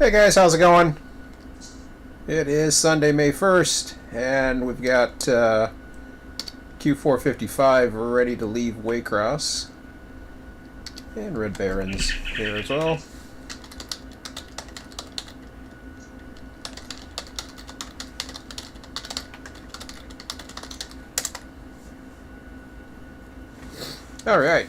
Hey guys, how's it going? It is Sunday, May 1st, and we've got Q455 ready to leave Waycross. And Red Baron's here as well. Alright.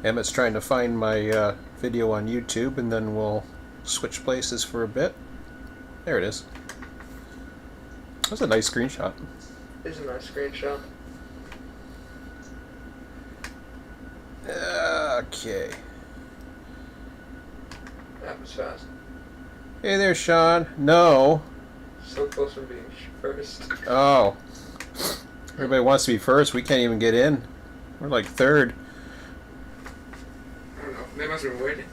Emmett's trying to find my video on YouTube, and then we'll switch places for a bit. There it is. That's a nice screenshot. It's a nice screenshot. Okay. That was fast. Hey there, Sean. No. So close from being first. Oh. Everybody wants to be first. We can't even get in. We're like third. I don't know. They must have been waiting.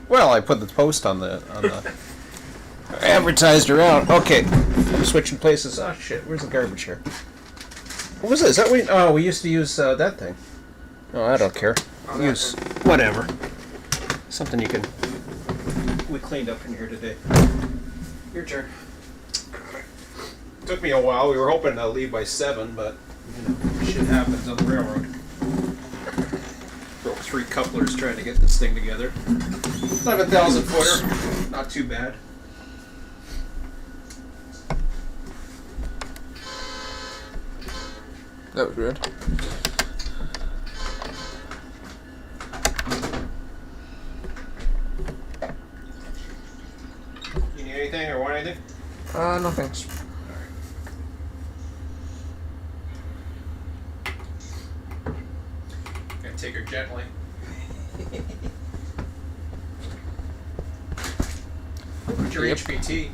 Well, I put the post on the advertised her out. Okay. We're switching places. Oh shit, where's the garbage here? What was this? Is that we used to use that thing. Oh, I don't care. Use whatever. Something you can. We cleaned up in here today. Your turn. Took me a while. We were hoping to leave by 7, but you know, shit happens on the railroad. Broke 3 couplers trying to get this thing together. 11,000 footer. Not too bad. That was weird. You need anything or want anything? No thanks. Gotta take her gently. What's your HPT?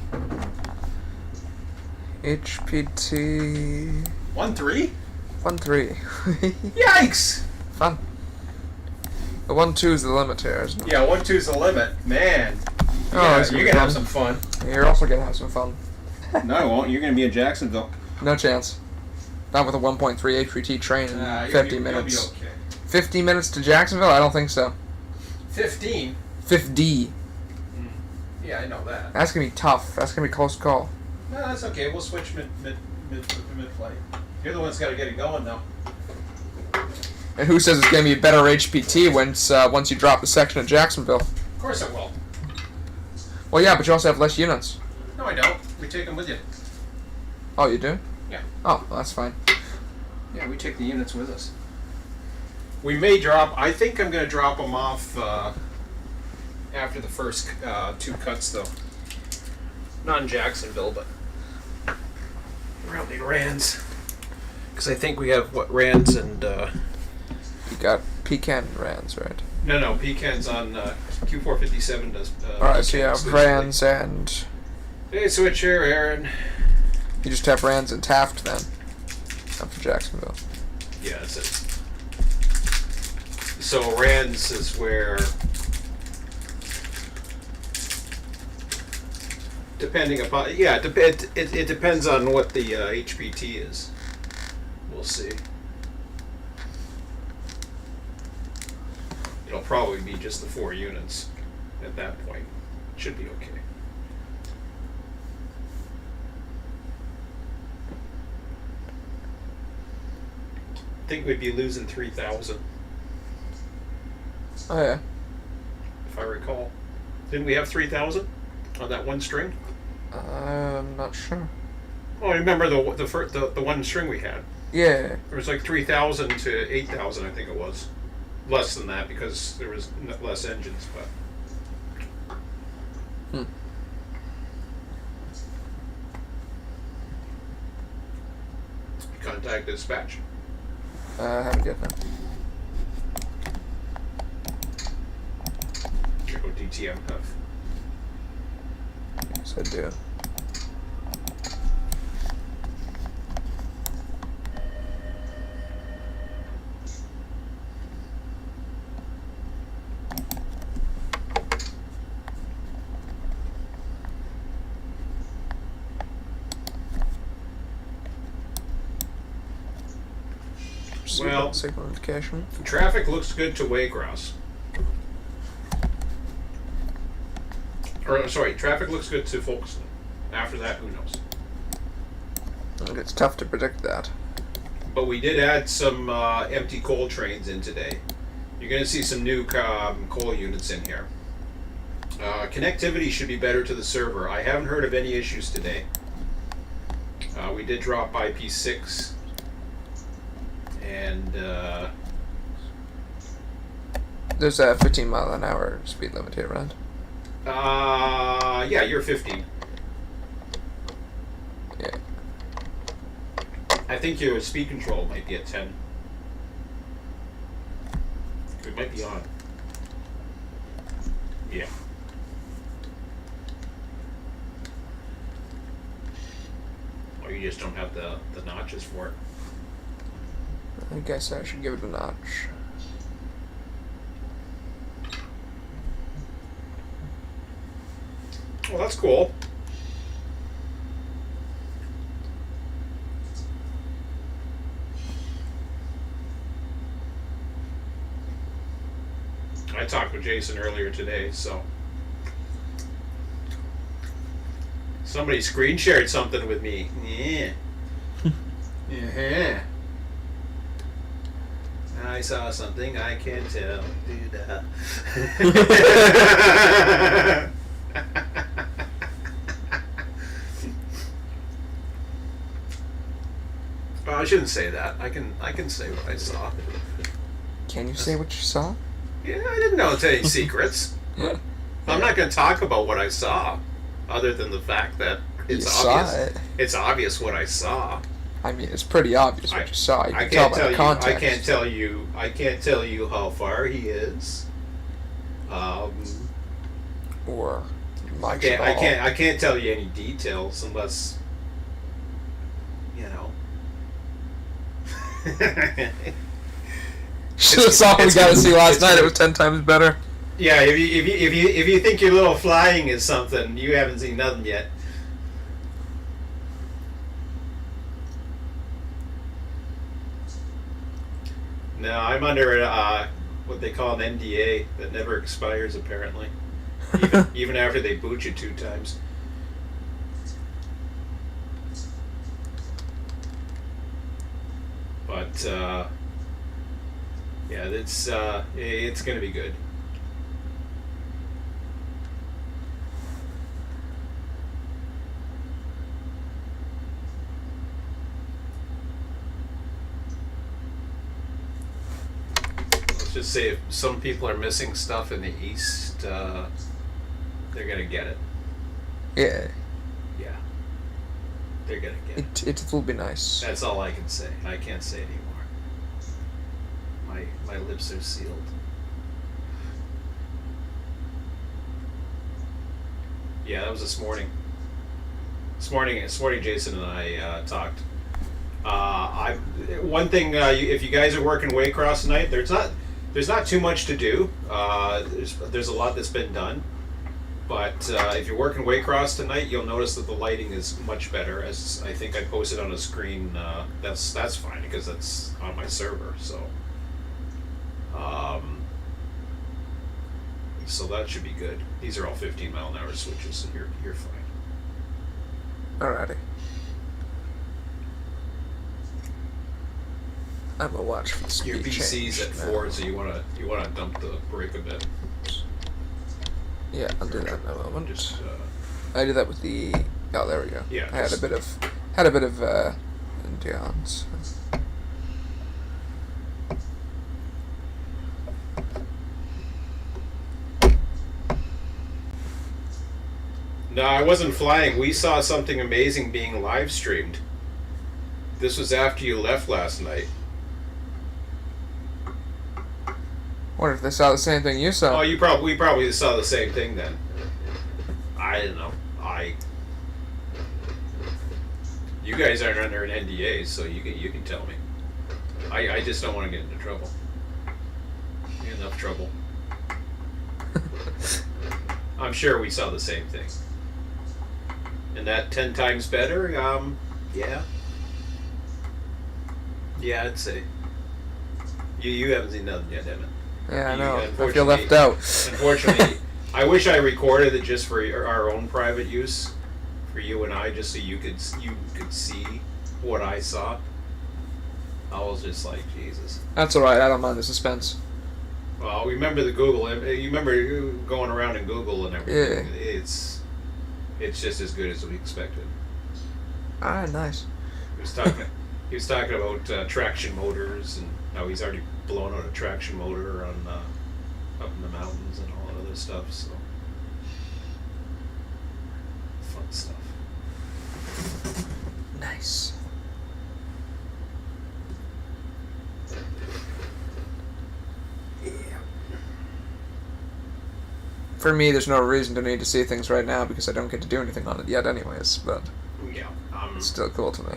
HPT 1.3? 1.3. Yikes! Fun. The 1.2 is the limit here, isn't it? Yeah, 1.2 is the limit. Man. Oh, Yeah, that's you're gonna gonna have be some fun. fun. You're also gonna have some fun. No, I won't. You're gonna be in Jacksonville. No chance. Not with a 1.3 HPT train in 50 minutes. You'll be okay. 50 minutes to Jacksonville? I don't think so. 15? 50. Yeah, I know that. That's gonna be tough. That's gonna be a close call. No, that's okay. We'll switch mid flight. You're the one that's got to get it going, though. And who says it's gonna be a better HPT once you drop the section at Jacksonville? Of course it will. Well, yeah, but you also have less units. No, I don't. We take them with you. Oh, you do? Yeah. Oh, well, that's fine. Yeah, we take the units with us. We may drop. I think I'm going to drop them off after the first 2 cuts, though. Not in Jacksonville, but around the Rands. Because I think we have, Rands and... You got pecan Rands, right? No, Pecan's on Q457 does... Alright, so you have Rands and... Hey, switch here, Aaron. You just have Rands and Taft, then. Up for Jacksonville. Yeah, that's it. So Rands is where... Depending upon... Yeah, it depends on what the HPT is. We'll see. It'll probably be just the 4 units at that point. Should be okay. I think we'd be losing 3,000, Oh, yeah. if I recall. Didn't we have 3,000 on that one string? I'm not sure. Oh, I remember the one string we had. Yeah. It was like 3,000 to 8,000, I think it was. Less than that because there was less engines, but. Contact dispatch. Haven't yet, no. Check what DTM have. Yes, I do. Well, signal notification. Traffic looks good to Waycross. Or sorry, traffic looks good to Folkestone. After that, who knows? It's tough to predict that. But we did add some empty coal trains in today. You're going to see some new coal units in here. Connectivity should be better to the server. I haven't heard of any issues today. We did drop IP6. And there's a 15-mile-an-hour speed limit here, right? Yeah, you're 15. Yeah. I think your speed control might be at 10. It might be on. Yeah. Or you just don't have the notches for it. I guess I should give it a notch. Well, that's cool. I talked with Jason earlier today, so somebody screen shared something with me. Yeah. Yeah. I saw something I can't tell. Well, I shouldn't say that. I can say what I saw. Can you say what you saw? Yeah, I didn't know any secrets. I'm not going to talk about what I saw, other than the fact that it's obvious. Saw it. It's obvious what I saw. I mean, it's pretty obvious what you saw. You I can tell can't by tell the you. context. I can't tell you how far he is. Or much I at all. can't tell you any details unless, you know. Should have saw what we got to see last night. It was 10 times better. Yeah, if you think your little flying is something, you haven't seen nothing yet. No, I'm under what they call an NDA that never expires, apparently. Even after they boot you 2 times. But yeah, it's gonna be good. Just say if some people are missing stuff in the east, they're gonna get it. Yeah. Yeah, they're gonna get it. It will be nice. That's all I can say. I can't say anymore. My lips are sealed. Yeah, that was this morning. This morning, Jason and I talked. One thing. If you guys are working Waycross tonight, there's not too much to do. There's a lot that's been done, but if you're working Waycross tonight, you'll notice that the lighting is much better. As I think I posted on a screen, that's fine because that's on my server. So that should be good. These are all 15-mile-an-hour switches, so you're fine. Alrighty. I'm gonna watch for the speed Your VC's at change 4, now. so you wanna dump the brake a bit. Yeah, I'll do that in a moment. Just I did that with the. Oh, there we go. Yeah, I had a just- bit of endurance. No, I wasn't flying. We saw something amazing being live streamed. This was after you left last night. Wonder if they saw the same thing you saw. Oh, we probably saw the same thing then. I don't know. You guys aren't under an NDA, so you can tell me. I just don't want to get into trouble. Enough trouble. I'm sure we saw the same thing. And that 10 times better, yeah. Yeah, I'd say. You haven't seen nothing yet, haven't you? Yeah, I know. I feel Unfortunately- left out. I wish I recorded it just for our own private use, for you and I, just so you could see what I saw. I was just like, Jesus. That's alright, I don't mind the suspense. Well, remember the Google. You remember going around in Google and everything. Yeah. It's just as good as we expected. Alright, nice. He was talking about traction motors and how he's already blown out a traction motor on up in the mountains and all that other stuff. So fun stuff. Nice. Yeah. For me, there's no reason to need to see things right now because I don't get to do anything on it yet, anyways. But yeah, it's still cool to me.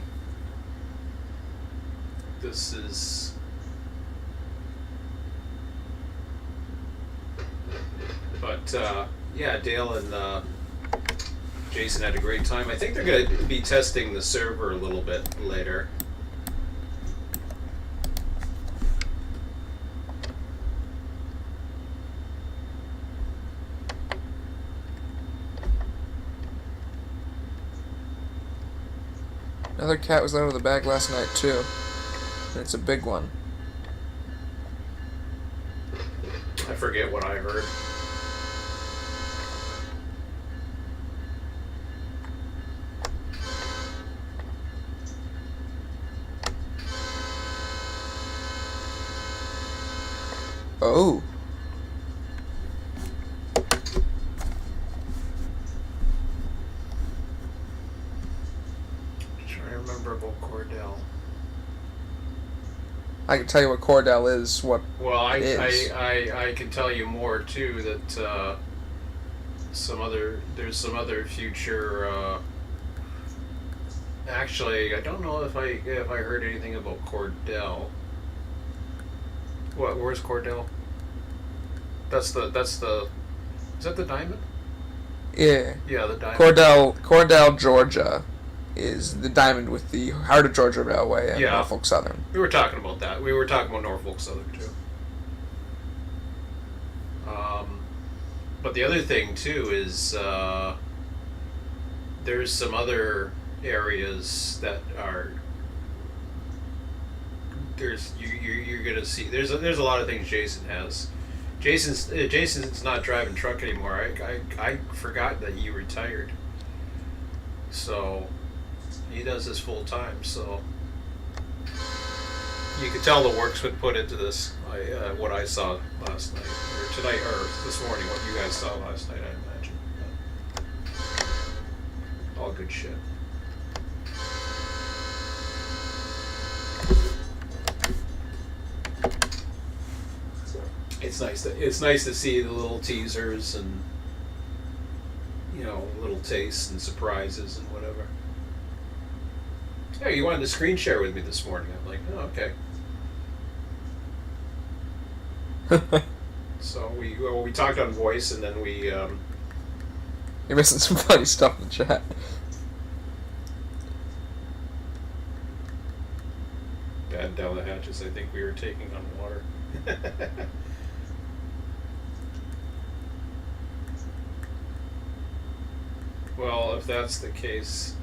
This is. But yeah, Dale and Jason had a great time. I think they're going to be testing the server a little bit later. Another cat was out of the bag last night too. And it's a big one. I forget what I heard. Oh. I'm trying to remember about Cordell. I can tell you what Cordell is. What? Well, is. I can tell you more too. That there's some other future. Actually, I don't know if I heard anything about Cordell. What? Where's Cordell? That's the. Is that the diamond? Yeah. Yeah, the diamond. Cordell, Georgia, is the diamond with the Heart of Georgia Railway and Norfolk Southern. We were talking about that. We were talking about Norfolk Southern too. But the other thing too is there's some other areas that are you're gonna see. There's a lot of things Jason has. Jason's not driving truck anymore. I forgot that he retired. So he does this full time. So you could tell the work's been put into this. What I saw last night or tonight or this morning. What you guys saw last night, I imagine. But all good shit. It's nice to see the little teasers and little tastes and surprises and whatever. Hey, you wanted to screen share with me this morning. I'm like, oh, okay. So we talked on voice and then we. You're missing some funny stuff in the chat. Bad down the hatches. I think we were taking on water. Well, if that's the case,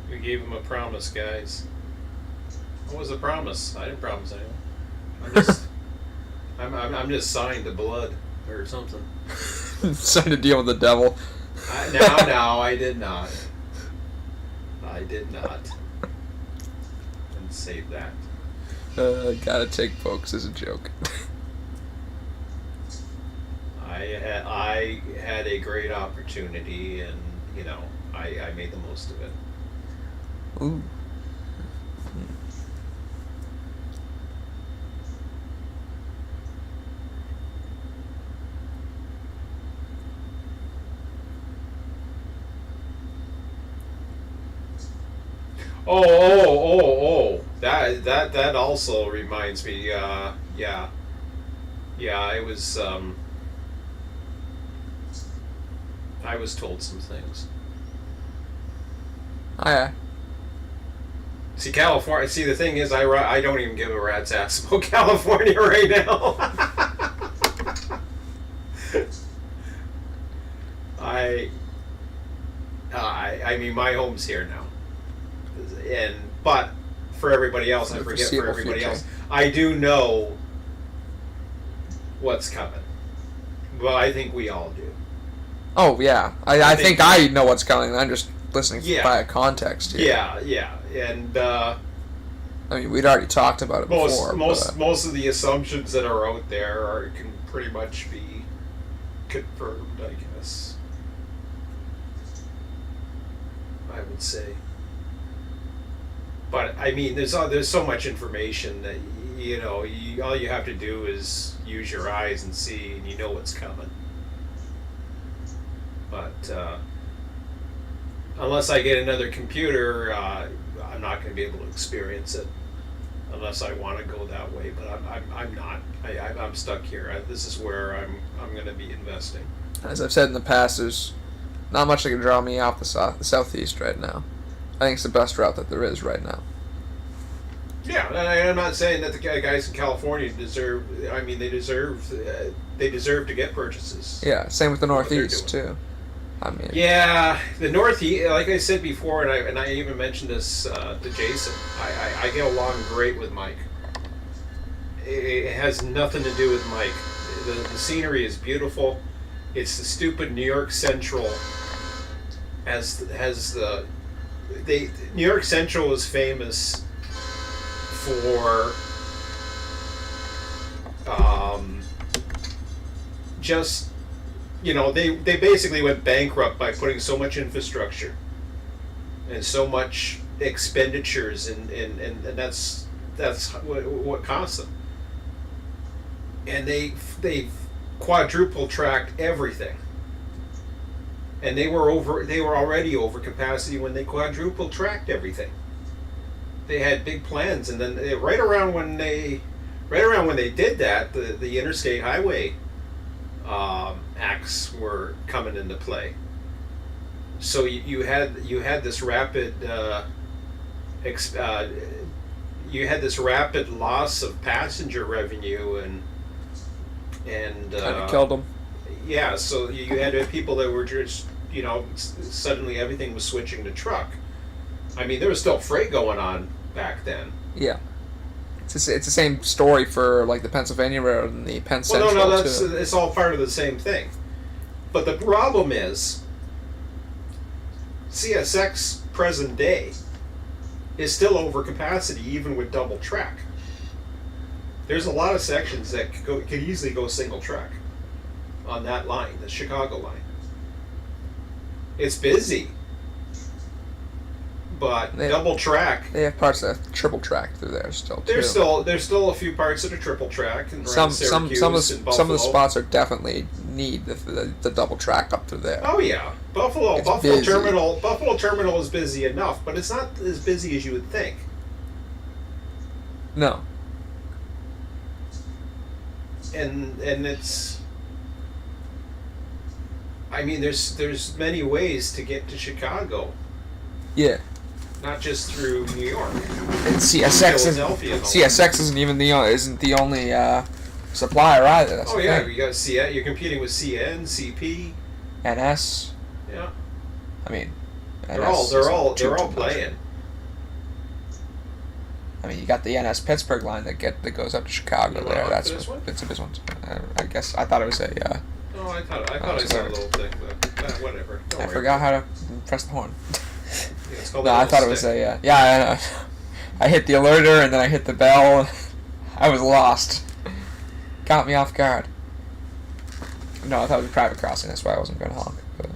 we gave him a promise, guys. What was the promise? I didn't promise anyone. I'm just signed to blood or something. Signed to deal with the devil. No, I did not. I did not. And save that. Gotta take folks as a joke. I had a great opportunity, and I made the most of it. Ooh. Oh! That also reminds me. Yeah. I was told some things. Oh, yeah. See, California. See, the thing is, I don't even give a rat's ass about California right now. I mean, my home's here now, but for everybody else, I forget for everybody else. I do know what's coming. Well, I think we all do. Oh yeah, I think I know what's coming. I'm just listening by context here. Yeah, and I mean, we'd already talked about it before. Most of the assumptions that are out there can pretty much be confirmed, I guess. I would say. But I mean, there's so much information that all you have to do is use your eyes and see, and you know what's coming. But unless I get another computer, I'm not going to be able to experience it. Unless I want to go that way, but I'm not. I'm stuck here. This is where I'm going to be investing. As I've said in the past, there's not much that can draw me off the southeast right now. I think it's the best route that there is right now. Yeah, and I'm not saying that the guys in California deserve. I mean, they deserve to get purchases. Yeah, same with the Northeast too. I mean, yeah, the Northeast. Like I said before, and I even mentioned this to Jason. I get along great with Mike. It has nothing to do with Mike. The scenery is beautiful. It's the stupid New York Central. New York Central is famous for just they basically went bankrupt by putting so much infrastructure and so much expenditures and that's what cost them. And they quadruple tracked everything. And they were already over capacity when they quadruple tracked everything. They had big plans, and then right around when they did that, the interstate highway acts were coming into play. So you had this rapid loss of passenger revenue and kind of killed them. Yeah, so you had people that were just suddenly everything was switching to truck. I mean, there was still freight going on back then. Yeah, it's the same story for like the Pennsylvania Railroad and the Penn Central too. It's all part of the same thing. But the problem is, CSX present day is still over capacity even with double track. There's a lot of sections that could easily go single track on that line, the Chicago line. It's busy. But double track. They have parts that are triple track through there still too. There's still a few parts that are triple track and some of the spots are definitely need the double track up through there. Oh yeah, Buffalo Terminal is busy enough, but it's not as busy as you would think. No. And it's. I mean, there's many ways to get to Chicago. Yeah. Not just through New York. And CSX isn't the only supplier either. That's you got CN. You're competing with CN, CP, NS. Yeah. I mean, they're all playing. I mean, you got the NS Pittsburgh line that goes up to Chicago there. It's a big one. I guess I thought it was a. Oh, I thought I saw a little thing, but whatever. I forgot how to press the horn. Yeah, no, I thought it was a I hit the alerter and then I hit the bell. I was lost. Got me off guard. No, I thought it was a private crossing. That's why I wasn't going to honk. But.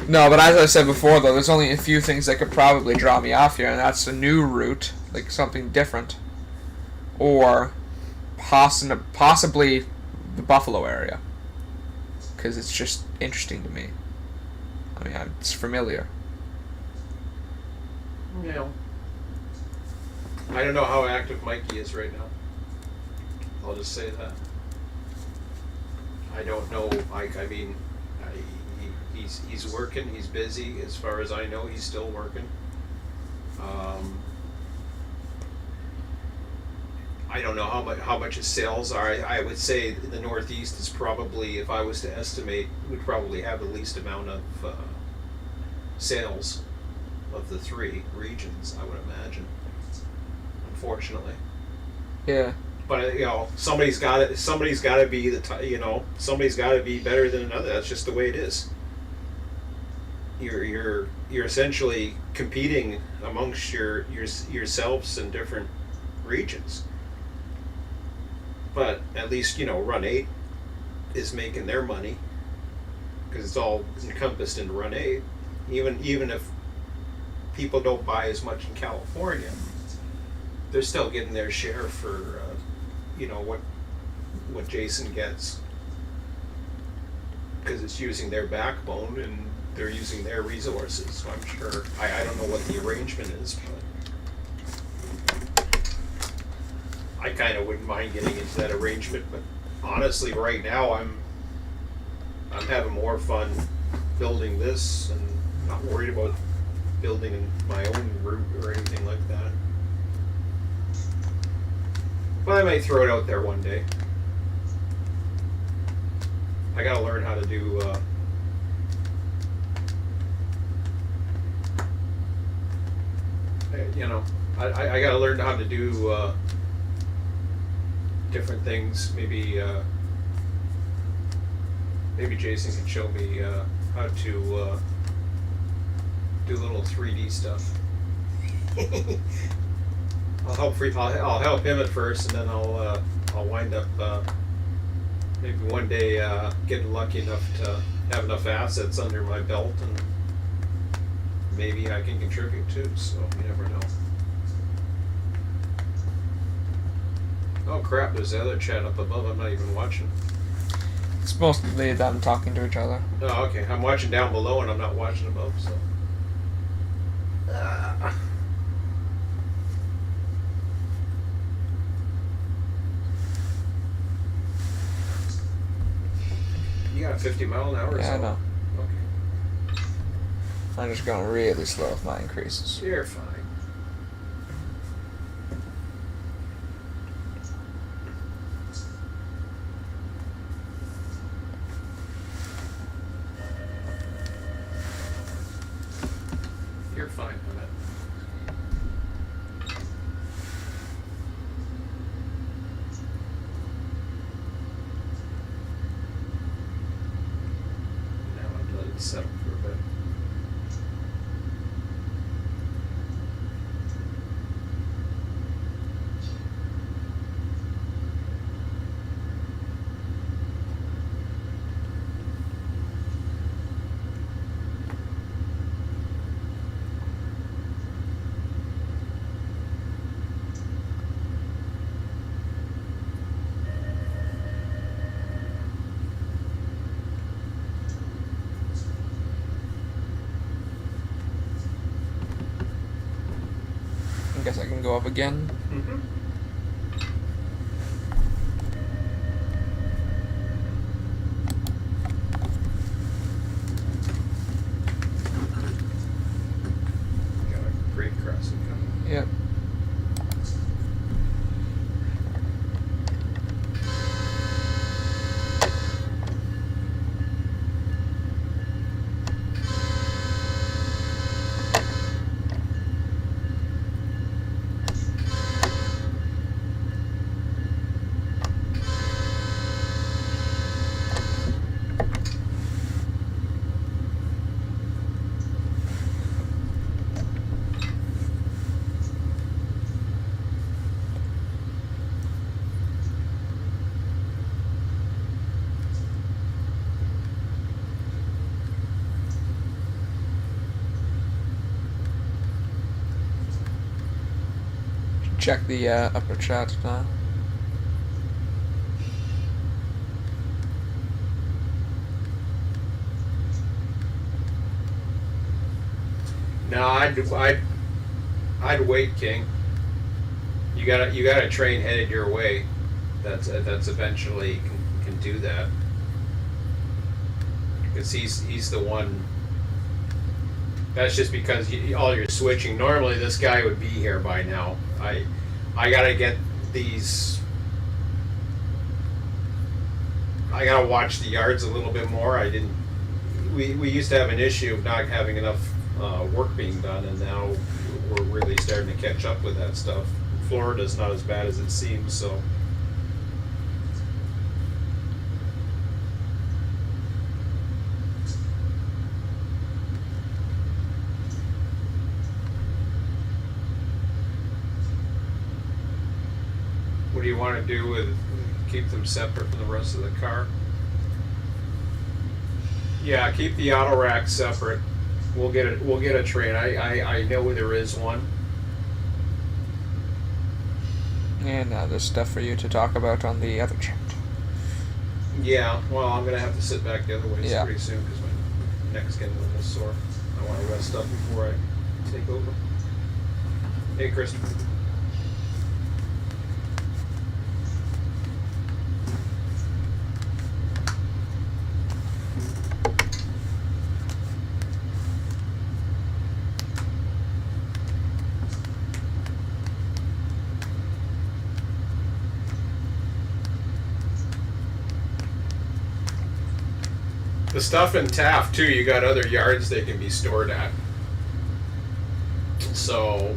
No, but as I said before, though, there's only a few things that could probably draw me off here, and that's a new route, like something different, or possibly the Buffalo area, because it's just interesting to me. I mean, it's familiar. Yeah. I don't know how active Mikey is right now. I'll just say that. I don't know, Mike. I mean, he's working. He's busy. As far as I know, he's still working. I don't know how much his sales are. I would say the Northeast is probably, if I was to estimate, would probably have the least amount of sales of the three regions, I would imagine. Unfortunately. Yeah. But you know, somebody's got to be somebody's got to be better than another. That's just the way it is. You're essentially competing amongst yourselves in different regions. But at least, Run8 is making their money because it's all encompassed in Run8. Even if people don't buy as much in California, they're still getting their share for what Jason gets, because it's using their backbone and they're using their resources. So I'm sure, I don't know what the arrangement is, but I kind of wouldn't mind getting into that arrangement. But honestly, right now I'm having more fun building this and not worried about building my own route or anything like that. But I might throw it out there one day. I gotta learn how to do I gotta learn how to do different things. Maybe Jason can show me how to do little 3D stuff. I'll help him at first, and then I'll wind up maybe one day getting lucky enough to have enough assets under my belt, and maybe I can contribute too. So you never know. Oh crap! There's the other chat up above. I'm not even watching. It's mostly them talking to each other. Oh, okay. I'm watching down below, and I'm not watching above. So. You got 50 mile an hour? Yeah, I know. Okay. I'm just going really slow with my increases. You're fine. You're fine with it. Now I'll let it settle for a bit. I guess I can go up again. Mm-hmm. Got a grade crossing coming. Yep. Check the upper chat now. No, I'd wait, King. You gotta train headed your way. That's eventually can do that. because he's the one. That's just because all you're switching. Normally, this guy would be here by now. I gotta get these. I gotta watch the yards a little bit more. I didn't. We used to have an issue of not having enough work being done, and now we're really starting to catch up with that stuff. Florida's not as bad as it seems, so. What do you want to do with keep them separate from the rest of the car? Yeah, keep the auto rack separate. We'll get it. We'll get a train. I know there is one. And now there's stuff for you to talk about on the other chart. Yeah. Well, I'm gonna have to sit back the other way pretty soon because my neck's getting a little sore. I want to rest up before I take over. Hey, Christopher. The stuff in Taft too, you got other yards they can be stored at. So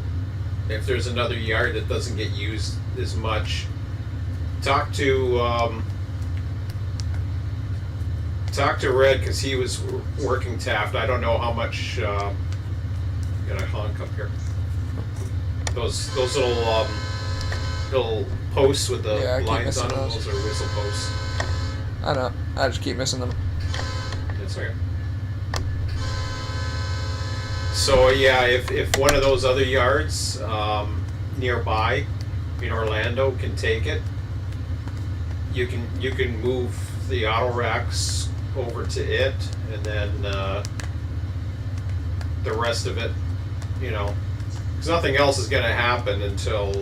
if there's another yard that doesn't get used as much, talk to Red because he was working Taft. I don't know how much. Got a honk up here. Those little posts with the lines on them. Those are whistle posts. I know. I just keep missing them. Okay. So yeah, if one of those other yards nearby in Orlando can take it, you can move the auto racks over to it, and then the rest of it, because nothing else is going to happen until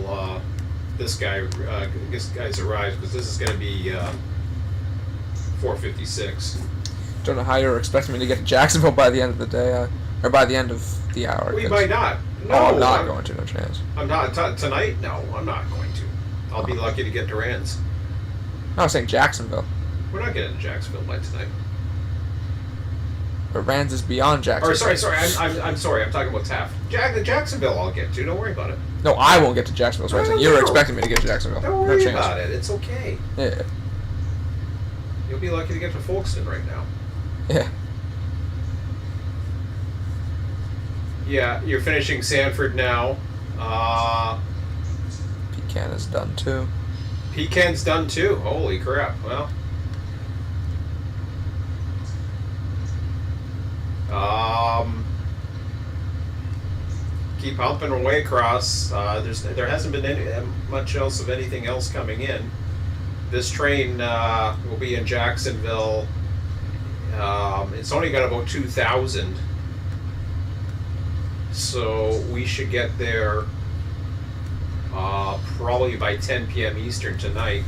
this guy's arrives, because this is going to be 4:56. Don't know how you're expecting me to get to Jacksonville by the end of the day, or by the end of the hour. We might not. No, I'm not going to. No chance. I'm not tonight. No, I'm not going to. I'll be lucky to get to Rand's. I was saying Jacksonville. We're not getting to Jacksonville by tonight. But Rand's is beyond Jacksonville. Or sorry. I'm sorry. I'm talking about Taft. Jacksonville, I'll get to. Don't worry about it. No, I won't get to Jacksonville. So you were expecting me to get to Jacksonville. Don't worry about it. It's okay. Yeah. You'll be lucky to get to Folkestone right now. Yeah. Yeah, you're finishing Sanford now. Pecan is done too. Pecan's done too. Holy crap. Well. Keep humping Waycross. There hasn't been much else of anything else coming in. This train will be in Jacksonville. It's only got about 2,000, so we should get there probably by 10 p.m. Eastern tonight.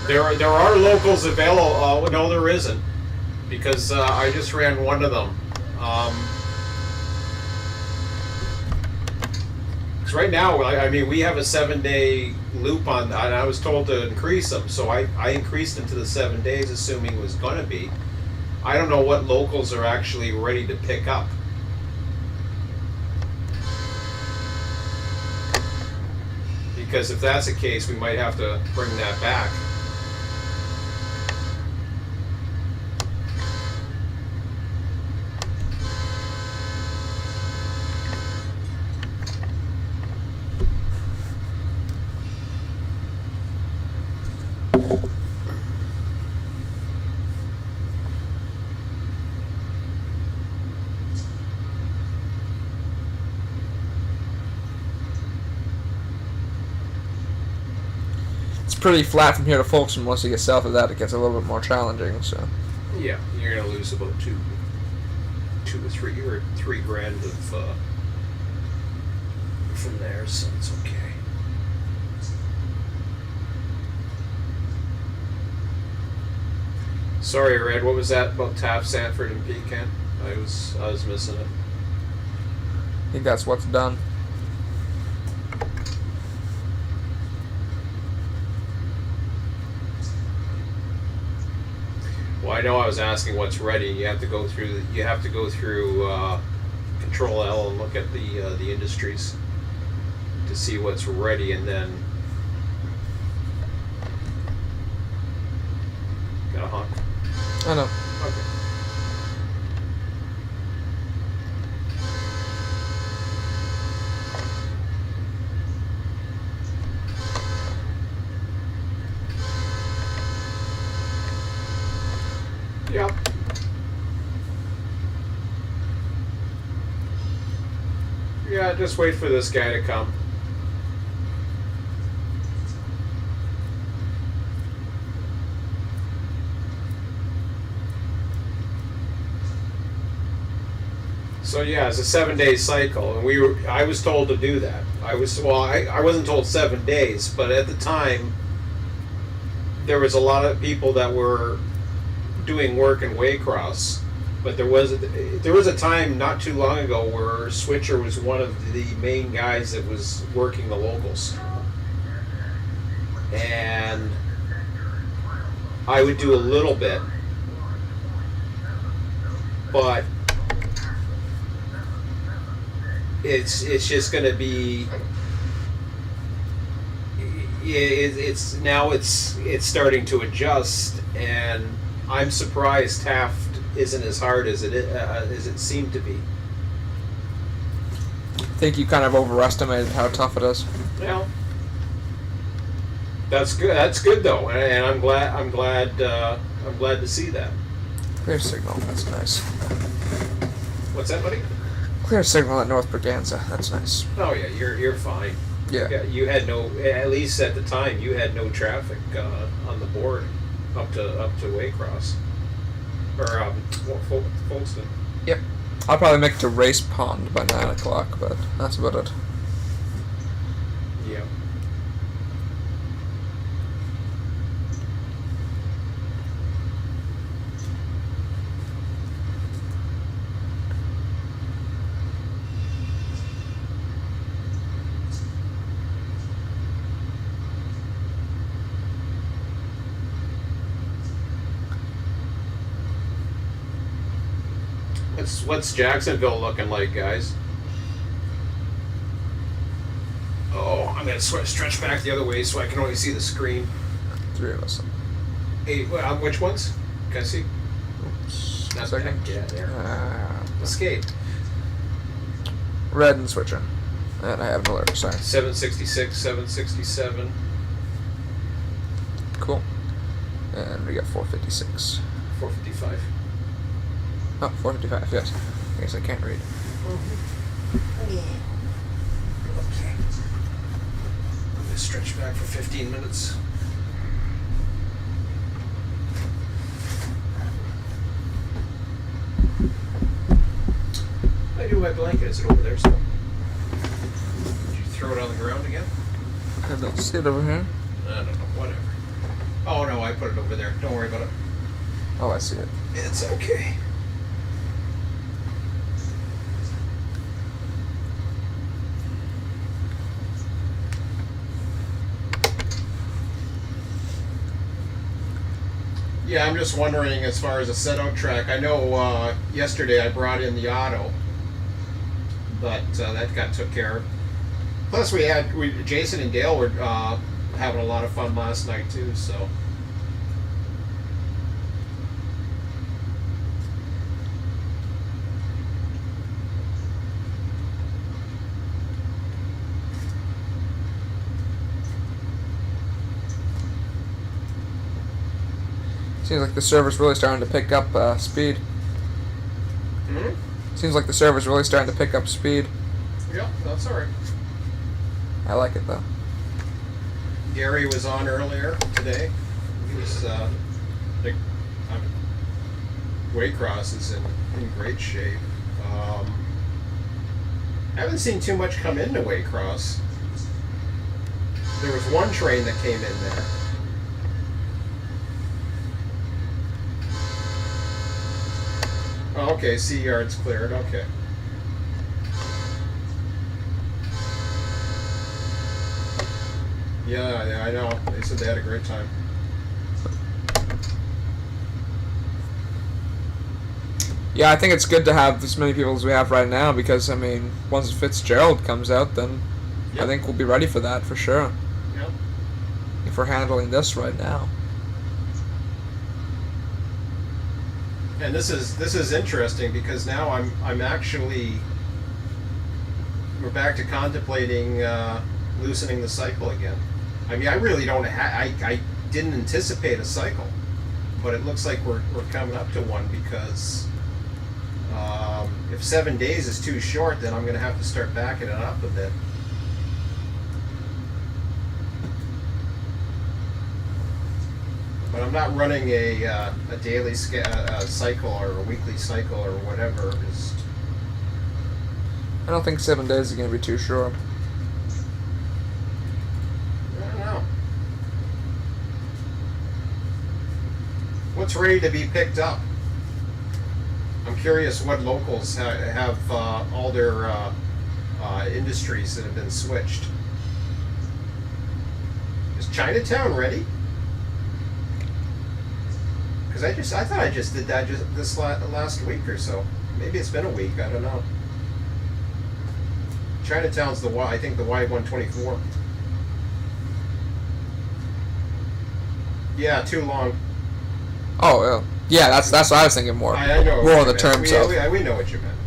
There are locals available. No, there isn't. Because I just ran one of them. Because right now, I mean, we have a 7-day loop on, and I was told to increase them, so I increased them to the 7 days, assuming it was going to be. I don't know what locals are actually ready to pick up. Because if that's the case, we might have to bring that back. Pretty flat from here to Folkestone. Once you get south of that, it gets a little bit more challenging. So Yeah, you're gonna lose about two to three grand of from there, so it's okay. Sorry, Red. What was that about Taft, Sanford, and Pecan? I was missing it. I think that's what's done. Well, I know I was asking what's ready. You have to go through. Control L and look at the industries to see what's ready, and then got a honk. I know. Okay. Yep. Yeah, just wait for this guy to come. So yeah, it's a 7-day cycle, and I was told to do that. I wasn't told 7 days, but at the time, there was a lot of people that were doing work in Waycross, but there was a time not too long ago where Switcher was one of the main guys that was working the locals, and I would do a little bit, but it's just going to be it's starting to adjust, and I'm surprised Taft isn't as hard as it seemed to be. I think you kind of overestimated how tough it is. Well, that's good. That's good though, and I'm glad to see that. Clear signal. That's nice. What's that, buddy? Clear signal at North Braganza. That's nice. Oh yeah, you're fine. Yeah. You had no, at least at the time, you had no traffic on the board up to Waycross or Folkestone. Yep. I'll probably make it to Race Pond by 9 o'clock, but that's about it. Yeah. What's Jacksonville looking like, guys? Oh, I'm gonna stretch back the other way so I can only see the screen. 3 of us. Hey, which ones? Can I see? Oops. Not Second. that. Yeah, there. Escape. Red and Switcher. And I have an alert, sorry. 766, 767. Cool. And we got 456. 455. Oh, 455, yes. I guess I can't read. Okay. I'm gonna stretch back for 15 minutes. I do my blanket. Is it over there still? Did you throw it on the ground again? I don't see it over here. I don't know. Whatever. Oh no, I put it over there. Don't worry about it. Oh, I see it. It's okay. Yeah, I'm just wondering as far as a set-out track. I know yesterday I brought in the auto, but that got took care of. Plus, Jason and Dale were having a lot of fun last night too. So. Seems like the server's really starting to pick up speed. Seems like the server's really starting to pick up speed. Yeah, that's alright. I like it though. Gary was on earlier today. He was Waycross is in great shape. I haven't seen too much come into Waycross. There was one train that came in there. Oh, okay, sea yard's cleared, okay. Yeah, I know. They said they had a great time. Yeah, I think it's good to have as many people as we have right now because, I mean, once Fitzgerald comes out, then Yep. I think we'll be ready for that for sure. Yep. If we're handling this right now. And this is interesting because now I'm actually, we're back to contemplating loosening the cycle again. I mean, I really don't I didn't anticipate a cycle, but it looks like we're coming up to one because if 7 days is too short, then I'm going to have to start backing it up a bit. But I'm not running a daily cycle or a weekly cycle or whatever. Just I don't think 7 days is going to be too short. I don't know. What's ready to be picked up? I'm curious what locals have all their industries that have been switched. Is Chinatown ready? Because I thought I just did that this last week or so. Maybe it's been a week. I don't know. Chinatown's I think the Y124. Yeah, too long. Oh, yeah, that's what I was thinking more. I know. More on the terms of. We know what you meant.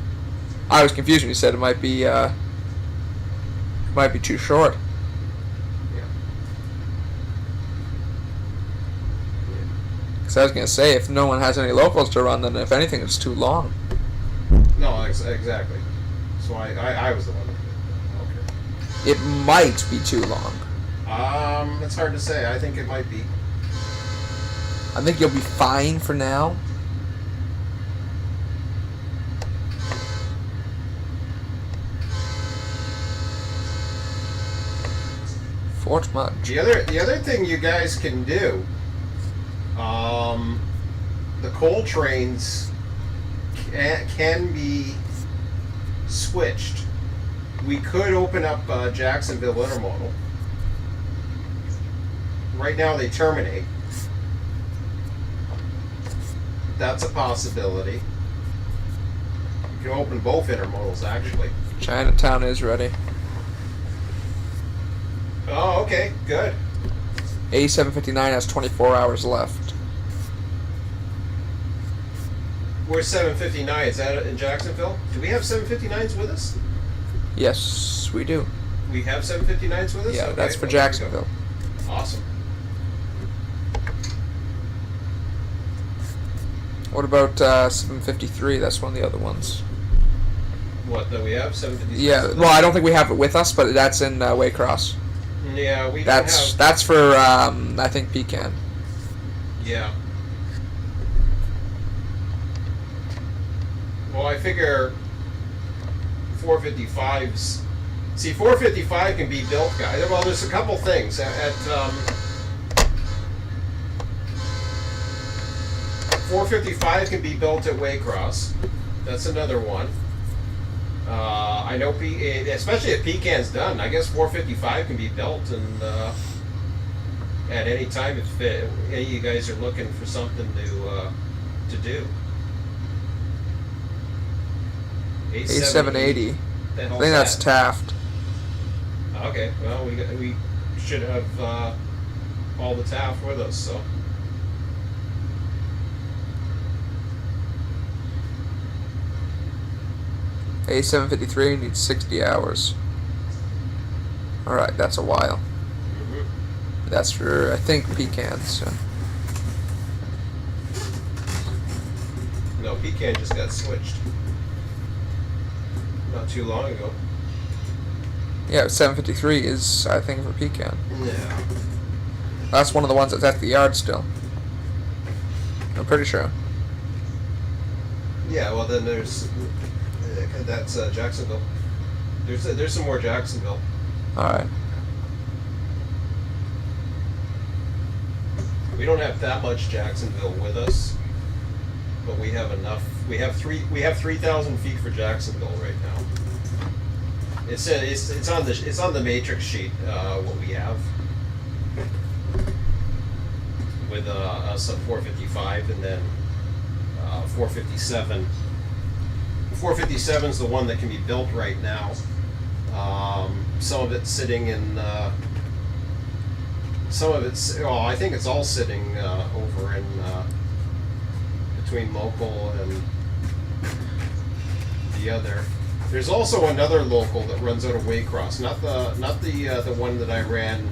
I was confused when you said it might be too short. Yeah. Because I was gonna say if no one has any locals to run, then if anything, it's too long. No, exactly. So I was the one that did it. Okay. It might be too long. It's hard to say. I think it might be. I think you'll be fine for now. Fort Mudge. The other thing you guys can do, the coal trains can be switched. We could open up Jacksonville Intermodal. Right now they terminate. That's a possibility. You can open both intermodals actually. Chinatown is ready. Oh, okay, good. A759 has 24 hours left. Where's 759? Is that in Jacksonville? Do we have 759s with us? Yes, we do. We have 759s with us? Yeah, Okay, that's for well, there you Jacksonville. go. Awesome. What about 753? That's one of the other ones. What, that we have? 756? Yeah, well, I don't think we have it with us, but that's in Waycross. Yeah, we That's don't have... that's for I think Pecan. Yeah. Well, I figure 455s... See, 455 can be built, guys. Well, there's a couple things. At 455 can be built at Waycross. That's another one. I know, especially if Pecan's done, I guess 455 can be built, and at any time if any of you guys are looking for something to do. A780. I The hell's think that's that? Taft. Okay, well we should have all the Taft with us, so. A753 needs 60 hours. Alright, that's a while. Mm-hmm. That's for, I think, Pecans. So. No, Pecan just got switched not too long ago. Yeah, 753 is, I think, for Pecan. Yeah. That's one of the ones that's at the yard still. I'm pretty sure. Yeah, well then there's that's Jacksonville. There's some more Jacksonville. All right. We don't have that much Jacksonville with us, but we have enough. We have 3,000 feet for Jacksonville right now. It's on the matrix sheet what we have with us at 455 and then 457. 457 is the one that can be built right now. Some of it's sitting in. Some of it's. Well, I think it's all sitting over in between local and the other. There's also another local that runs out of Waycross, not the one that I ran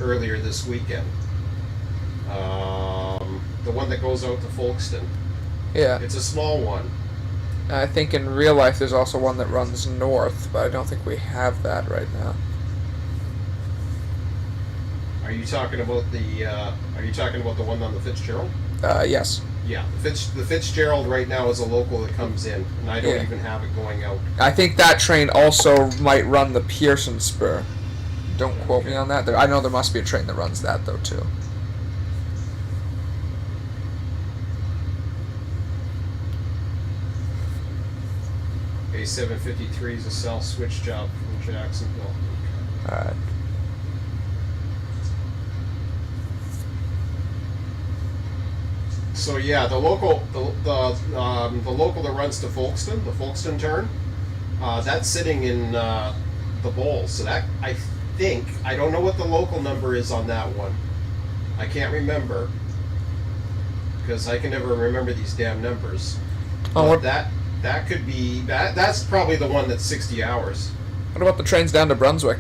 earlier this weekend. The one that goes out to Folkestone. Yeah. It's a small one. I think in real life there's also one that runs north, but I don't think we have that right now. Are you talking about the? Are you talking about the one on the Fitzgerald? Yes. Yeah, the Fitzgerald right now is a local that comes in, and I don't even have it going out. I think that train also might run the Pearson Spur. Don't quote me on that. I know there must be a train that runs that though too. A753 is a cell switch job from Jacksonville. All right. So yeah, the local that runs to Folkestone, the Folkestone turn, that's sitting in the bowl. So that I don't know what the local number is on that one. I can't remember because I can never remember these damn numbers. Oh, what? That could be that's probably the one that's 60 hours. What about the trains down to Brunswick?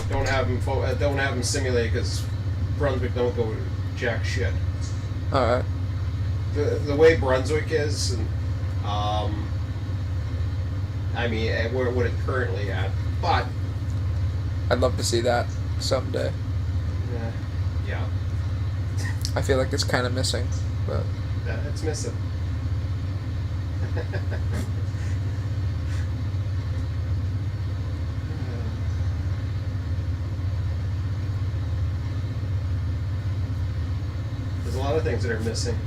Don't have them simulated because Brunswick don't go jack shit. All right. The way Brunswick is, and I mean, what it currently at, but I'd love to see that someday. Yeah, I feel like it's kind of missing, but it's missing. There's a lot of things that are missing.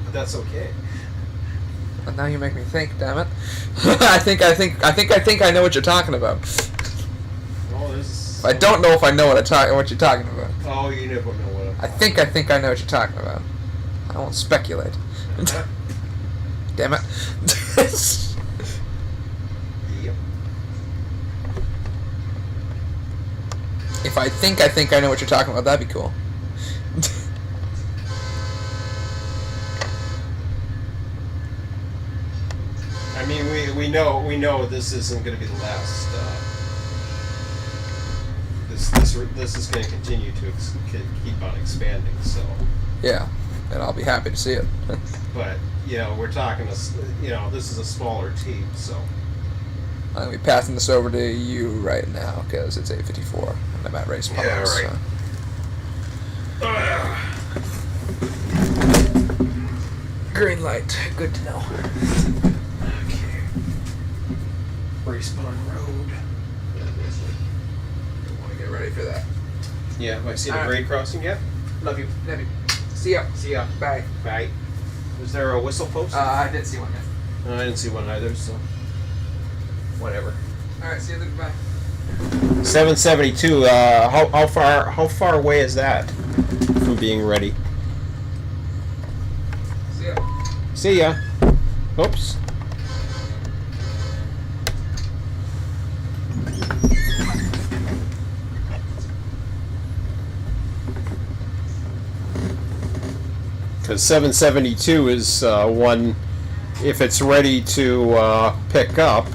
But that's okay. And now you make me think. Damn it! I think I know what you're talking about. Oh, there's. I don't know if I know what you're talking about. Oh, you never know what. I think I know what you're talking about. I won't speculate. Damn it! Yep. If I think I know what you're talking about, that'd be cool. I mean, we know this isn't going to be the last. This is going to continue to keep on expanding. So. Yeah, and I'll be happy to see it. But we're talking. This is a smaller team, so. I'm gonna be passing this over to you right now because it's 8:54 and I'm at race pause. Yeah, right. So. Green light. Good to know. Okay. Respawn Road. I want to get ready for that. Yeah, have I seen a grade crossing yet? Love you. Love you. See ya. See ya. Bye. Bye. Was there a whistle post? I didn't see one yet. No, I didn't see one either, so whatever. Alright, see you later. Bye. 772. How far away is that from being ready? See ya. See ya. Oops. Because 772 is one, if it's ready to pick up.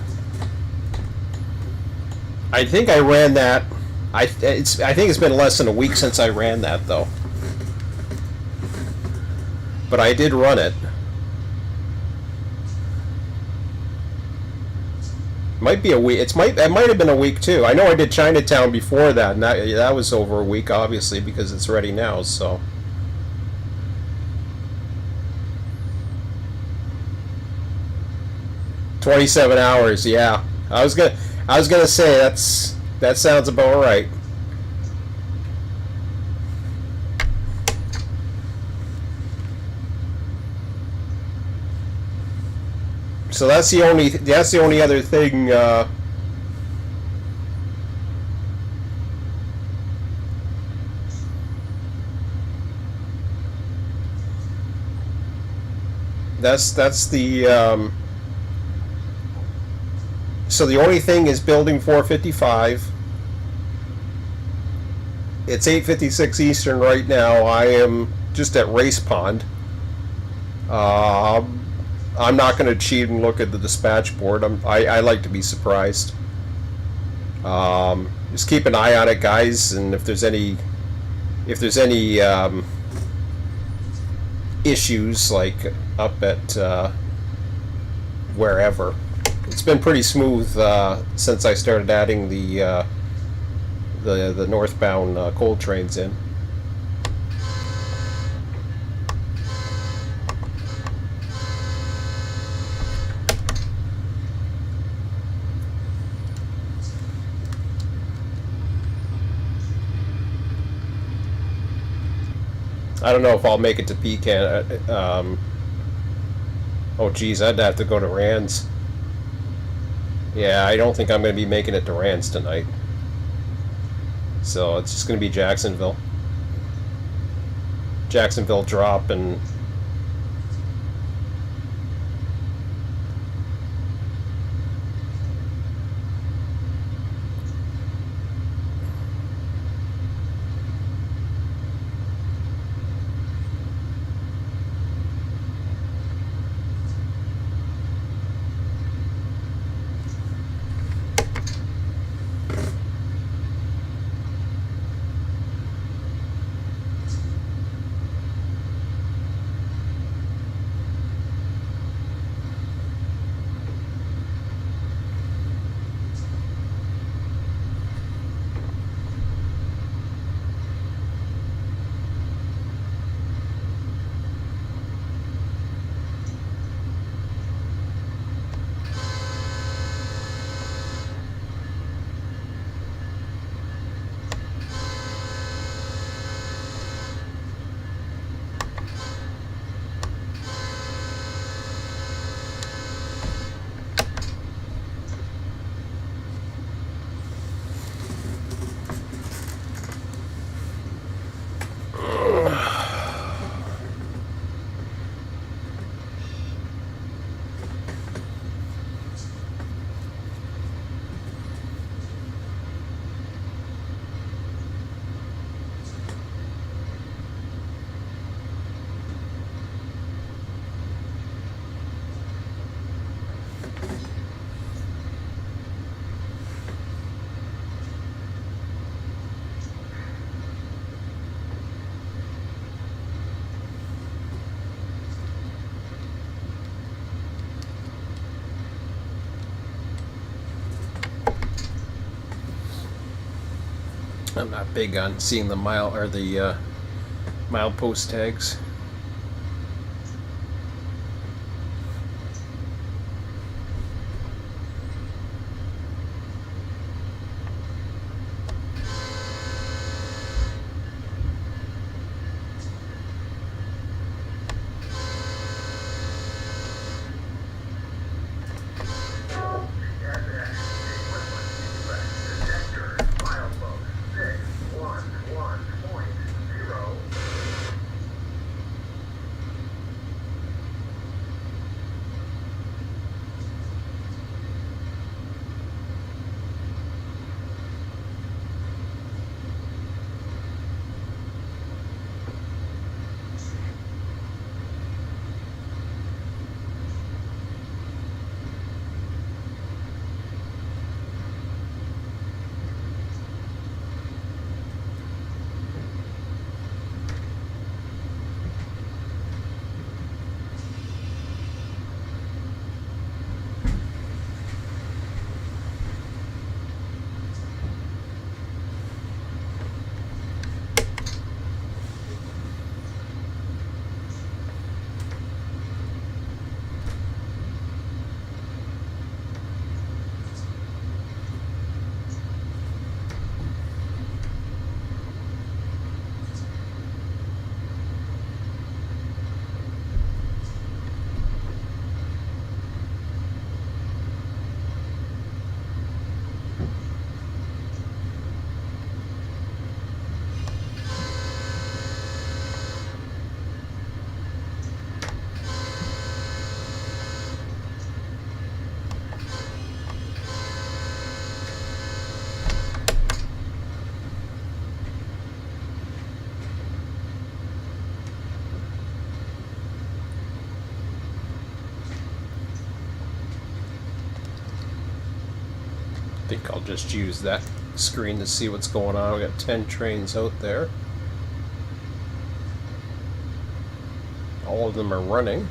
I think I ran that. I think it's been less than a week since I ran that though. But I did run it. Might be a week. It might have been a week too. I know I did Chinatown before that, and that was over a week, obviously, because it's ready now. So 27 hours. Yeah, I was gonna say that sounds about right. So that's the only other thing. That's the. So the only thing is building 455. It's 8:56 Eastern right now. I am just at Race Pond. I'm not going to cheat and look at the dispatch board. I like to be surprised. Just keep an eye on it, guys, and if there's any issues like up at wherever. It's been pretty smooth since I started adding the northbound coal trains in. I don't know if I'll make it to Pecan. Oh geez, I'd have to go to Rand's. Yeah, I don't think I'm going to be making it to Rand's tonight. So it's just going to be Jacksonville. Jacksonville drop and... I'm not big on seeing the mile or the milepost tags. I think I'll just use that screen to see what's going on. We got 10 trains out there. All of them are running.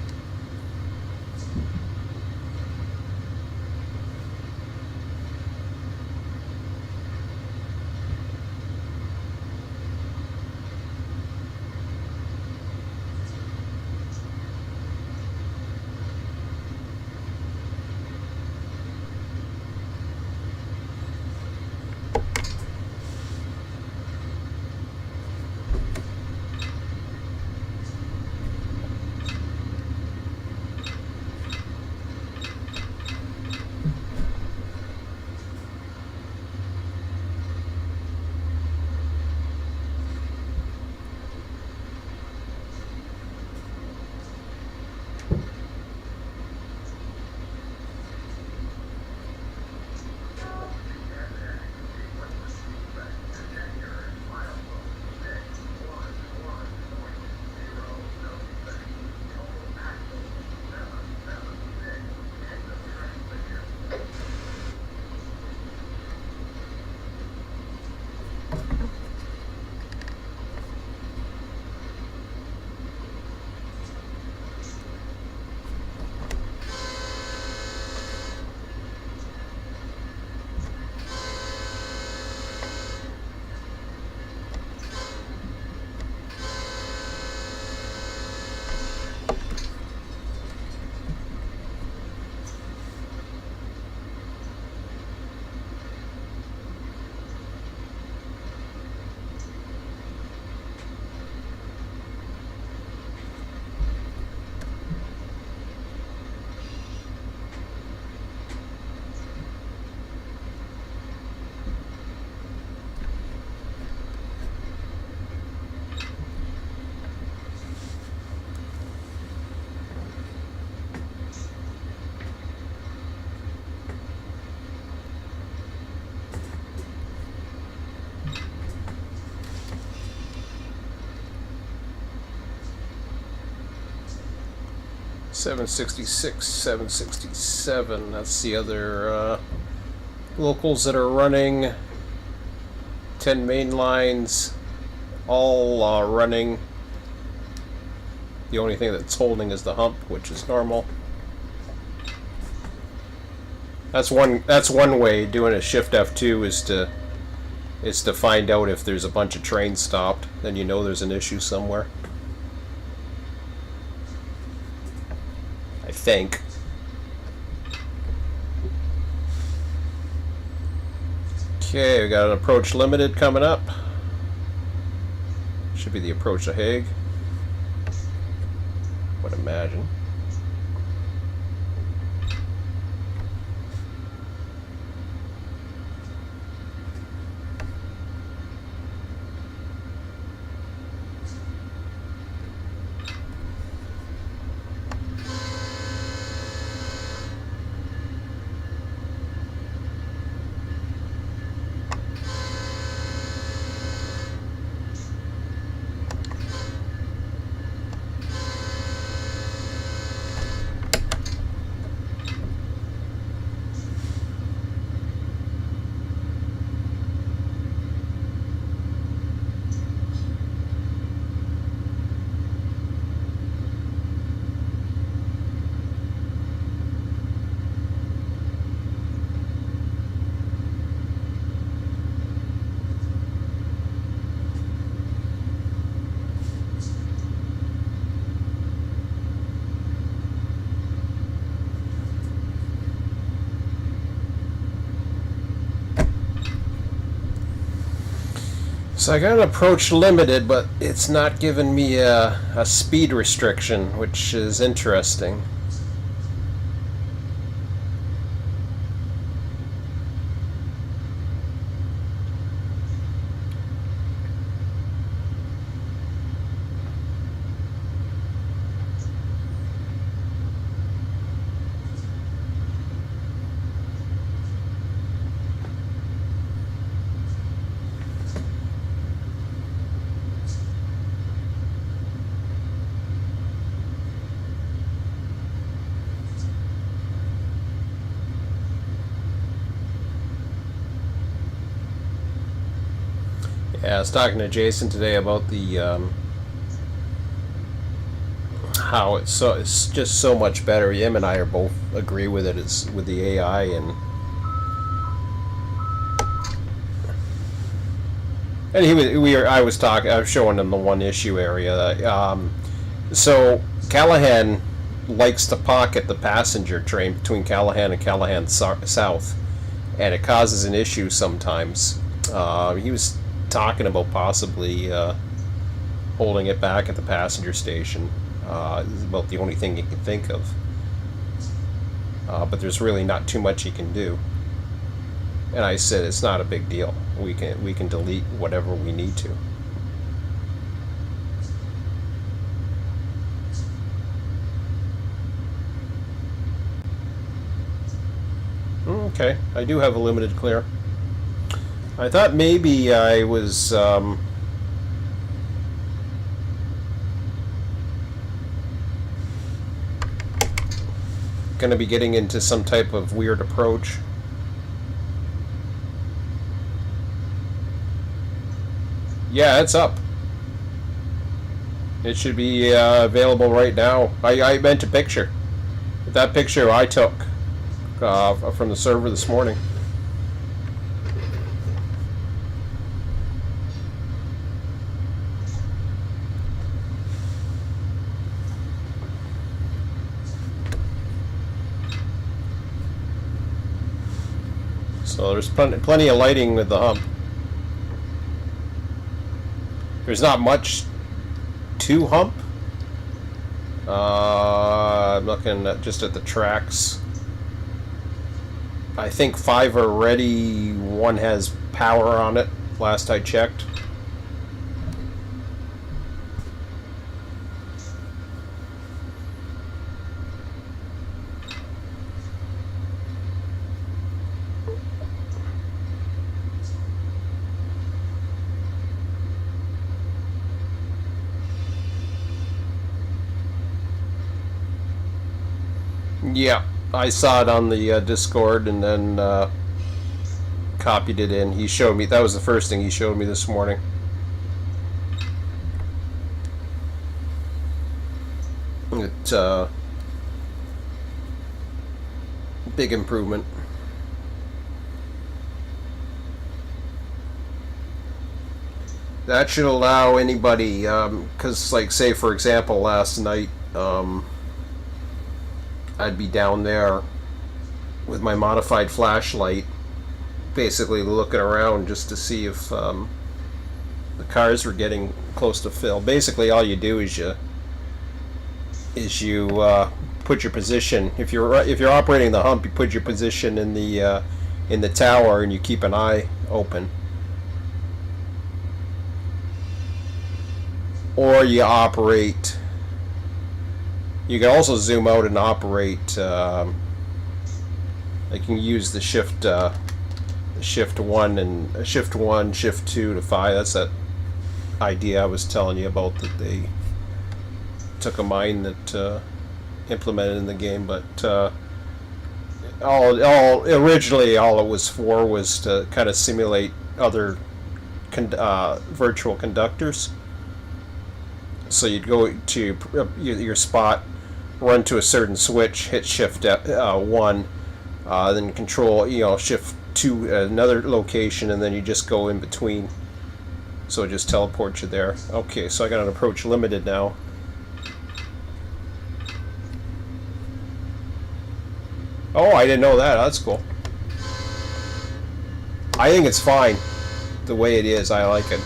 $766, $767. That's the other locals that are running. 10 main lines, all running. The only thing that's holding is the hump, which is normal. That's one way. Doing a shift F2 is to find out if there's a bunch of trains stopped. Then you know there's an issue somewhere. I think. Okay, we got an approach limited coming up. Should be the approach to Hague. Would imagine. So I got an approach limited, but it's not giving me a speed restriction, which is interesting. Yeah, I was talking to Jason today about the how it's just so much better. Him and I are both agree with it. It's with the AI and I was showing him the one issue area. So Callahan likes to pocket the passenger train between Callahan and Callahan South, and it causes an issue sometimes. He was talking about possibly holding it back at the passenger station. This is about the only thing he can think of. But there's really not too much he can do. And I said it's not a big deal. We can delete whatever we need to. Okay, I do have a limited clear. I thought maybe I was going to be getting into some type of weird approach. Yeah, it's up. It should be available right now. I meant a picture. That picture I took from the server this morning. So there's plenty of lighting with the hump. There's not much to hump. I'm looking just at the tracks. I think 5 are ready. 1 has power on it, last I checked. Yeah, I saw it on the Discord and then copied it in. He showed me, that was the first thing he showed me this morning. It, big improvement. That should allow anybody, because like say for example last night, I'd be down there with my modified flashlight, basically looking around just to see if the cars were getting close to fill. Basically, all you do is you put your position. If you're operating the hump, you put your position in the tower, and you keep an eye open. Or you operate. You can also zoom out and operate. You can use the shift 1 and shift 1, shift 2 to 5. That's that idea I was telling you about that they took a mine that implemented in the game. But originally all it was for was to kind of simulate other virtual conductors. So you'd go to your spot, run to a certain switch, hit shift 1, then control, shift to another location, and then you just go in between. So it just teleports you there. Okay, so I got an approach limited now. Oh, I didn't know that. That's cool. I think it's fine the way it is. I like it.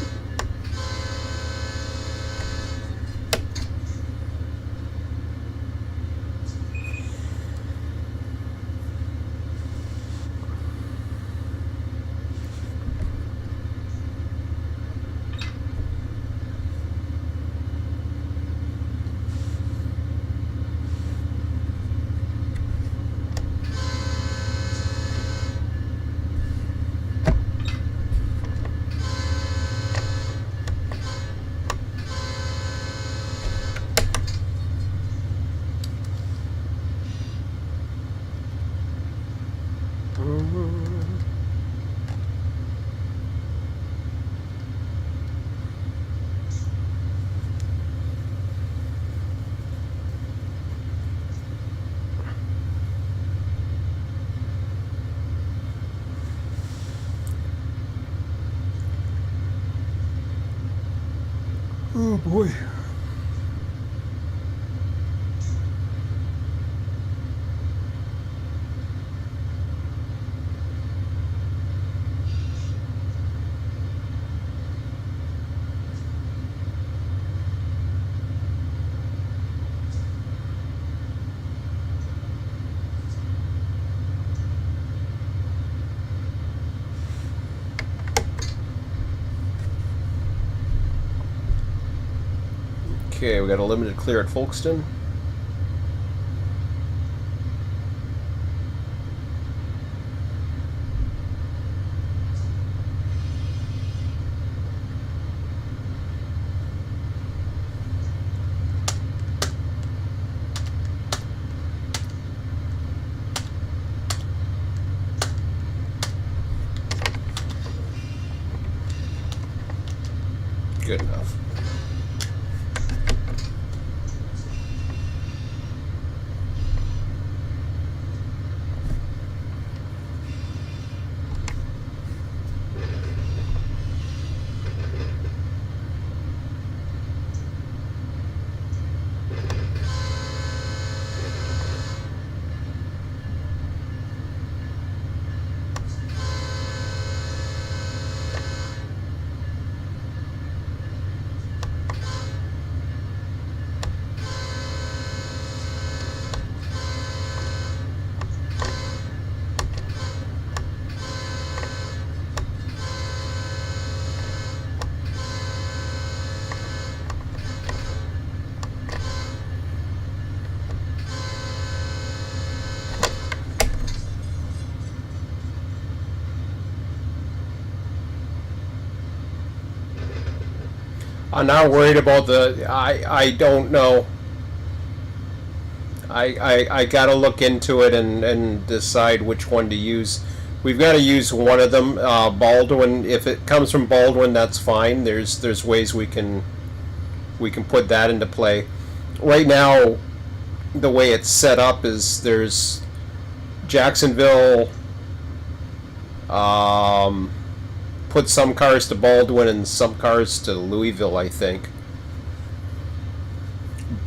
Oh boy. Okay, we got a limited clear at Folkestone. Good enough. I'm not worried about the. I don't know. I gotta look into it and decide which one to use. We've got to use one of them. Baldwin. If it comes from Baldwin, that's fine. There's ways we can put that into play. Right now, the way it's set up is there's Jacksonville. Put some cars to Baldwin and some cars to Louisville, I think.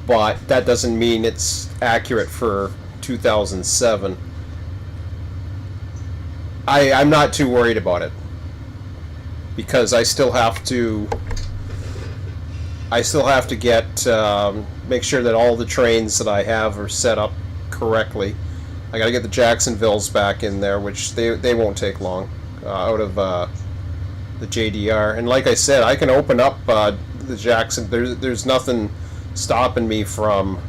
But that doesn't mean it's accurate for 2007. I'm not too worried about it because I still have to get make sure that all the trains that I have are set up correctly. I got to get the Jacksonvilles back in there, which they won't take long out of the JDR. And like I said, I can open up the Jackson. There's nothing stopping me from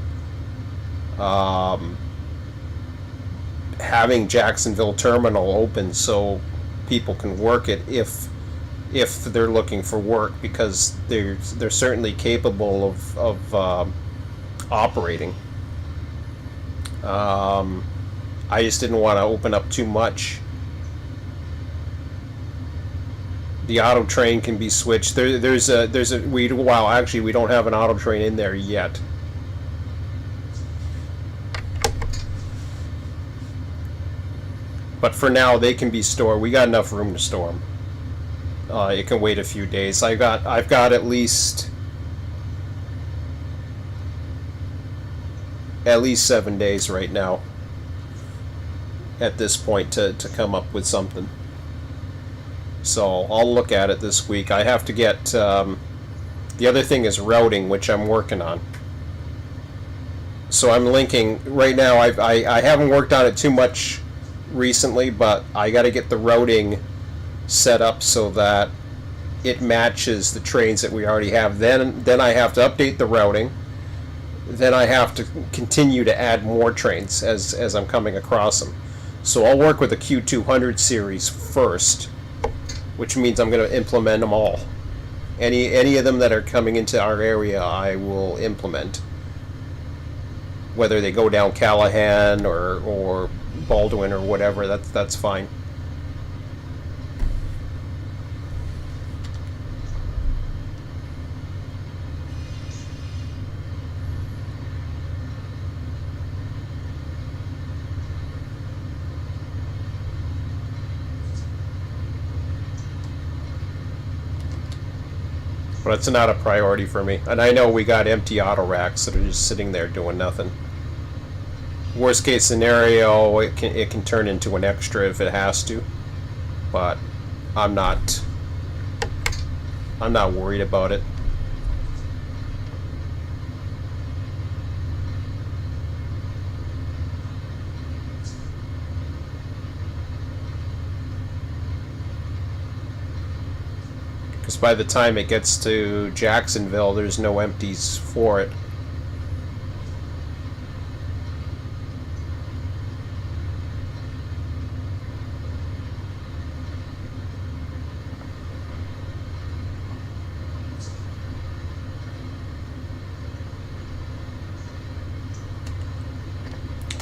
having Jacksonville Terminal open so people can work it if they're looking for work, because they're certainly capable of operating. I just didn't want to open up too much. The auto train can be switched. Actually we don't have an auto train in there yet. But for now they can be stored. We got enough room to store them. It can wait a few days. I've got at least 7 days right now at this point to come up with something. So I'll look at it this week. I have to get the other thing is routing, which I'm working on. So I'm linking right now. I haven't worked on it too much recently, but I got to get the routing set up so that it matches the trains that we already have. Then I have to update the routing. Then I have to continue to add more trains as I'm coming across them. So I'll work with the Q200 series first, which means I'm going to implement them all. Any of them that are coming into our area, I will implement. Whether they go down Callahan or Baldwin or whatever, that's fine. But it's not a priority for me. And I know we got empty auto racks that are just sitting there doing nothing. Worst case scenario, it can turn into an extra if it has to. But I'm not worried about it. Because by the time it gets to Jacksonville, there's no empties for it.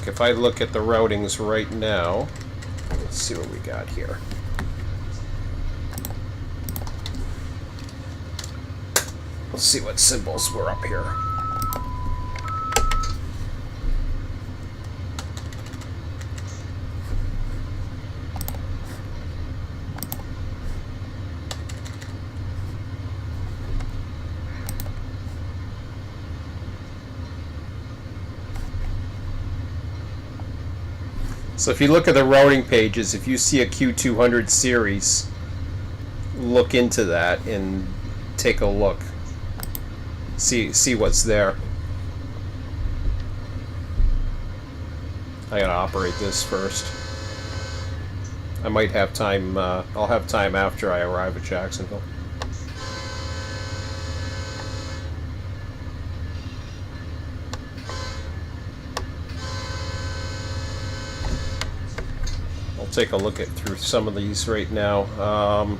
If I look at the routings right now, let's see what we got here. Let's see what symbols were up here. So if you look at the routing pages, if you see a Q200 series, look into that and take a look. See what's there. I gotta operate this first. I might have time, I'll have time after I arrive at Jacksonville. I'll take a look through some of these right now.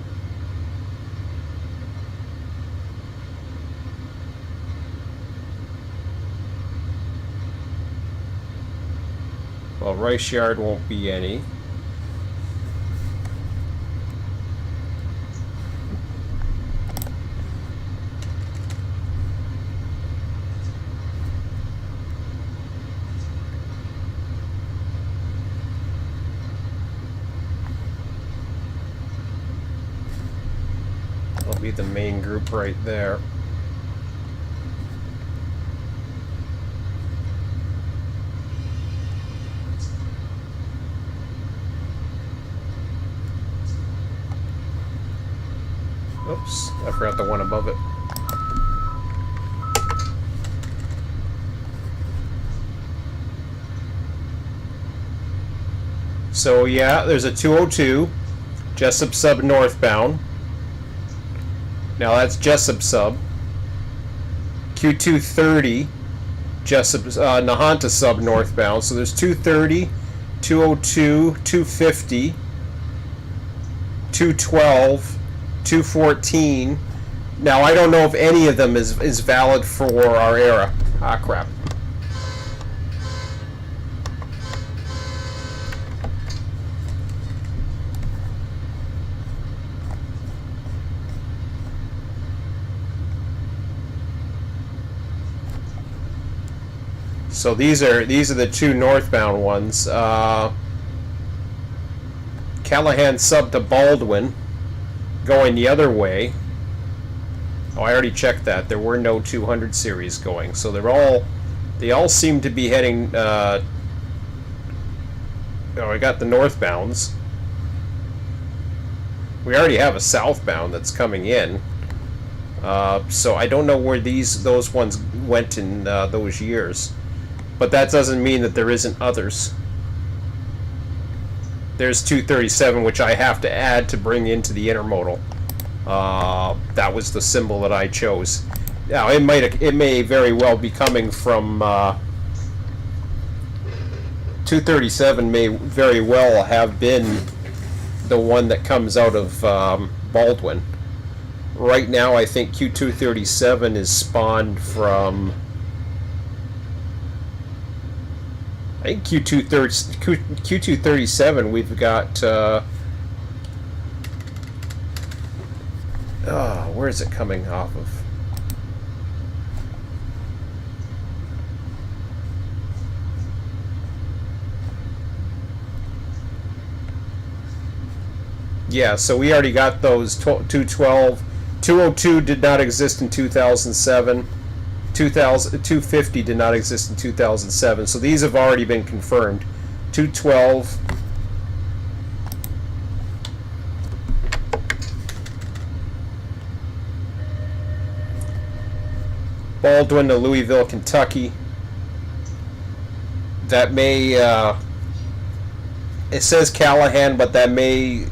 Well, Rice Yard won't be any. That'll be the main group right there. Oops, I forgot the one above it. So yeah, there's a 202, Jessup Sub northbound. Now that's Jessup Sub. Q230, Jessup, Nahanta Sub northbound. So there's 230, 202, 250, 212, 214. Now I don't know if any of them is valid for our era. Ah, crap. So these are the two northbound ones. Callahan Sub to Baldwin, going the other way. Oh, I already checked that. There were no 200 series going, so they all seem to be heading. Oh, I got the northbounds. We already have a southbound that's coming in. So I don't know where those ones went in those years. But that doesn't mean that there isn't others. There's 237, which I have to add to bring into the intermodal. That was the symbol that I chose. Now it may very well be coming from 237. May very well have been the one that comes out of Baldwin. Right now, I think Q237 is spawned from. I think Q237, we've got, where is it coming off of? Yeah, so we already got those 212, 202 did not exist in 2007. 250 did not exist in 2007. So these have already been confirmed. 212. Baldwin to Louisville, Kentucky. That may, it says Callahan, but that may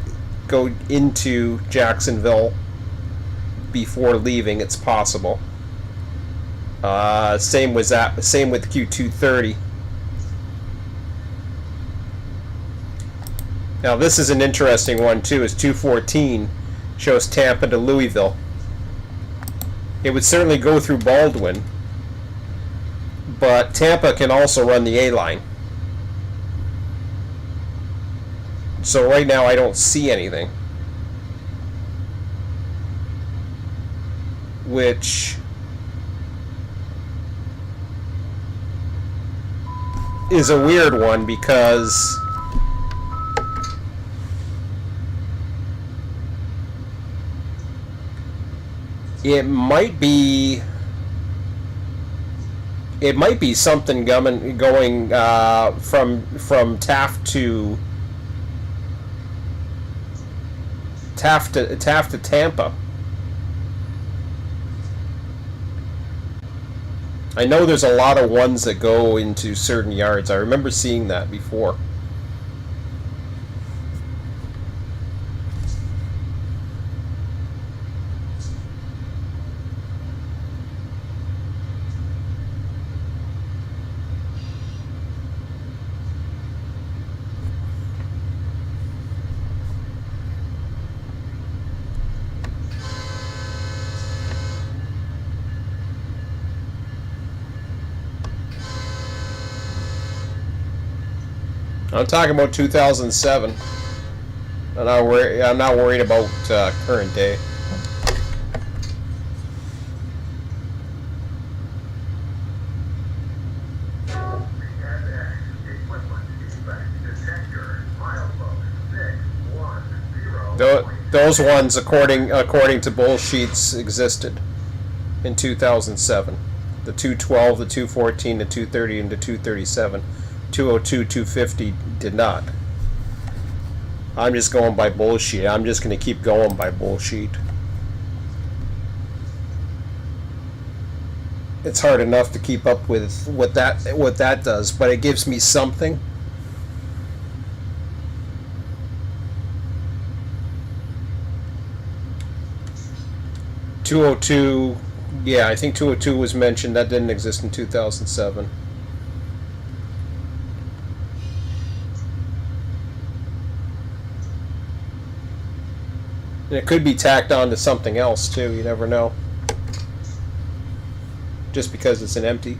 go into Jacksonville before leaving. It's possible. Same with Q455. Now this is an interesting one too. Is 214 shows Tampa to Louisville. It would certainly go through Baldwin, but Tampa can also run the A line. So right now I don't see anything, which is a weird one because it might be something going from Taft to Tampa. I know there's a lot of ones that go into certain yards. I remember seeing that before. I'm talking about 2007. I'm not worried about current day. Those ones, according to bull sheets, existed in 2007. The 212, the 214, the 230, and the 237. 202, 250 did not. I'm just going by bullshit. I'm just going to keep going by bullshit. It's hard enough to keep up with what that does, but it gives me something. .202, yeah, I think 202 was mentioned. That didn't exist in 2007. And it could be tacked on to something else too, you never know. Just because it's an empty.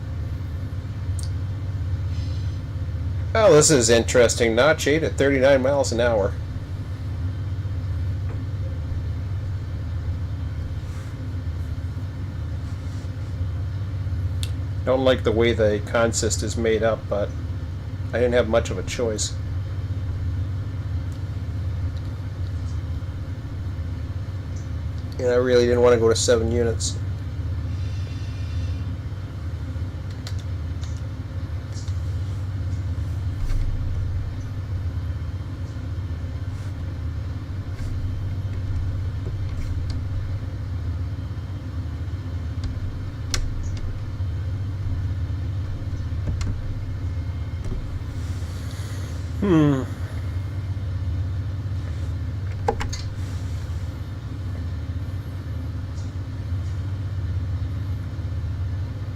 Oh, this is interesting. Notch 8 at 39 miles an hour. Don't like the way the consist is made up, but I didn't have much of a choice. And I really didn't want to go to 7 units.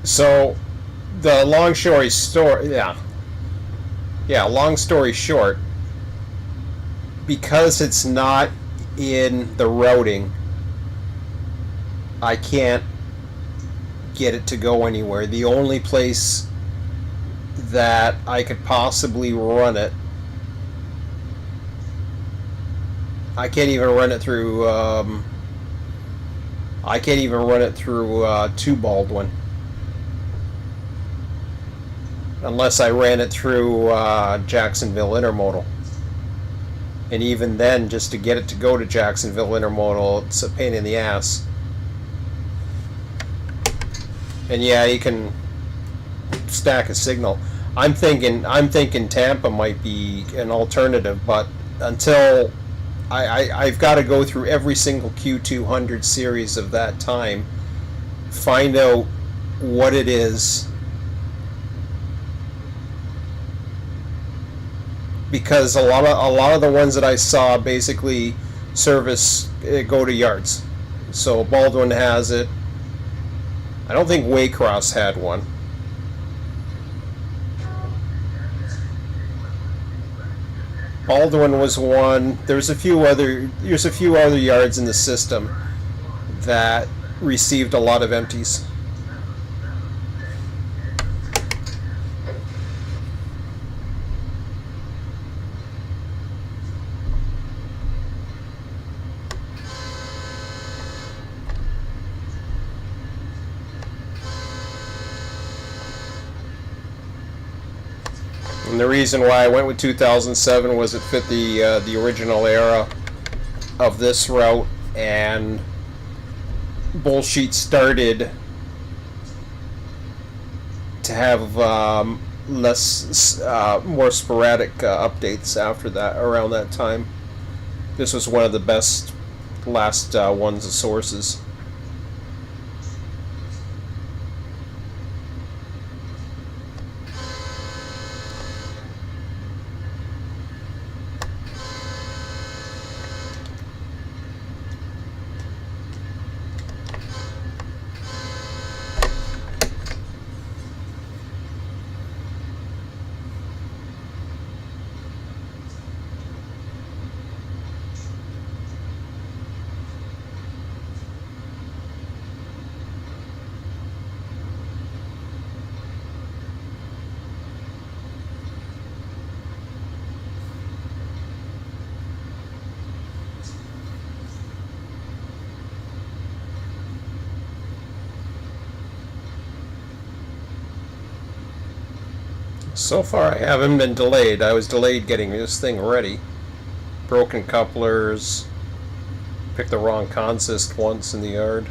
So, the long story short, because it's not in the routing, I can't get it to go anywhere. The only place that I could possibly run it, I can't even run it through to Baldwin. Unless I ran it through Jacksonville Intermodal. And even then, just to get it to go to Jacksonville Intermodal, it's a pain in the ass. And yeah, you can stack a signal. I'm thinking Tampa might be an alternative, but until I've got to go through every single Q200 series of that time, find out what it is, because a lot of the ones that I saw basically service go to yards. So Baldwin has it. I don't think Waycross had one. Baldwin was one. There's a few other yards in the system that received a lot of empties. And the reason why I went with 2007 was it fit the original era of this route, and Bullsheet started to have more sporadic updates after that, around that time. This was one of the best last ones of sources. So far I haven't been delayed. I was delayed getting this thing ready. Broken couplers, picked the wrong consist once in the yard.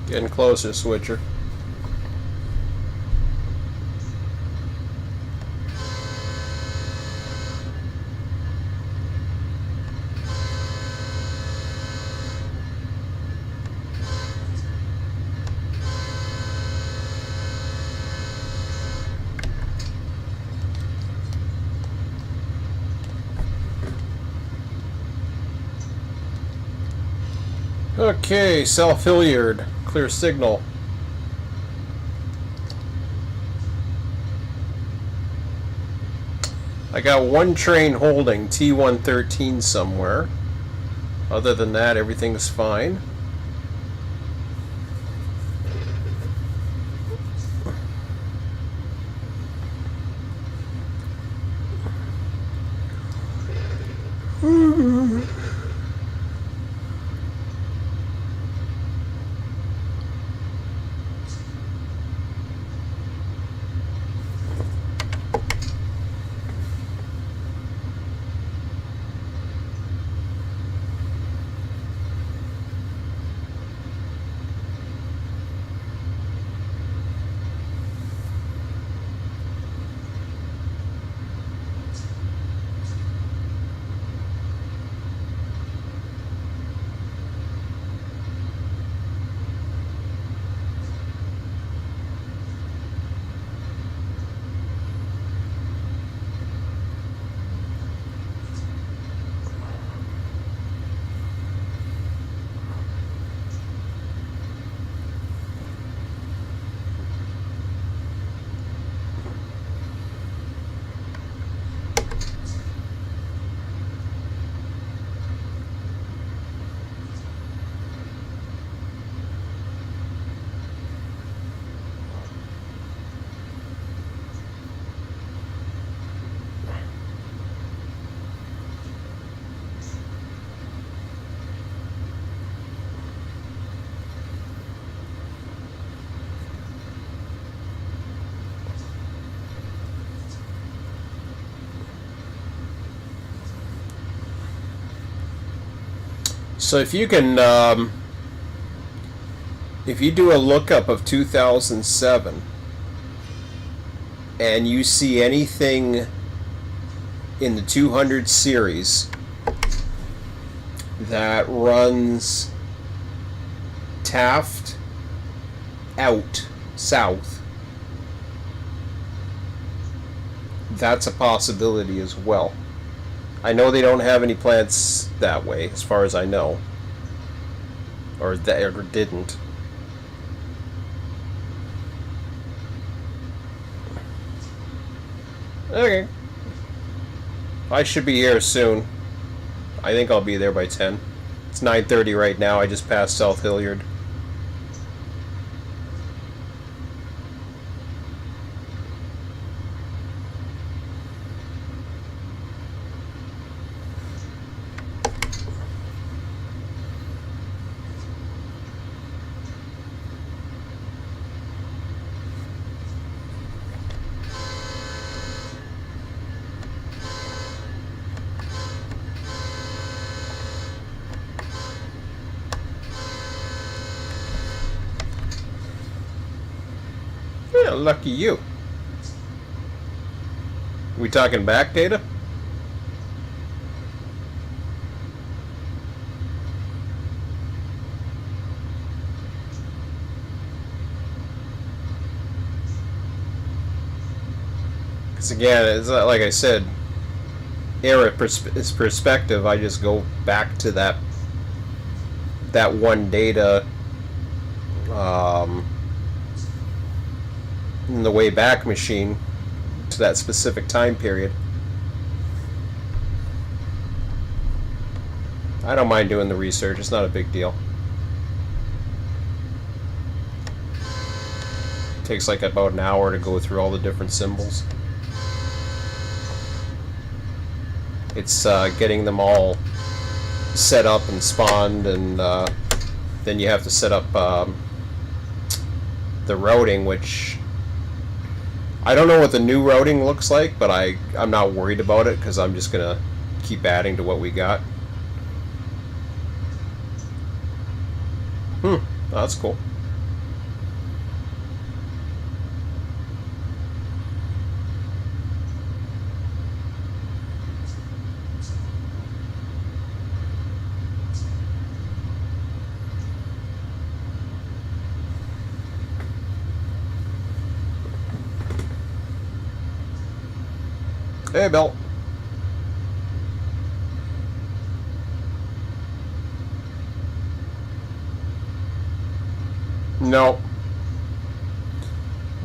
Getting closer, switcher. Okay, South Hilliard, clear signal. I got one train holding T113 somewhere. Other than that, everything's fine. So if you can, if you do a lookup of 2007 and you see anything in the 200 series that runs Taft out south, that's a possibility as well. I know they don't have any plants that way, as far as I know. Or didn't. Okay. I should be here soon. I think I'll be there by 10. It's 9:30 right now. I just passed South Hilliard. Yeah, lucky you. We talking back data? Because again, it's not, like I said, era perspective. I just go back to that one data in the Wayback Machine to that specific time period. I don't mind doing the research. It's not a big deal. It takes like about an hour to go through all the different symbols. It's getting them all set up and spawned, and then you have to set up the routing, which I don't know what the new routing looks like, but I'm not worried about it because I'm just gonna keep adding to what we got. Oh, that's cool. Hey, Bill. No.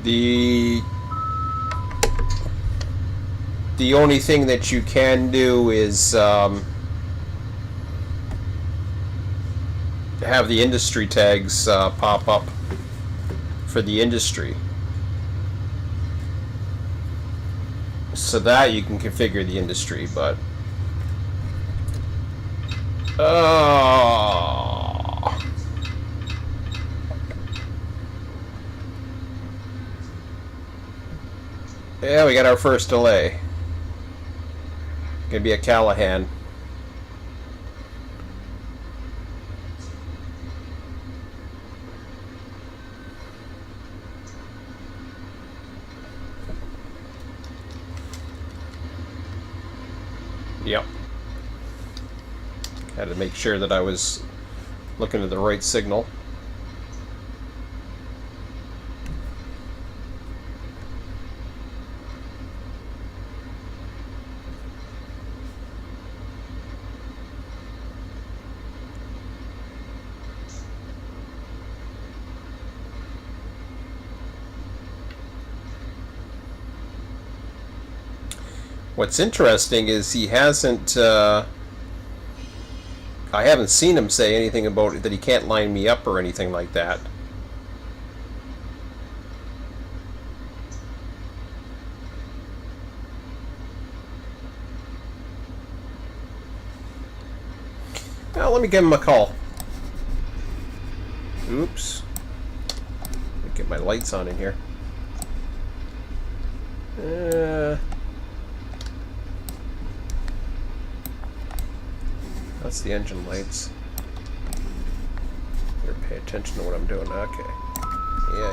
The only thing that you can do is have the industry tags pop up for the industry. So that you can configure the industry, but yeah, we got our first delay. Gonna be a Callahan. Yep. Had to make sure that I was looking at the right signal. What's interesting is he hasn't, I haven't seen him say anything about it, that he can't line me up or anything like that. Well, let me give him a call. Oops. Let me get my lights on in here. That's the engine lights. Better pay attention to what I'm doing. Okay. Yeah.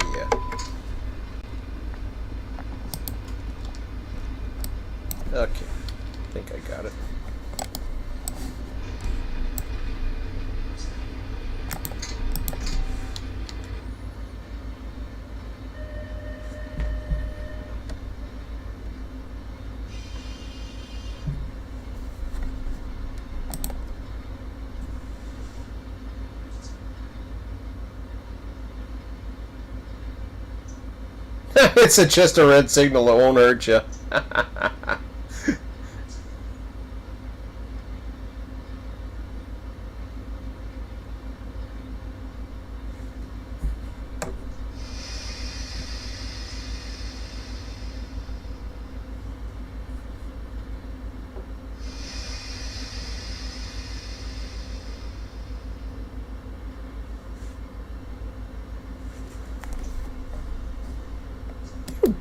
Okay. I think I got it. It's just a red signal, it won't hurt you.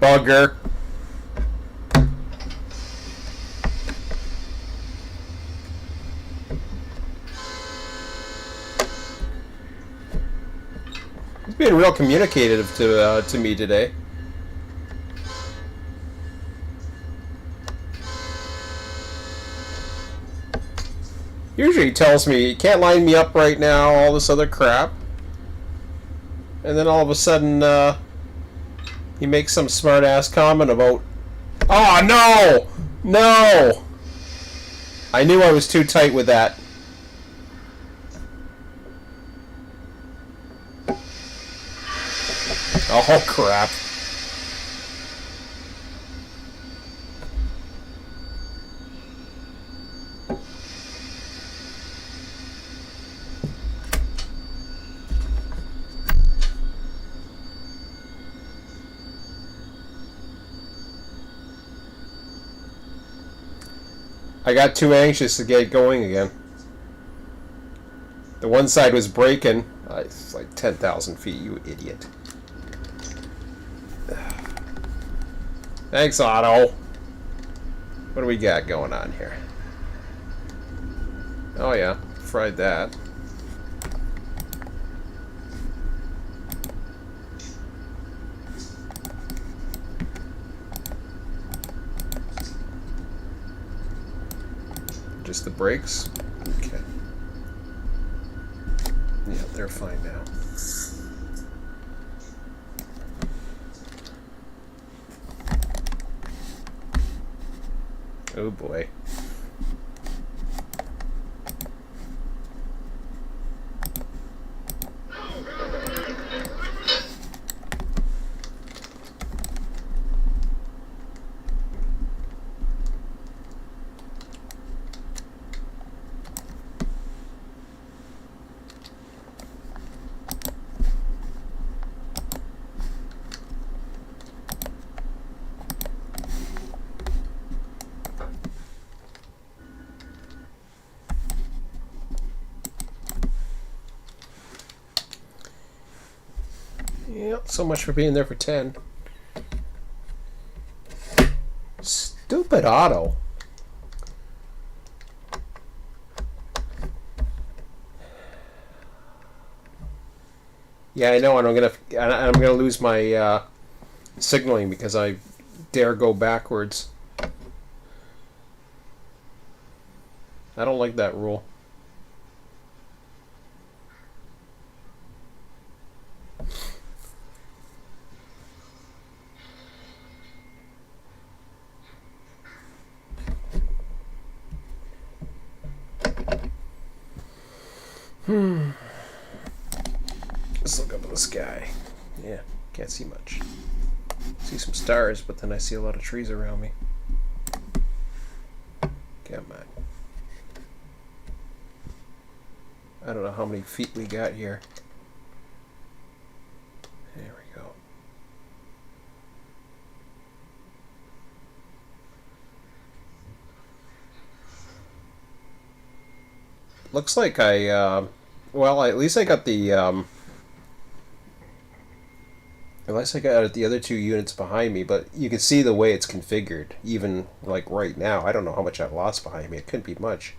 Bugger. He's being real communicative to me today. Usually he tells me he can't line me up right now, all this other crap. And then all of a sudden, he makes some smart-ass comment about, oh, no! No! I knew I was too tight with that. Oh, crap. I got too anxious to get going again. The one side was braking. It's like 10,000 feet, you idiot. Thanks, Otto. What do we got going on here? Oh yeah, fried that. Just the brakes? Okay. Yeah, they're fine now. Oh boy. Yeah, so much for being there for 10. Stupid auto. Yeah, I know, and I'm gonna lose my signaling because I dare go backwards. I don't like that rule. Let's look up at the sky. Yeah, can't see much. See some stars, but then I see a lot of trees around me. Come on. I don't know how many feet we got here. There we go. Looks like well, at least I got the, unless I got the other 2 units behind me, but you can see the way it's configured, even like right now. I don't know how much I've lost behind me. It couldn't be much.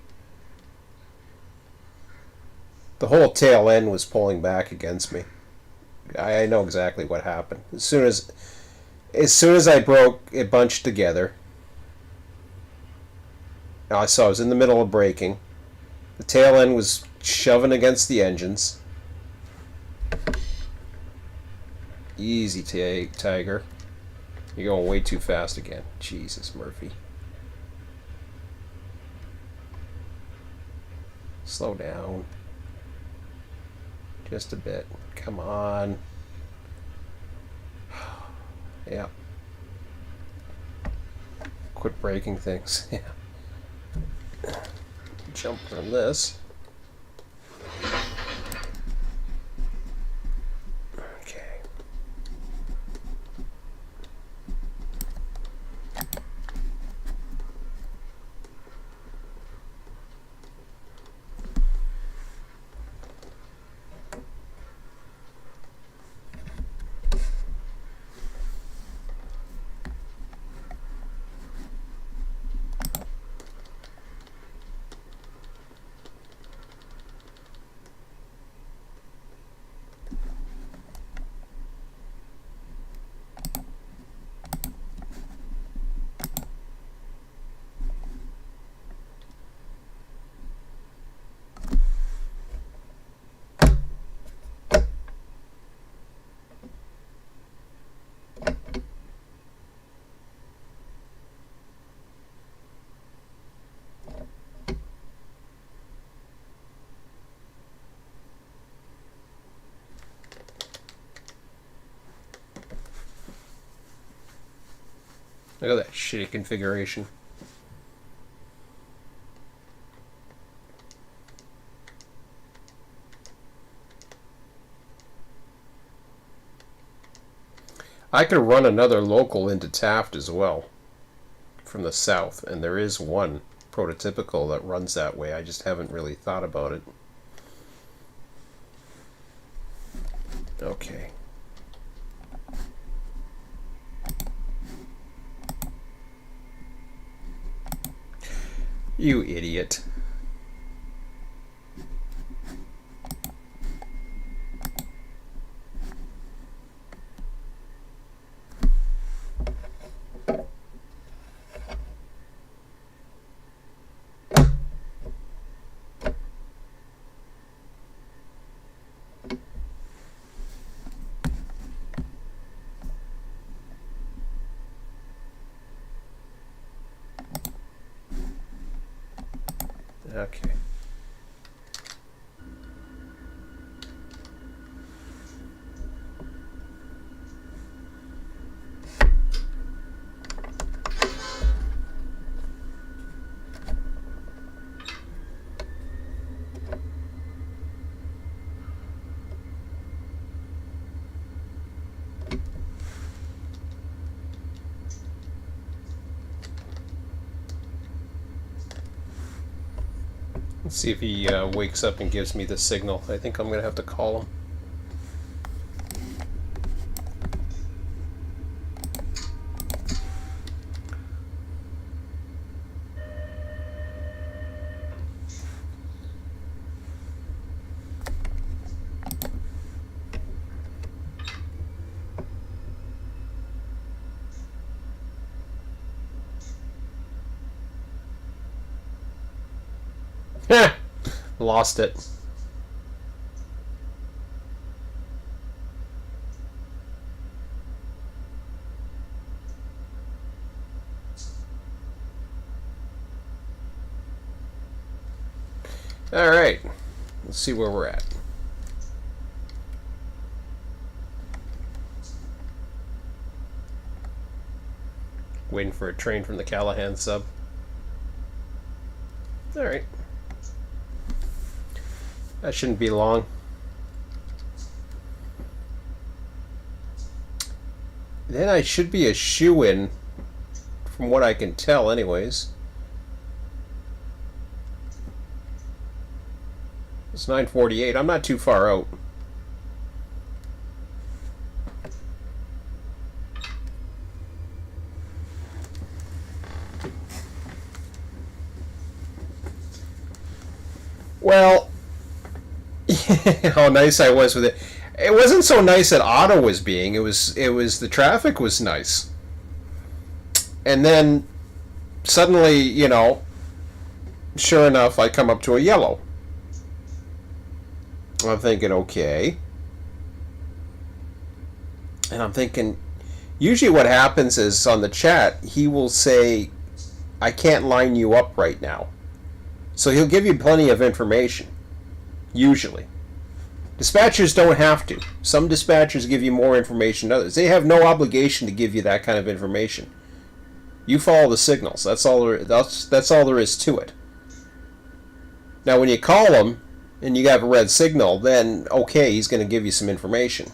The whole tail end was pulling back against me. I know exactly what happened. As soon as I broke, it bunched together. Now I saw I was in the middle of braking. The tail end was shoving against the engines. Easy, Tiger. You're going way too fast again. Jesus, Murphy. Slow down. Just a bit. Come on. Yeah. Quit breaking things. Yeah. Jump from this. Okay. Look at that shitty configuration. I could run another local into Taft as well from the south, and there is one prototypical that runs that way. I just haven't really thought about it. Okay. You idiot. Okay. Let's see if he wakes up and gives me the signal. I think I'm going to have to call him. Lost it. Alright. Let's see where we're at. Waiting for a train from the Callahan sub. Alright. That shouldn't be long. Then I should be a shoo-in, from what I can tell anyways. It's 9:48. I'm not too far out. Well, how nice I was with it. It wasn't so nice that Otto was being. It was the traffic was nice. And then suddenly, you know, sure enough, I come up to a yellow. I'm thinking, okay. And I'm thinking, usually what happens is on the chat, he will say, I can't line you up right now. So he'll give you plenty of information. Usually. Dispatchers don't have to. Some dispatchers give you more information than others. They have no obligation to give you that kind of information. You follow the signals. That's all there is to it. Now when you call them and you have a red signal, then okay, he's going to give you some information.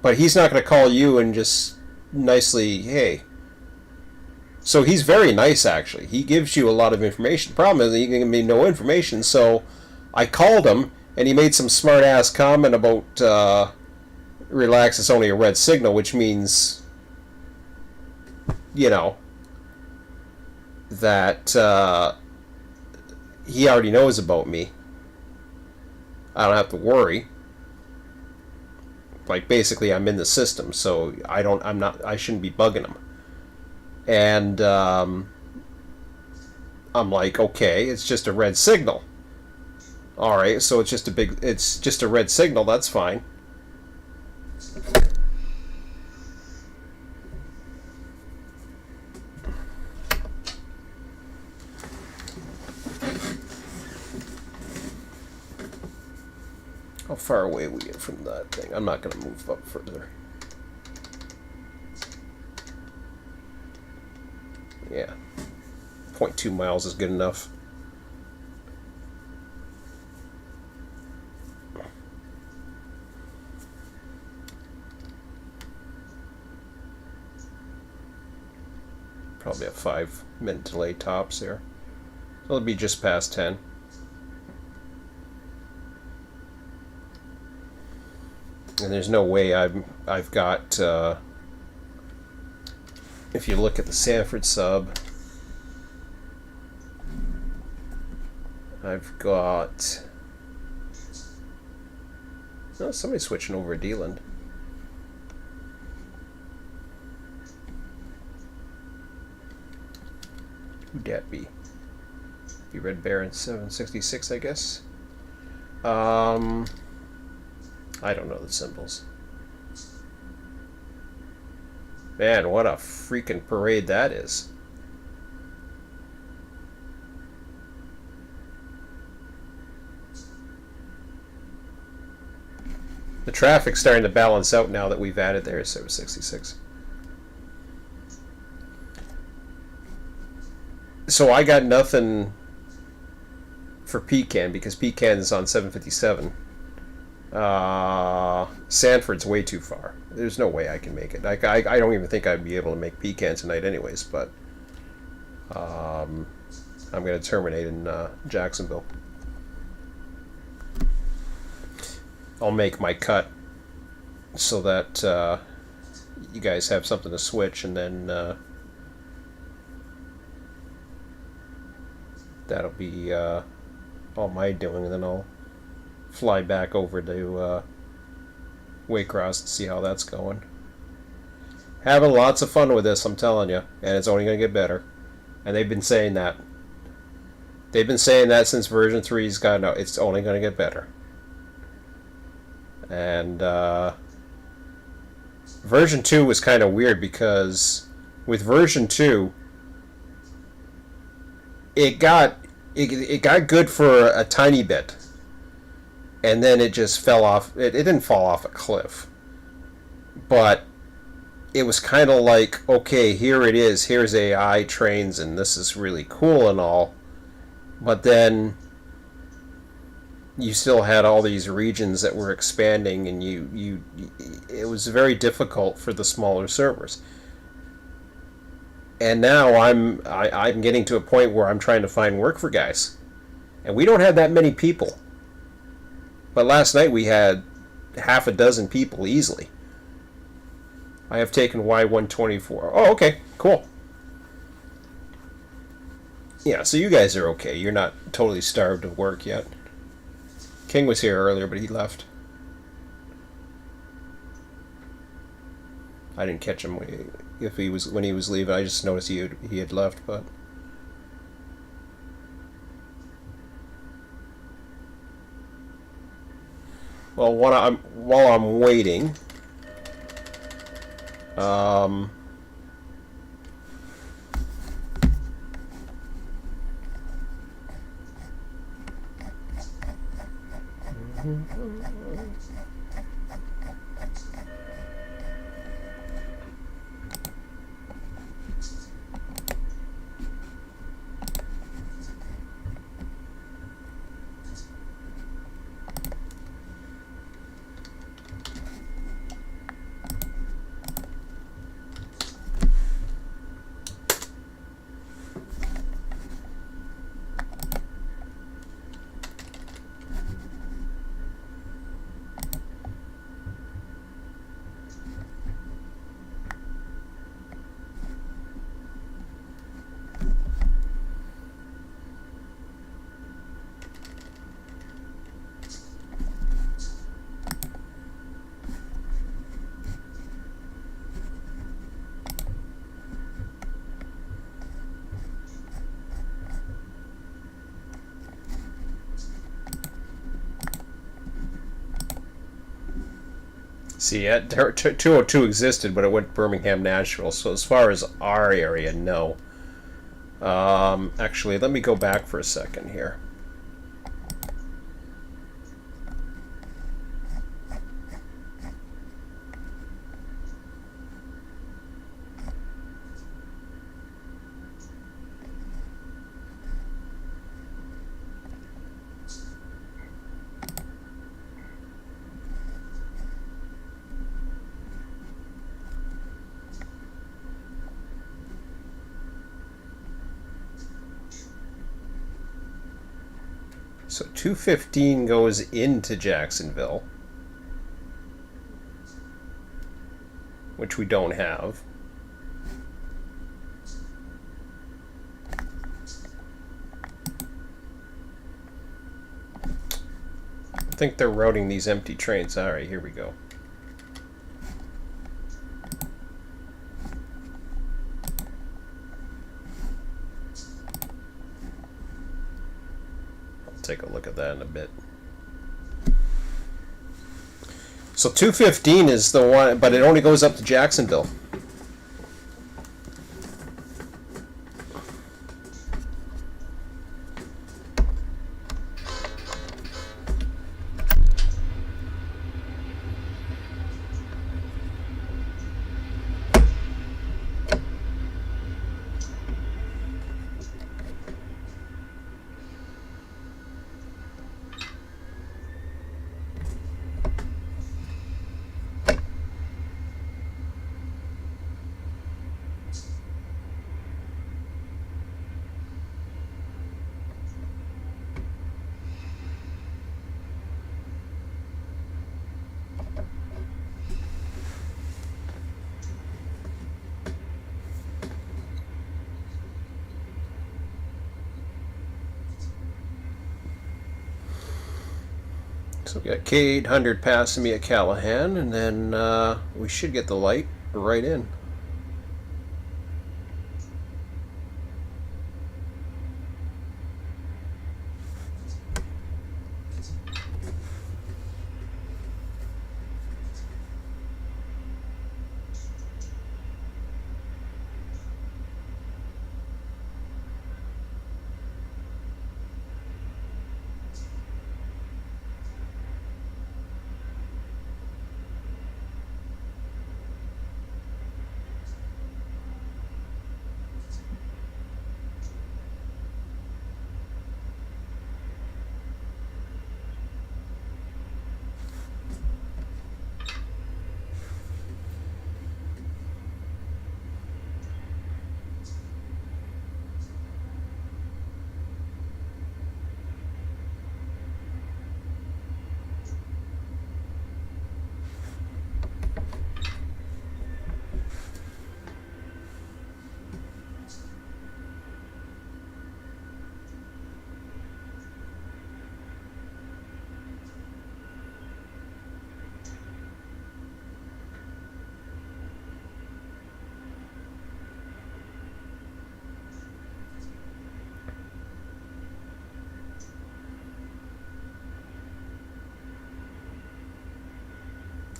But he's not going to call you and just nicely, hey. So he's very nice, actually. He gives you a lot of information. The problem is that he can give me no information, so I called him, and he made some smart-ass comment about, relax, it's only a red signal, which means, you know, that he already knows about me. I don't have to worry. Like, basically, I'm in the system, so I shouldn't be bugging him. And I'm like, okay, it's just a red signal. All right, so it's just a red signal. That's fine. How far away are we from that thing? I'm not going to move up further. Yeah, 0.2 miles is good enough. Probably a 5-minute delay tops there. So it'll be just past 10. And there's no way I've got. If you look at the Sanford sub, I've got. Oh, somebody's switching over to D-Land. Who'd that be? Be Red Baron 766, I guess. I don't know the symbols. Man, what a freaking parade that is. The traffic's starting to balance out now that we've added there, 766. So I got nothing for Pecan because Pecan is on 757. Sanford's way too far. There's no way I can make it. I don't even think I'd be able to make Pecan tonight anyways, but I'm going to terminate in Jacksonville. I'll make my cut so that you guys have something to switch, and then that'll be all my doing, and then I'll fly back over to Waycross and see how that's going. Having lots of fun with this, I'm telling you, and it's only going to get better. And they've been saying that. They've been saying that since version 3's gone out. It's only going to get better. And version 2 was kind of weird because with version 2, it got good for a tiny bit. And then it just fell off. It didn't fall off a cliff. But it was kind of like, okay, here it is. Here's AI trains, and this is really cool and all. But then you still had all these regions that were expanding, and it was very difficult for the smaller servers. And now I'm getting to a point where I'm trying to find work for guys, and we don't have that many people. But last night we had half a dozen people easily. I have taken Y124. Oh, okay, cool. Yeah, so you guys are okay. You're not totally starved of work yet. King was here earlier, but he left. I didn't catch him when he was leaving. I just noticed he had left, but. Well, while I'm waiting, see, 202 existed, but it went Birmingham, Nashville. So as far as our area, no. Actually, let me go back for a second here. So 215 goes into Jacksonville, which we don't have. I think they're routing these empty trains. All right, here we go. Take a look at that in a bit. So 215 is the one, but it only goes up to Jacksonville. So we got K800 passing me at Callahan, and then we should get the light right in.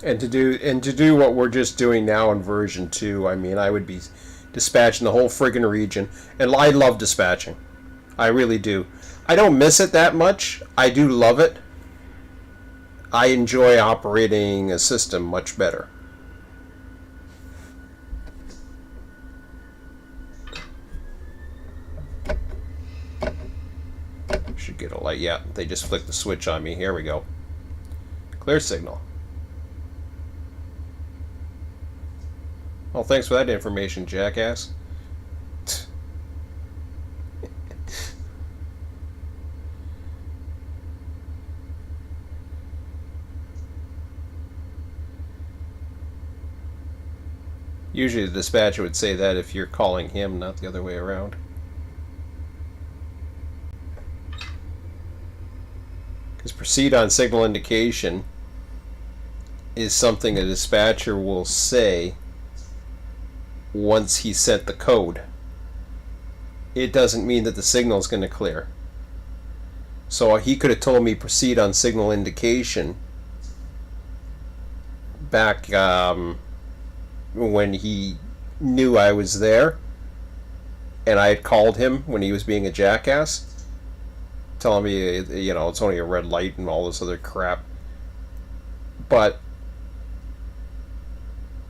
And to do what we're just doing now in version 2, I mean, I would be dispatching the whole friggin' region, and I love dispatching. I really do. I don't miss it that much. I do love it. I enjoy operating a system much better. Should get a light. Yeah, they just flicked the switch on me. Here we go. Clear signal. Well, thanks for that information, jackass. Usually the dispatcher would say that if you're calling him, not the other way around. Because proceed on signal indication is something a dispatcher will say once he sent the code. It doesn't mean that the signal is going to clear. So he could have told me proceed on signal indication back when he knew I was there, and I had called him when he was being a jackass, telling me, you know, it's only a red light and all this other crap. But,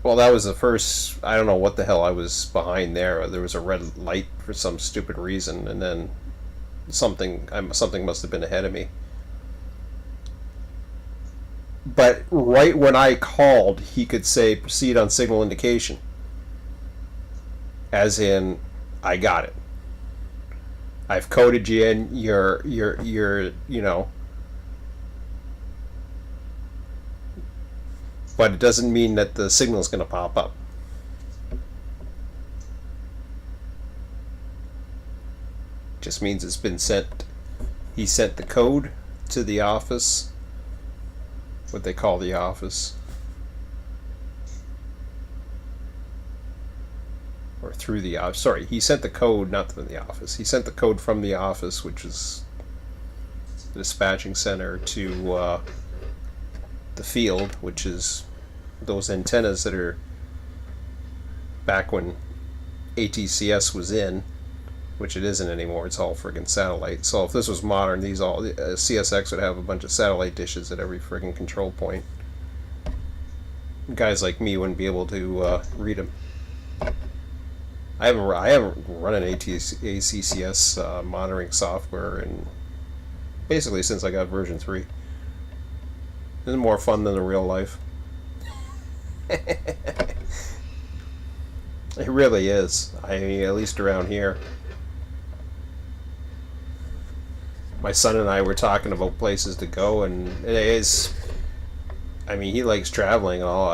well, that was the first, I don't know what the hell I was behind there. There was a red light for some stupid reason, and then something must have been ahead of me. But right when I called, he could say proceed on signal indication. As in, I got it. I've coded you in, you're you know. But it doesn't mean that the signal is going to pop up. Just means it's been sent. He sent the code to the office. What they call the office. Or through the office. Sorry, he sent the code, not to the office. He sent the code from the office, which is the dispatching center, to the field, which is those antennas that are back when ATCS was in, which it isn't anymore. It's all friggin' satellite. So if this was modern, these all CSX would have a bunch of satellite dishes at every friggin' control point. Guys like me wouldn't be able to read them. I haven't run an ACCS monitoring software in basically since I got version 3. It's more fun than the real life. It really is. I mean, at least around here. My son and I were talking about places to go, and it is. I mean, he likes traveling and all.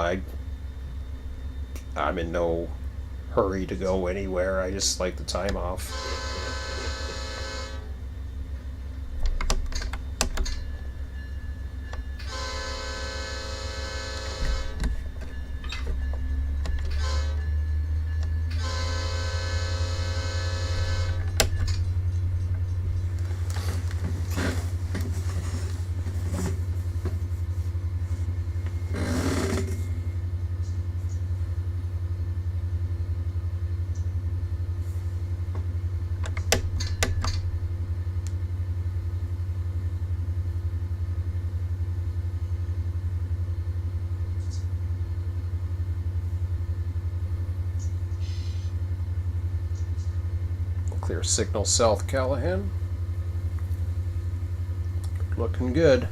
I'm in no hurry to go anywhere. I just like the time off. Clear signal south, Callahan. Looking good.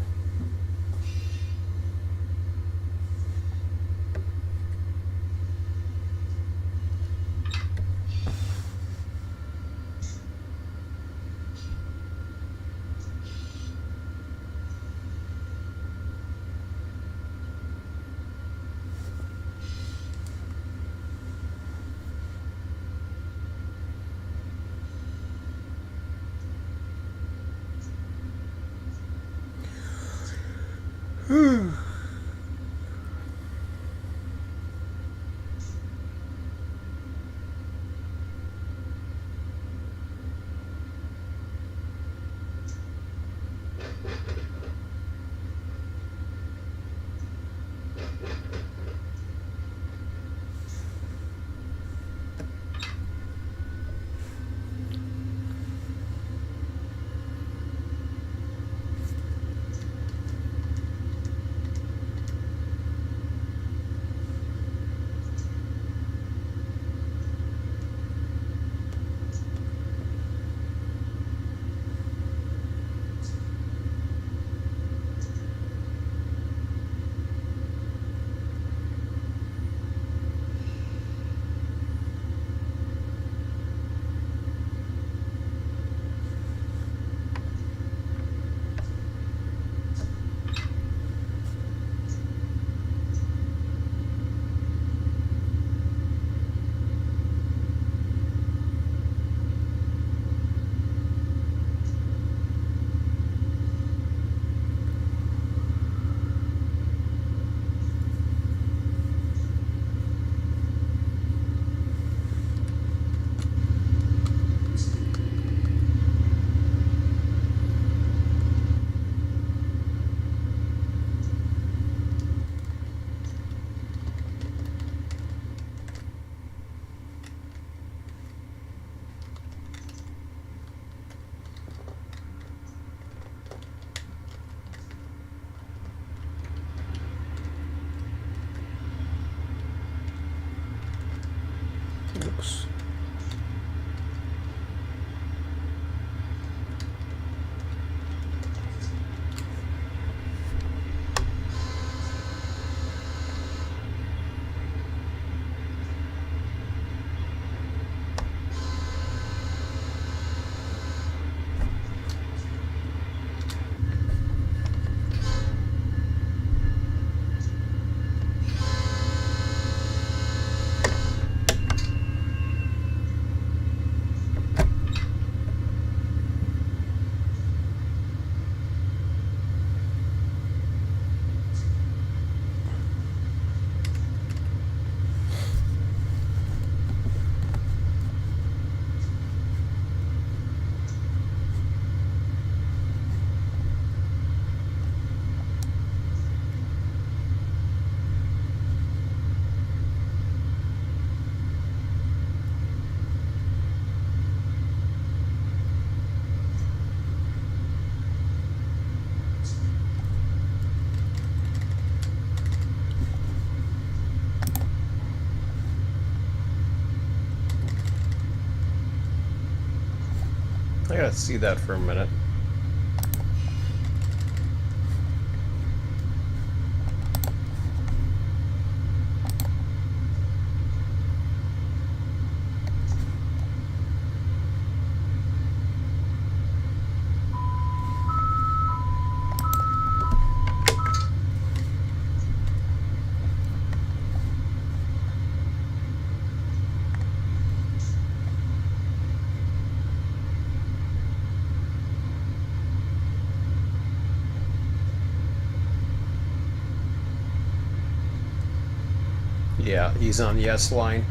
Oops. I gotta see that for a minute. Yeah, he's on the S line.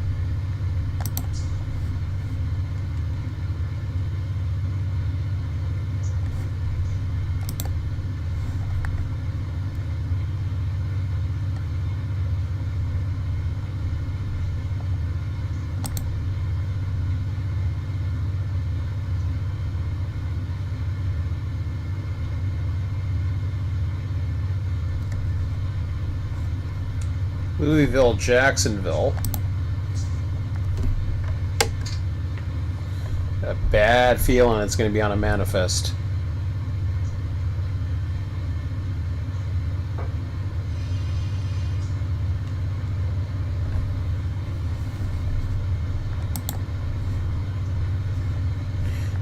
Louisville, Jacksonville. A bad feeling it's going to be on a manifest.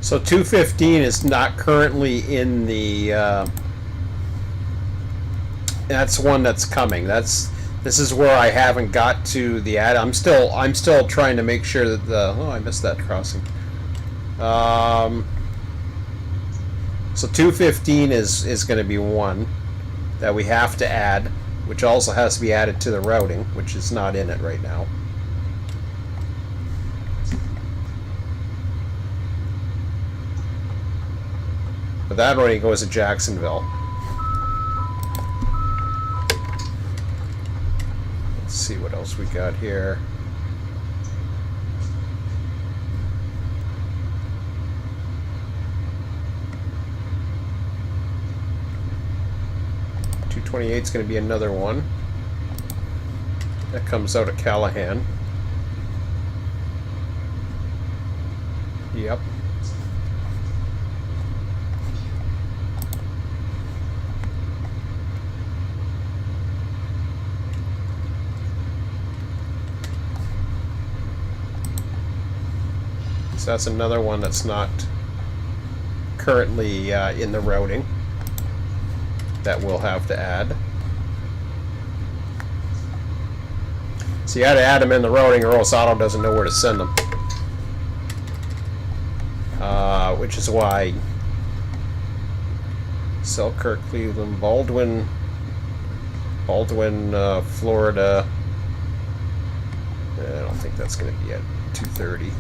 So 215 is not currently in the. That's one that's coming. This is where I haven't got to the ad. I'm still trying to make sure that the. Oh, I missed that crossing. So 215 is going to be one that we have to add, which also has to be added to the routing, which is not in it right now. But that routing goes to Jacksonville. Let's see what else we got here. .228 is going to be another one. That comes out of Callahan. Yep. So that's another one that's not currently in the routing that we'll have to add. So you got to add them in the routing or else Auto doesn't know where to send them. Which is why Selkirk, Cleveland, Baldwin, Florida. I don't think that's going to be at 230.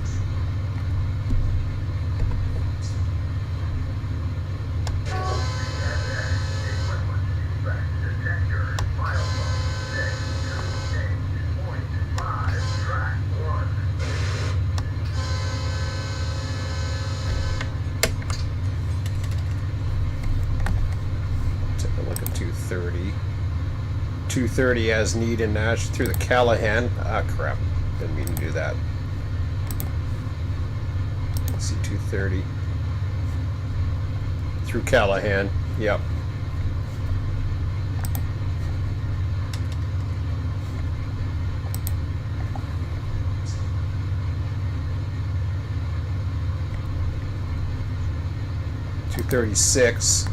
Take a look at 230. 230 as need in Nash through the Callahan. Ah, crap. Didn't mean to do that. C230. Through Callahan. Yep. .236.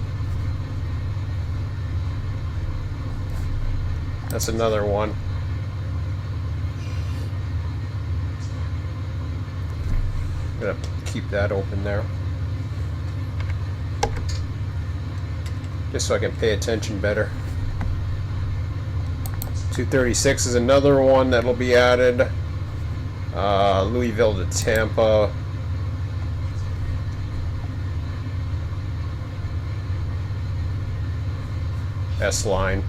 That's another one. I'm gonna keep that open there. Just so I can pay attention better. 236 is another one that'll be added. Louisville to Tampa. S-line.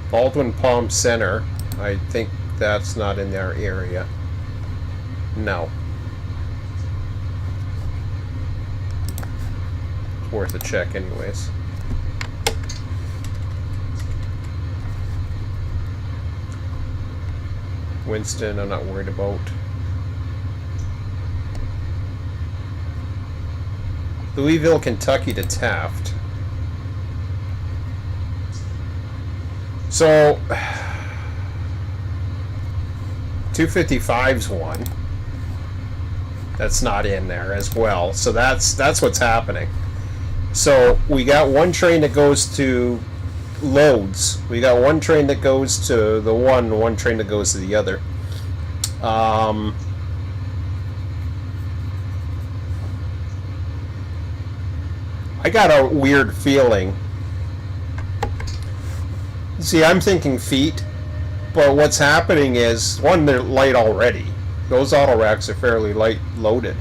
Baldwin Palm Center. I think that's not in our area. No. It's worth a check anyways. Winston, I'm not worried about. Louisville, Kentucky to Taft. So 255's one. That's not in there as well. So that's what's happening. So we got one train that goes to loads. We got one train that goes to the one train that goes to the other. I got a weird feeling. See, I'm thinking feet, but what's happening is, one, they're light already. Those auto racks are fairly light loaded.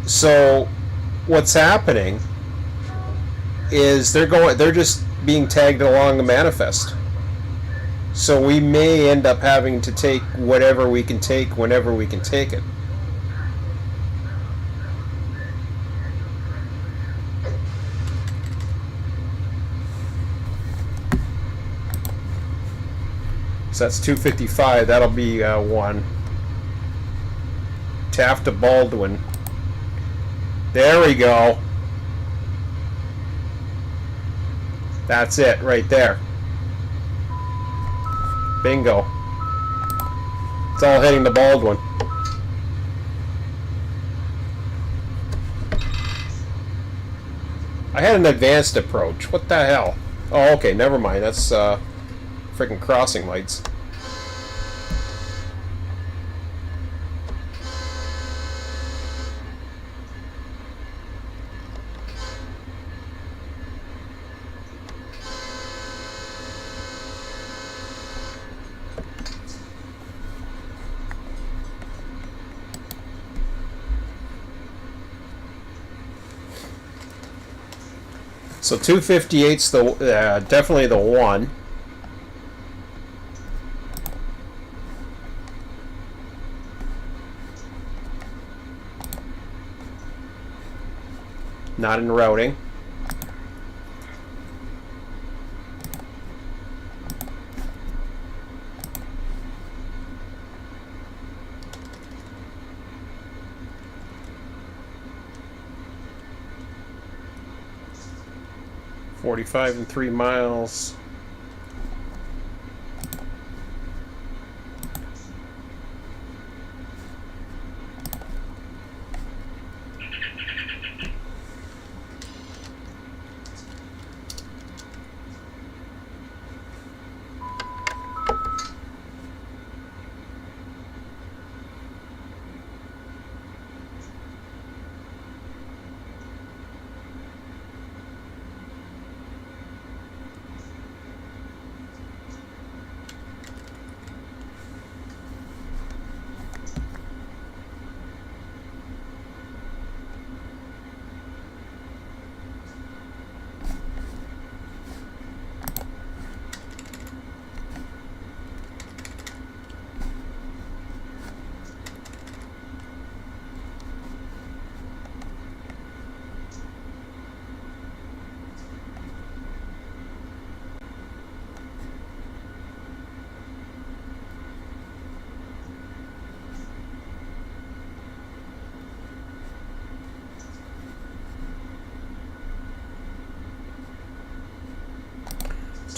So what's happening is they're just being tagged along the manifest. So we may end up having to take whatever we can take whenever we can take it. So that's 255. That'll be one. Taft to Baldwin. There we go. That's it right there. Bingo. It's all hitting the Baldwin. I had an advanced approach. What the hell? Oh, okay, never mind. That's freaking crossing lights. So 258's the definitely the one. Not in routing. .45 and 3 miles.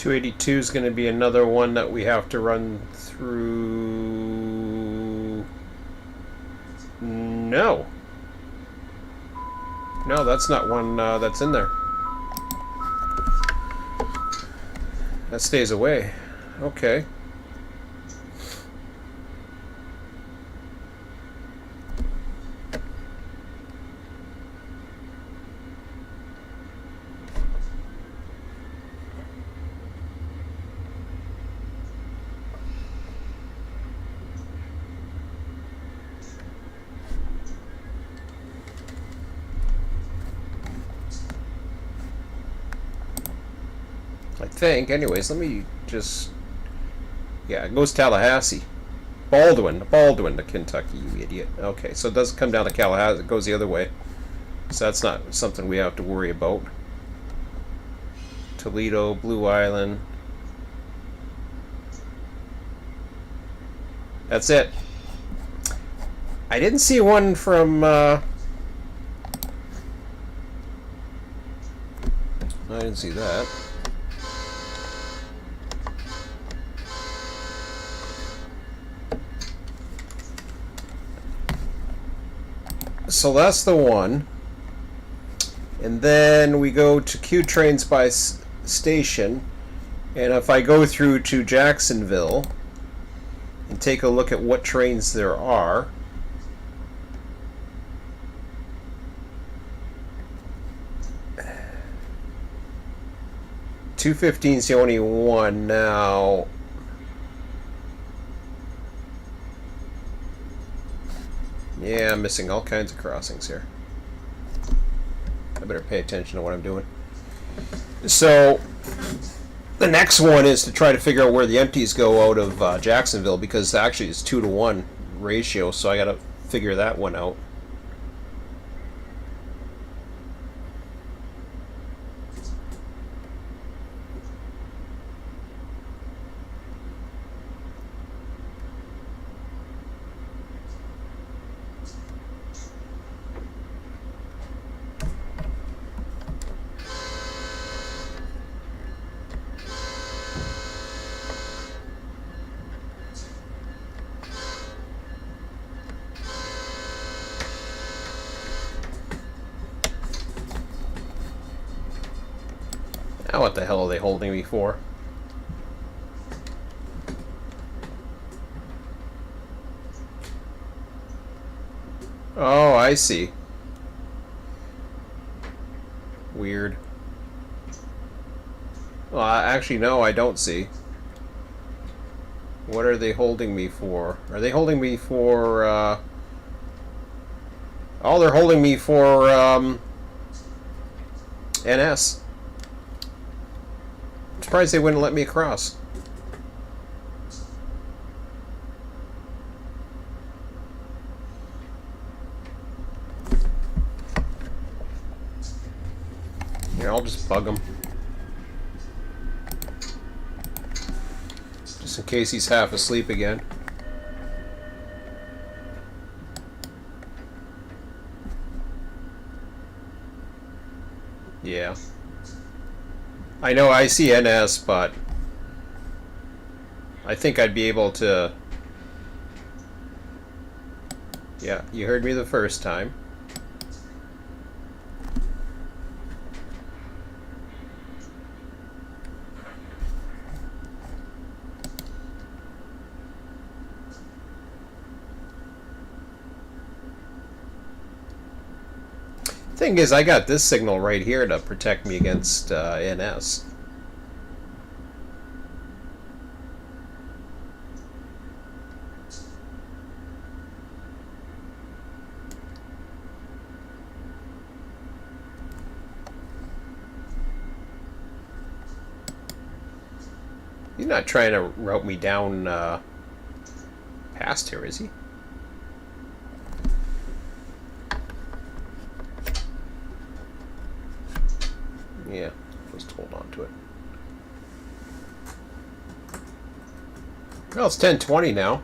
282 is going to be another one that we have to run through. No. No, that's not one that's in there. That stays away. Okay. I think. Anyways, let me just... Yeah, it goes Tallahassee. Baldwin, to Kentucky, you idiot. Okay, so it doesn't come down to Tallahassee, it goes the other way. So that's not something we have to worry about. Toledo, Blue Island. That's it. I didn't see one from... I didn't see that. So that's the one. And then we go to Q trains by station. And if I go through to Jacksonville and take a look at what trains there are, .215 is the only one now. Yeah, I'm missing all kinds of crossings here. I better pay attention to what I'm doing. So, the next one is to try to figure out where the empties go out of Jacksonville, because actually it's 2-to-1 ratio, so I gotta figure that one out. Now what the hell are they holding me for? Oh, I see. Weird. Well, actually, no, I don't see. What are they holding me for? Are they holding me for, Oh, they're holding me for, NS. I'm surprised they wouldn't let me across. Here, I'll just bug him. Just in case he's half asleep again. Yeah. I know I see NS, but I think I'd be able to... Yeah, you heard me the first time. Thing is, I got this signal right here to protect me against NS. He's not trying to route me down past here, is he? Yeah, just hold on to it. Well, it's 10:20 now.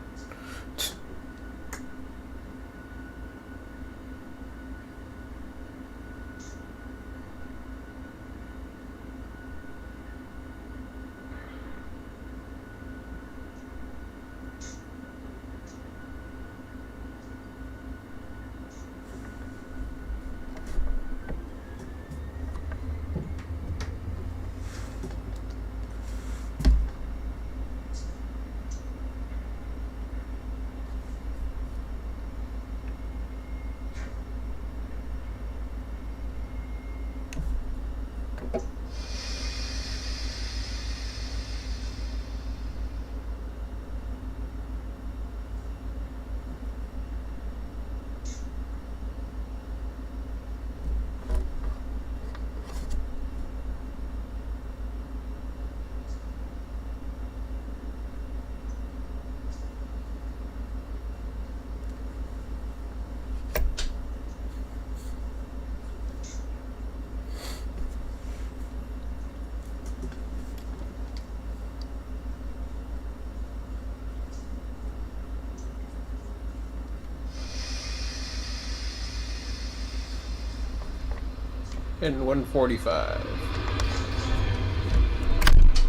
And 145.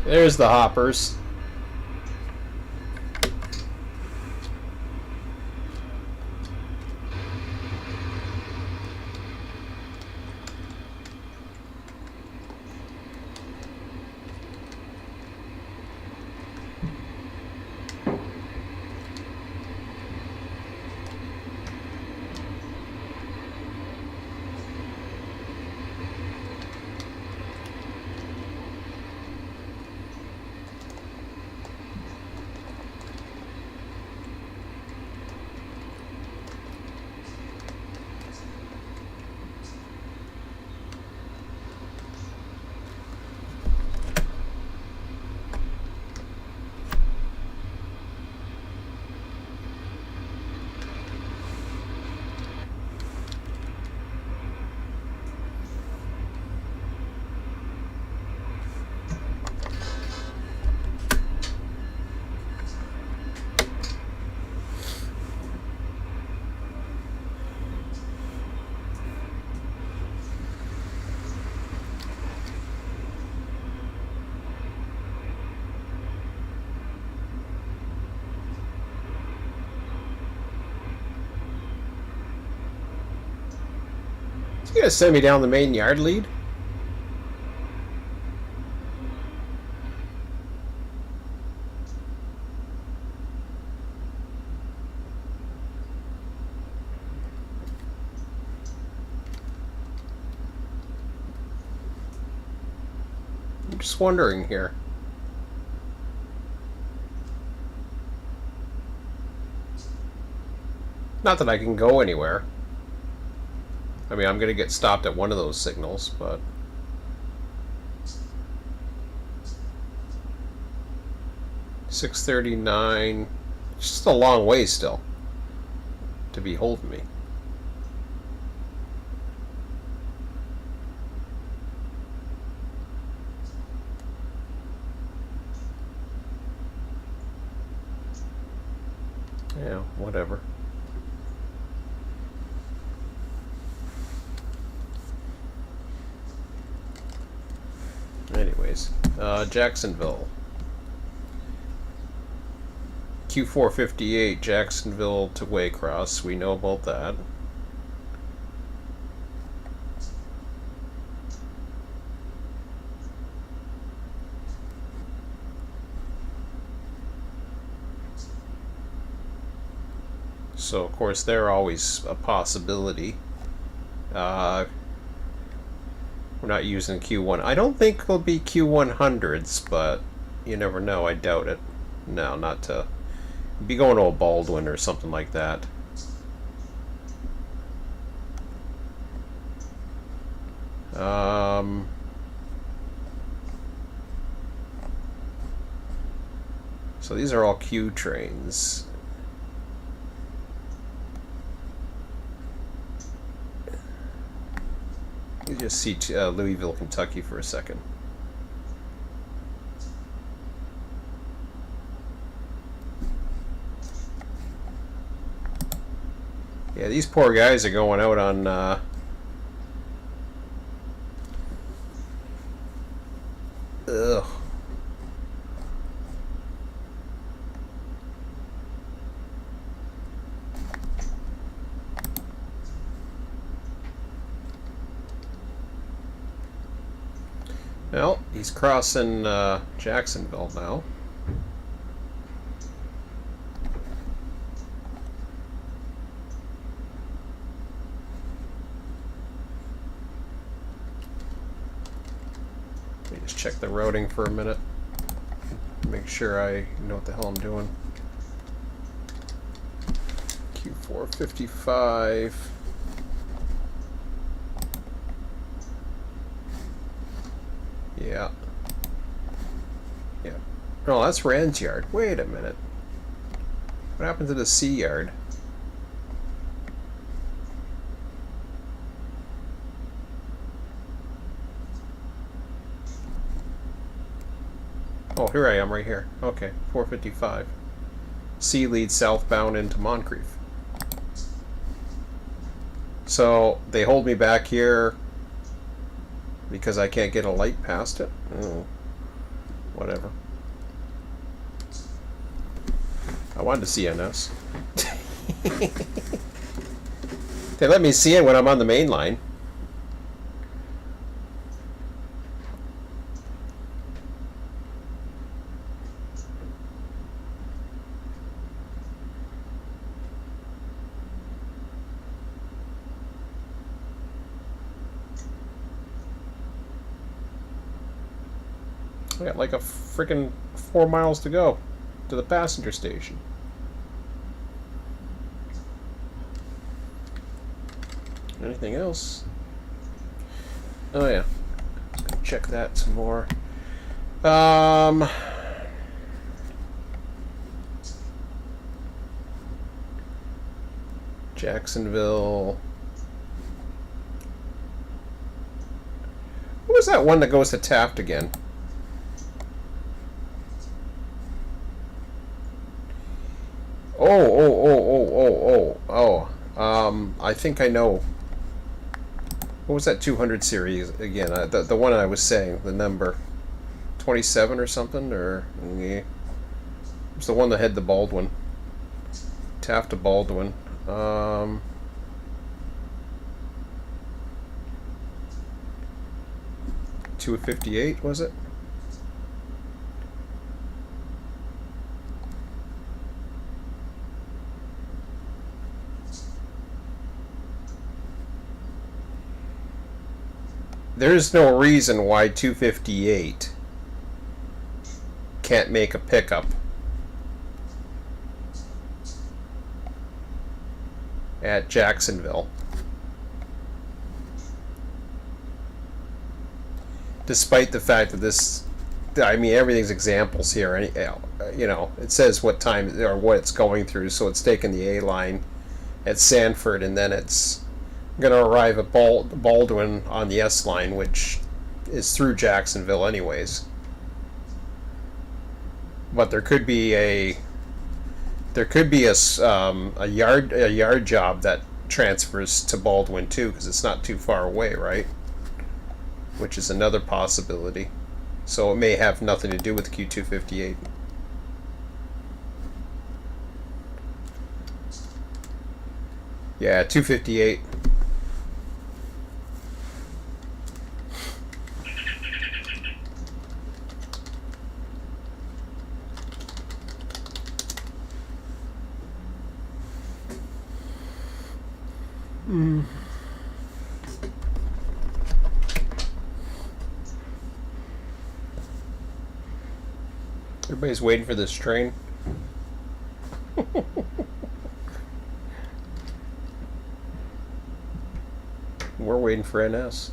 There's the hoppers. You gonna send me down the main yard lead? I'm just wondering here. Not that I can go anywhere. I mean, I'm going to get stopped at one of those signals, but... $639... Just a long way still to be holding me. Yeah, whatever. Anyways, Jacksonville. Q458, Jacksonville to Waycross. We know about that. So, of course, they're always a possibility. We're not using Q1. I don't think it'll be Q100s, but you never know. I doubt it. No, not to... Be going to a Baldwin or something like that. So these are all Q trains. You just see Louisville, Kentucky for a second. Yeah, these poor guys are going out on ugh. Well, he's crossing Jacksonville now. Let me just check the routing for a minute. Make sure I know what the hell I'm doing. Q455. Yeah. Yeah. Oh, that's Rand's yard. Wait a minute. What happened to the C yard? Oh, here I am right here. Okay, 455. C leads southbound into Moncrief. So, they hold me back here. Because I can't get a light past it? Oh, whatever. I wanted to see NS. They let me see it when I'm on the main line. I got like a freaking 4 miles to go to the passenger station. Anything else? Oh yeah, check that some more. Jacksonville. What was that one that goes to Taft again? I think I know. What was that 200 series again? The one I was saying, the number 27 or something, or yeah. It was the one that had the Baldwin. Taft to Baldwin. 258 was it? There's no reason why 258 can't make a pickup at Jacksonville. Despite the fact that this, I mean, everything's examples here. You know, it says what time or what it's going through, so it's taking the A line at Sanford, and then it's going to arrive at Baldwin on the S line, which is through Jacksonville anyways. But there could be a yard job that transfers to Baldwin too, because it's not too far away, right? Which is another possibility. So it may have nothing to do with Q258. Yeah, 258. Everybody's waiting for this train. We're waiting for NS.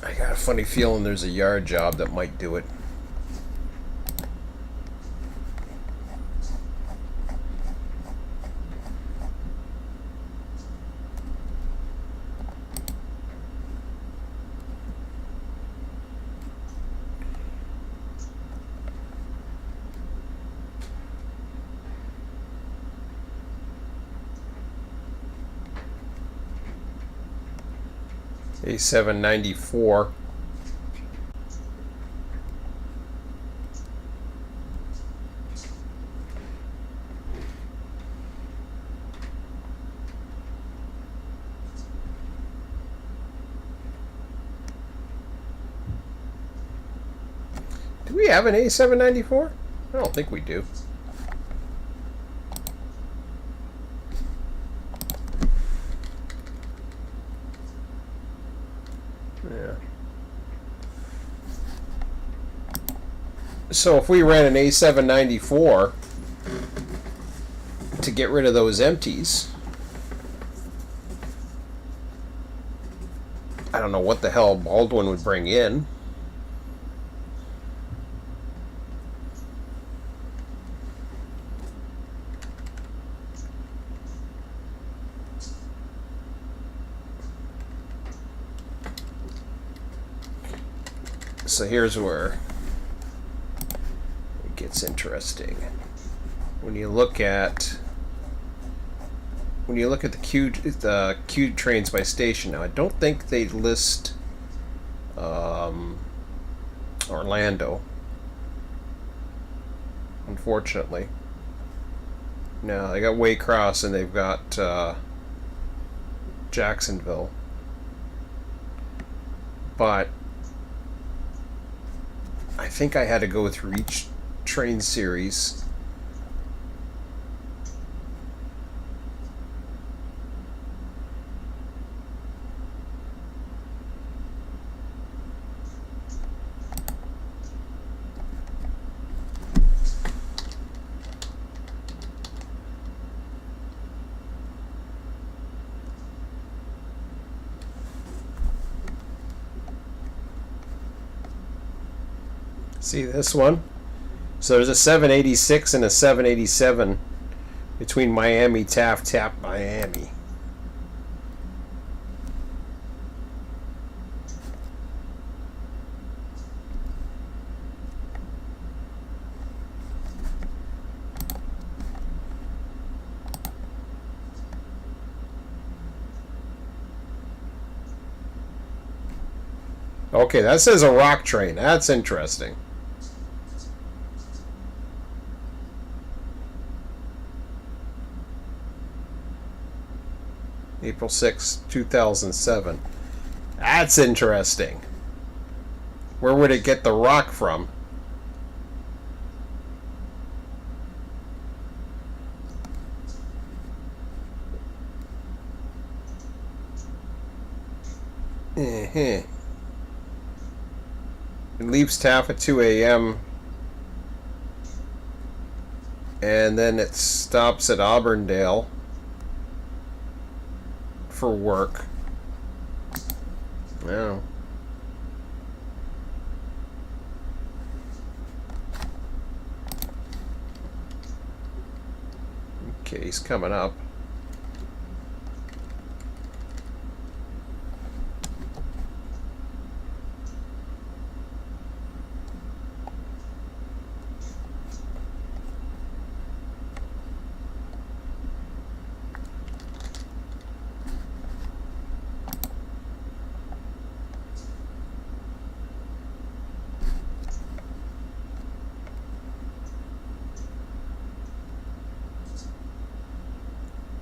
I got a funny feeling there's a yard job that might do it. A794. Do we have an A794? I don't think we do. Yeah. So if we ran an A794 to get rid of those empties. I don't know what the hell Baldwin would bring in. So here's where it gets interesting. When you look at the Q trains by station, now I don't think they list Orlando, unfortunately. No, they got Waycross and they've got Jacksonville, but I think I had to go through each train series. See this one? So there's a 786 and a 787 between Miami, Taft, Miami. Okay, that says a rock train. That's interesting. April 6, 2007. That's interesting. Where would it get the rock from? It leaves Taft at 2 a.m. and then it stops at Auburndale for work. Yeah. Okay, he's coming up.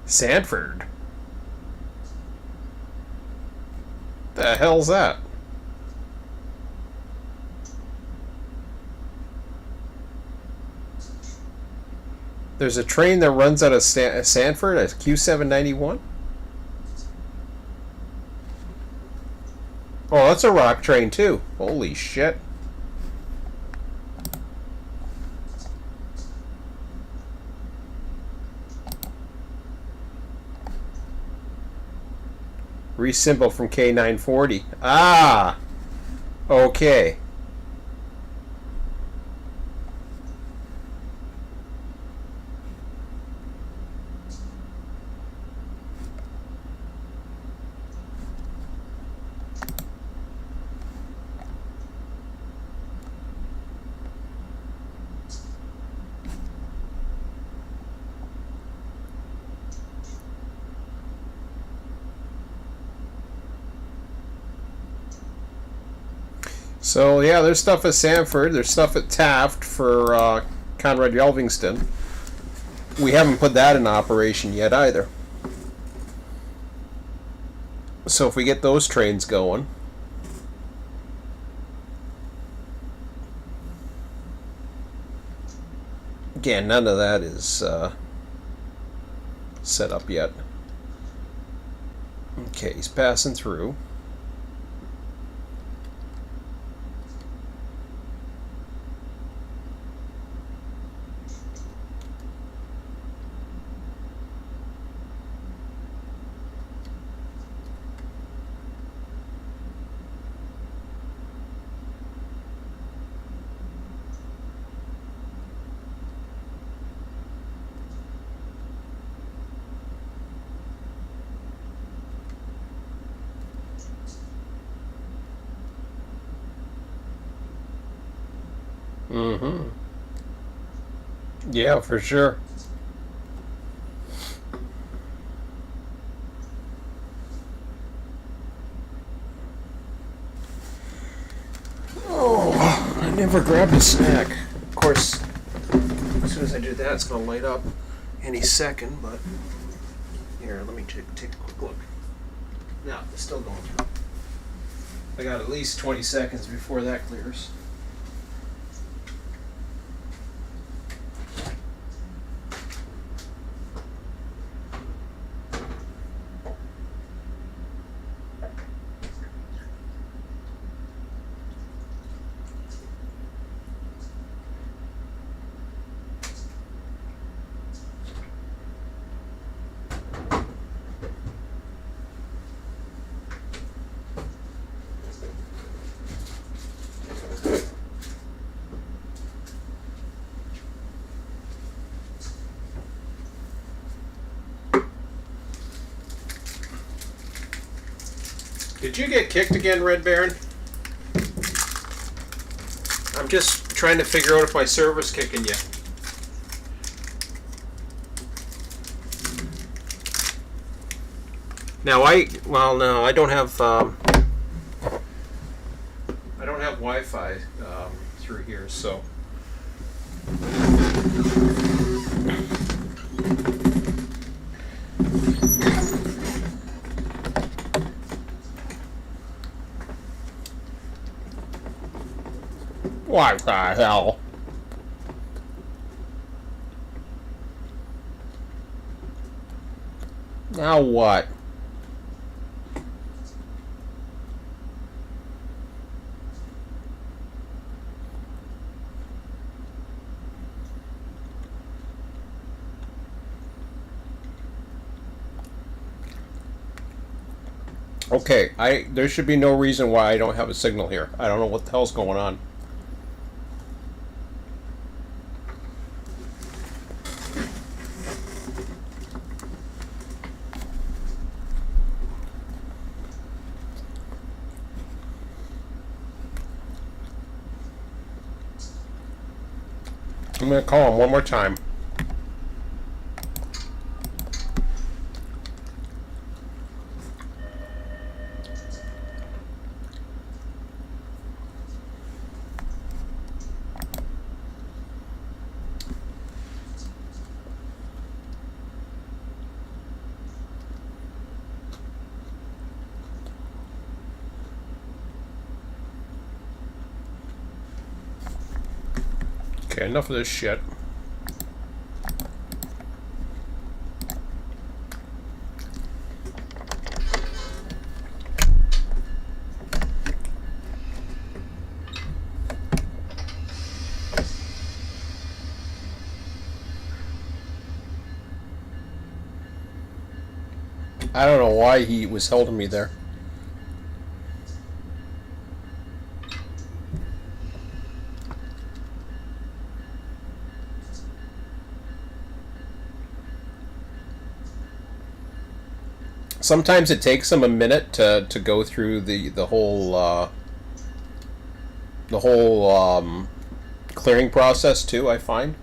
Sanford? The hell's that? There's a train that runs out of Sanford, a Q791? Oh, that's a rock train too. Holy shit. Resymbol from K940. Ah! Okay. So yeah, there's stuff at Sanford, there's stuff at Taft for Conrad Yelvingston. We haven't put that in operation yet either. So if we get those trains going. Again, none of that is set up yet. Okay, he's passing through. Mm-hmm. Yeah, for sure. Oh, I never grabbed a snack. Of course, as soon as I do that, it's going to light up any second, but here, let me take a quick look. No, it's still going through. I got at least 20 seconds before that clears. Did you get kicked again, Red Baron? I'm just trying to figure out if my server's kicking you. Now no, I don't have Wi-Fi through here, so. What the hell? Now what? Okay, there should be no reason why I don't have a signal here. I don't know what the hell's going on. I'm gonna call him one more time. Okay, enough of this shit. I don't know why he was holding me there. Sometimes it takes them a minute to go through the whole clearing process too, I find.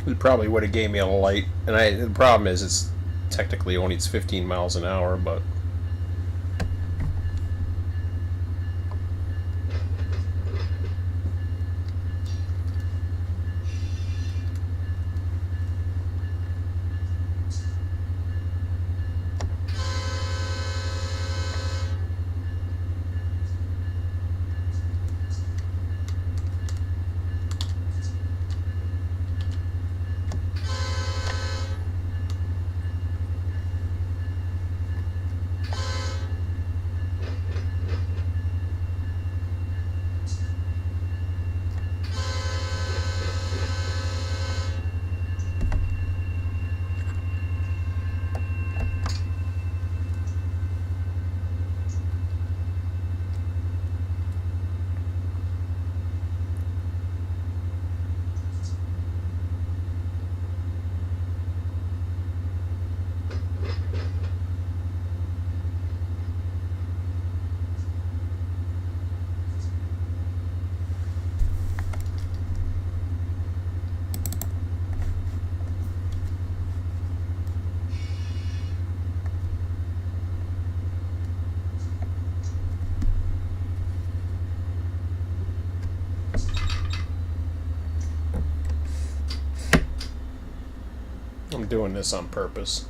It probably would have gave me a light, and the problem is it's technically only 15 miles an hour, but I'm doing this on purpose.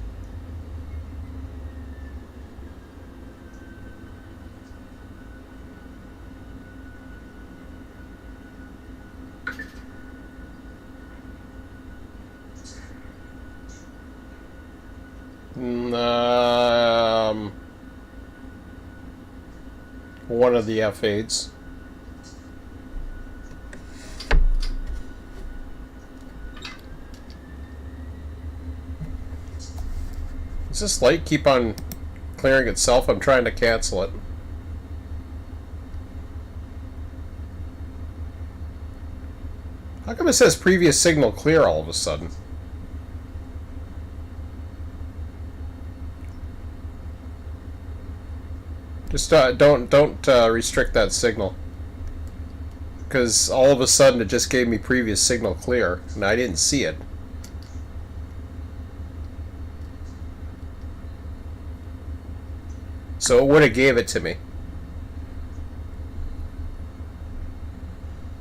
One of the F8s. Does this light keep on clearing itself? I'm trying to cancel it. How come it says previous signal clear all of a sudden? Just don't restrict that signal, because all of a sudden it just gave me previous signal clear and I didn't see it. So it would have gave it to me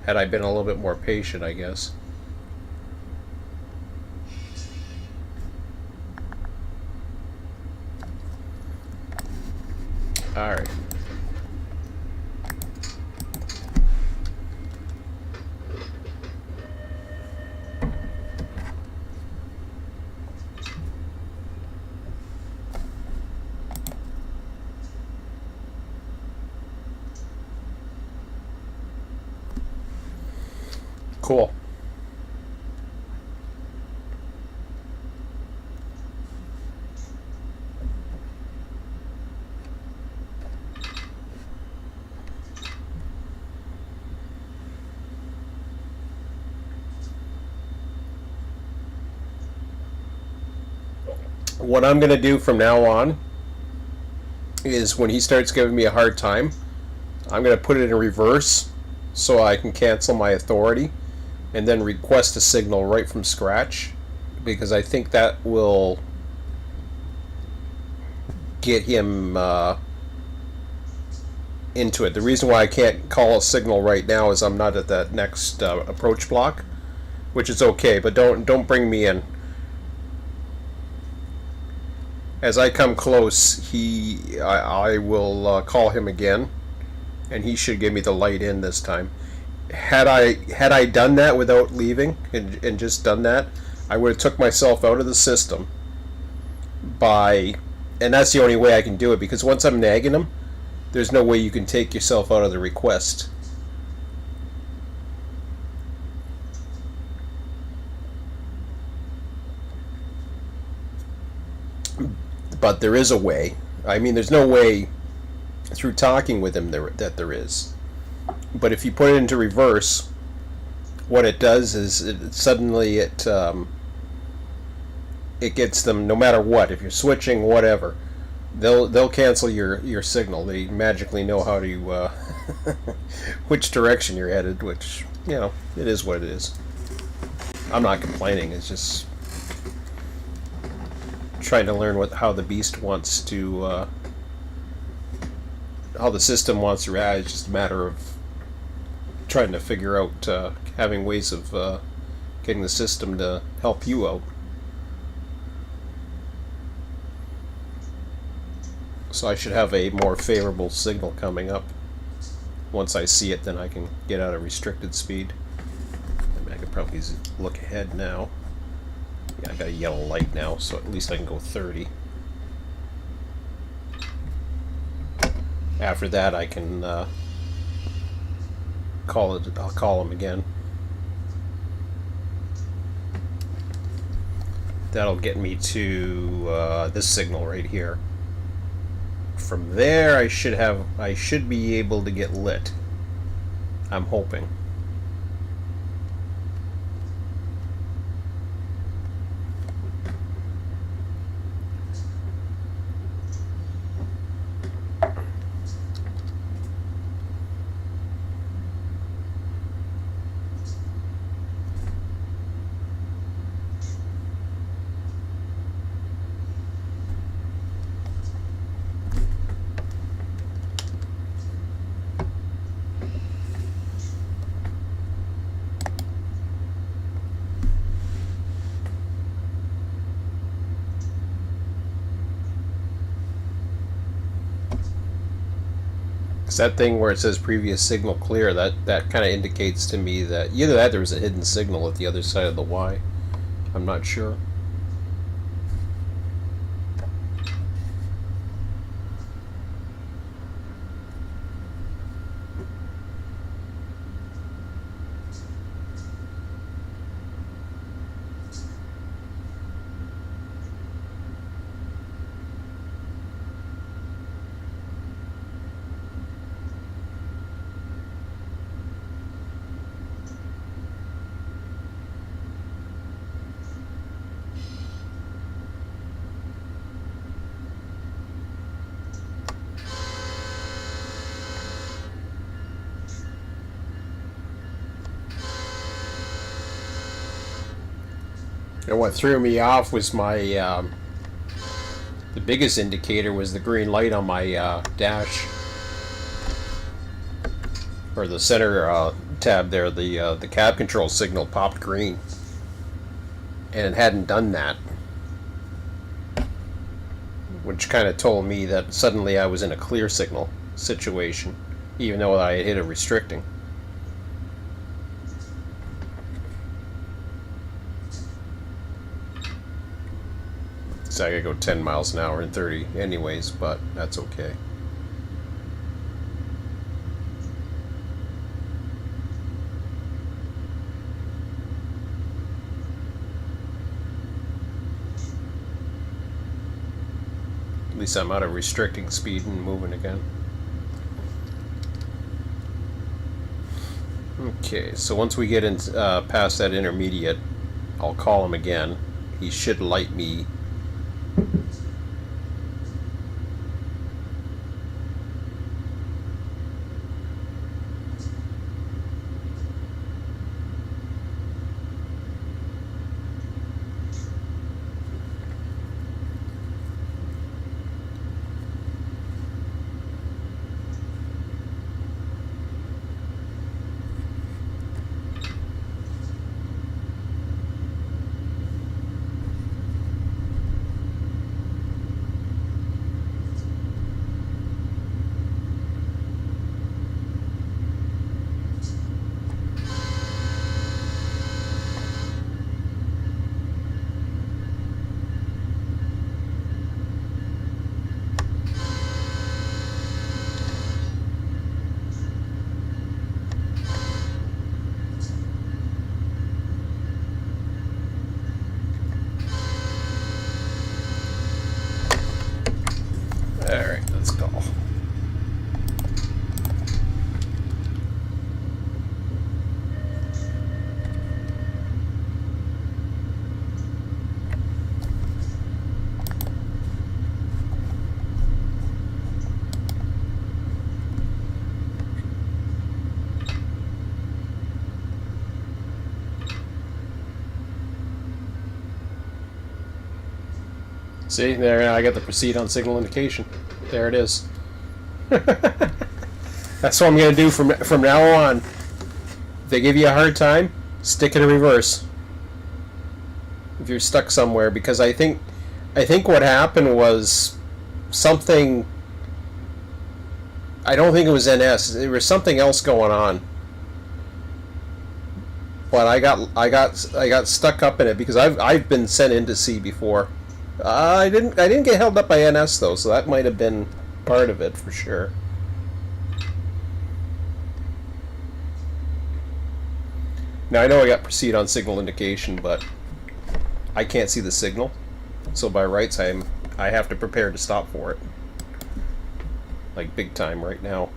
had I been a little bit more patient, I guess. All right. Cool. What I'm going to do from now on is when he starts giving me a hard time, I'm going to put it in reverse so I can cancel my authority and then request a signal right from scratch, because I think that will get him into it. The reason why I can't call a signal right now is I'm not at that next approach block, which is okay, but don't bring me in. As I come close, I will call him again, and he should give me the light in this time. Had I done that without leaving and just done that, I would have took myself out of the system and that's the only way I can do it, because once I'm nagging him, there's no way you can take yourself out of the request. But there is a way. I mean, there's no way through talking with him that there is. But if you put it into reverse, what it does is suddenly it gets them no matter what. If you're switching, whatever, they'll cancel your signal. They magically know how to which direction you're headed. Which, you know, it is what it is. I'm not complaining. It's just trying to learn how the beast wants to, how the system wants to react. It's just a matter of trying to figure out, having ways of getting the system to help you out. So I should have a more favorable signal coming up. Once I see it, then I can get out of restricted speed. I mean, I could probably look ahead now. Yeah, I got a yellow light now, so at least I can go 30. After that, I can I'll call him again. That'll get me to this signal right here. From there, I should be able to get lit. I'm hoping. Because that thing where it says previous signal clear, that kind of indicates to me that either that there was a hidden signal at the other side of the Y. I'm not sure. And what threw me off was my, the biggest indicator was the green light on my dash. Or the center tab there, the cab control signal popped green. And it hadn't done that. Which kind of told me that suddenly I was in a clear signal situation, even though I had hit a restricting. So I gotta go 10 miles an hour and 30 anyways, but that's okay. At least I'm out of restricting speed and moving again. Okay, so once we get in, past that intermediate, I'll call him again. He should light me. Alright, let's go. See, there I got the proceed on signal indication. There it is. That's what I'm gonna do from now on. If they give you a hard time, stick it in reverse. If you're stuck somewhere, because I think what happened was something. I don't think it was NS. There was something else going on. But I got stuck up in it because I've been sent into C before. I didn't get held up by NS though, so that might have been part of it for sure. Now I know I got proceed on signal indication, but I can't see the signal, so by rights I have to prepare to stop for it, like big time right now.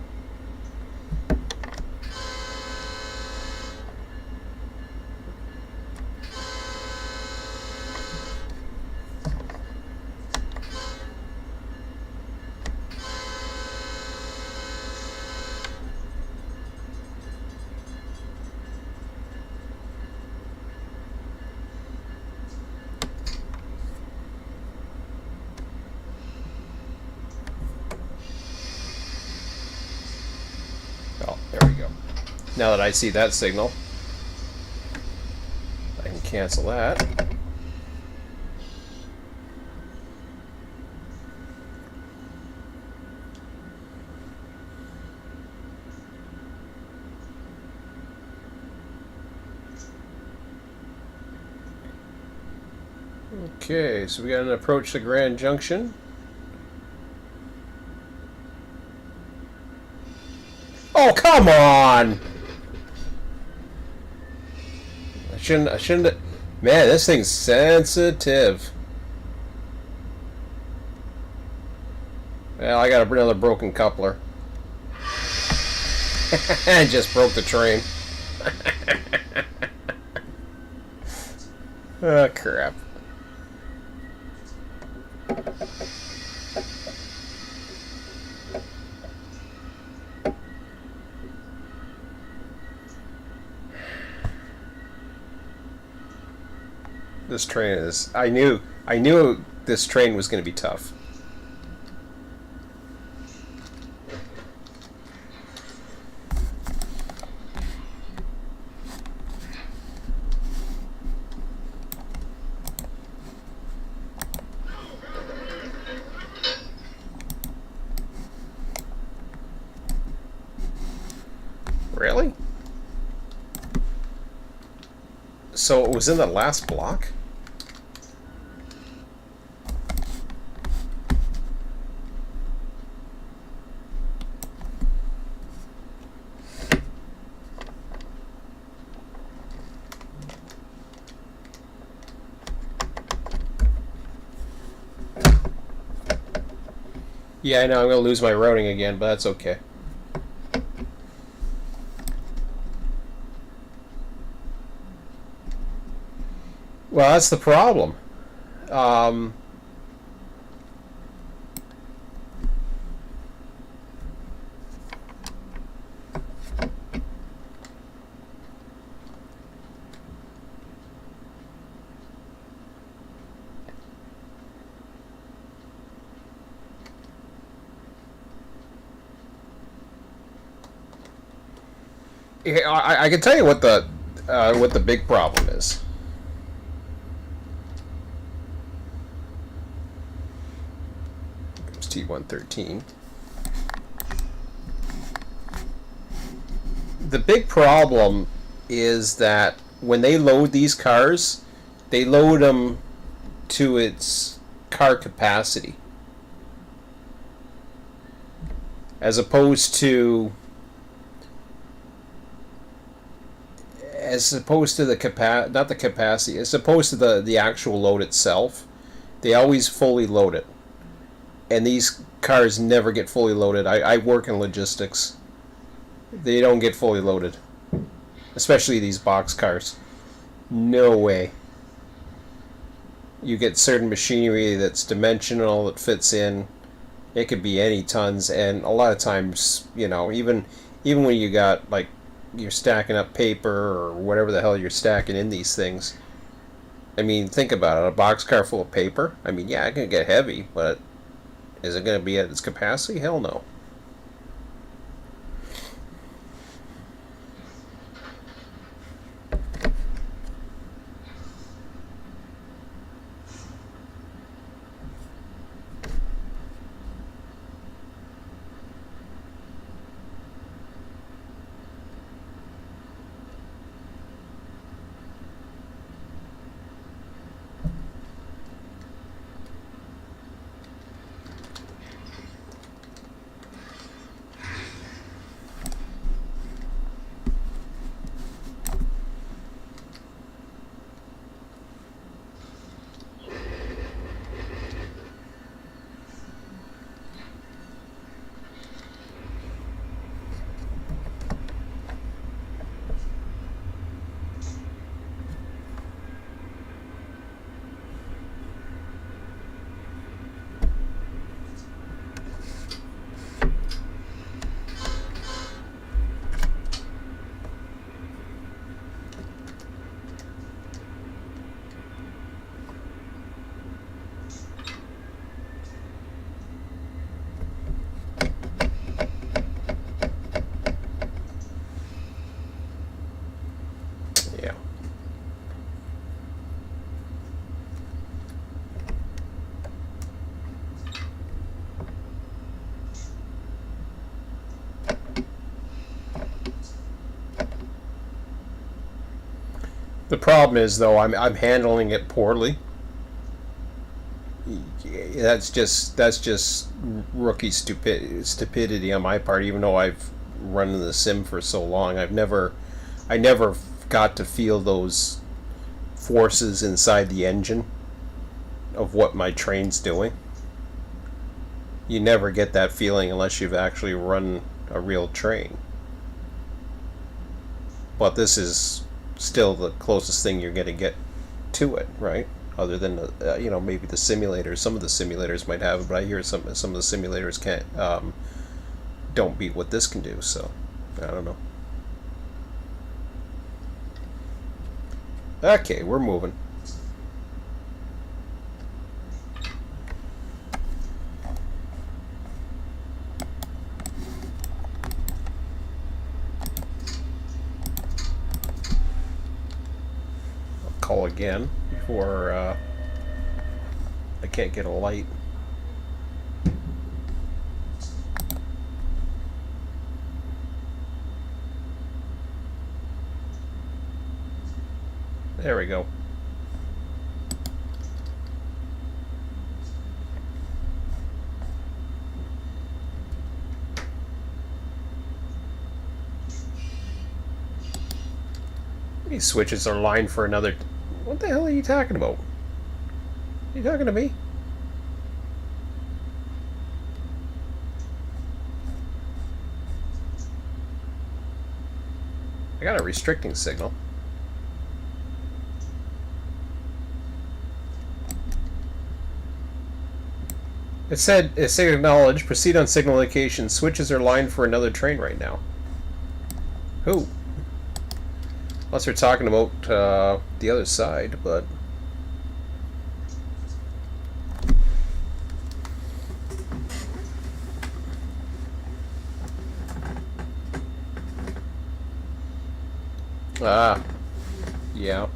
Oh, there we go. Now that I see that signal, I can cancel that. Okay, so we got an approach to Grand Junction. Oh, come on! I shouldn't. Man, this thing's sensitive. Well, I got another broken coupler. And just broke the train. Oh, crap. This train is... I knew this train was going to be tough. Really? So it was in the last block? Yeah, I know, I'm going to lose my routing again, but that's okay. Well, that's the problem. I can tell you what the big problem is. It's T113. The big problem is that when they load these cars, they load them to its car capacity, as opposed to the not the capacity, as opposed to the actual load itself. They always fully load it, and these cars never get fully loaded. I work in logistics. They don't get fully loaded, especially these box cars. No way. You get certain machinery that's dimensional, that fits in. It could be any tons, and a lot of times, you know, even when you got, like, you're stacking up paper or whatever the hell you're stacking in these things. I mean, think about it. A boxcar full of paper? I mean, yeah, it can get heavy, but is it going to be at its capacity? Hell no. The problem is, though, I'm handling it poorly. that's just rookie stupidity on my part. Even though I've run in the sim for so long, I never got to feel those forces inside the engine of what my train's doing. You never get that feeling unless you've actually run a real train. But this is still the closest thing you're going to get to it, right? Other than maybe the simulators. Some of the simulators might have it, but I hear some of the simulators can't don't beat what this can do. So I don't know. Okay, we're moving. Call again before I can't get a light. There we go. These switches are lined for another. What the hell are you talking about? Are you talking to me? I got a restricting signal. It said acknowledge, proceed on signal location. Switches are lined for another train right now. Who? Unless they're talking about the other side, but... Ah, yeah.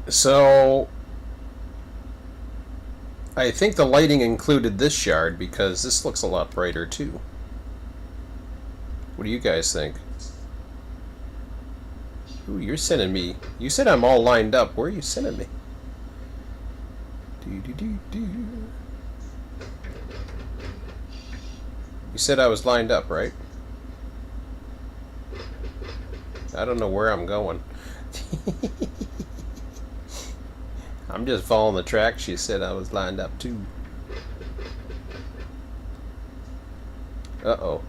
So I think the lighting included this yard because this looks a lot brighter too. What do you guys think? Ooh, you're sending me. You said I'm all lined up. Where are you sending me? You said I was lined up, right? I don't know where I'm going. I'm just following the track. She said I was lined up too. Uh-oh.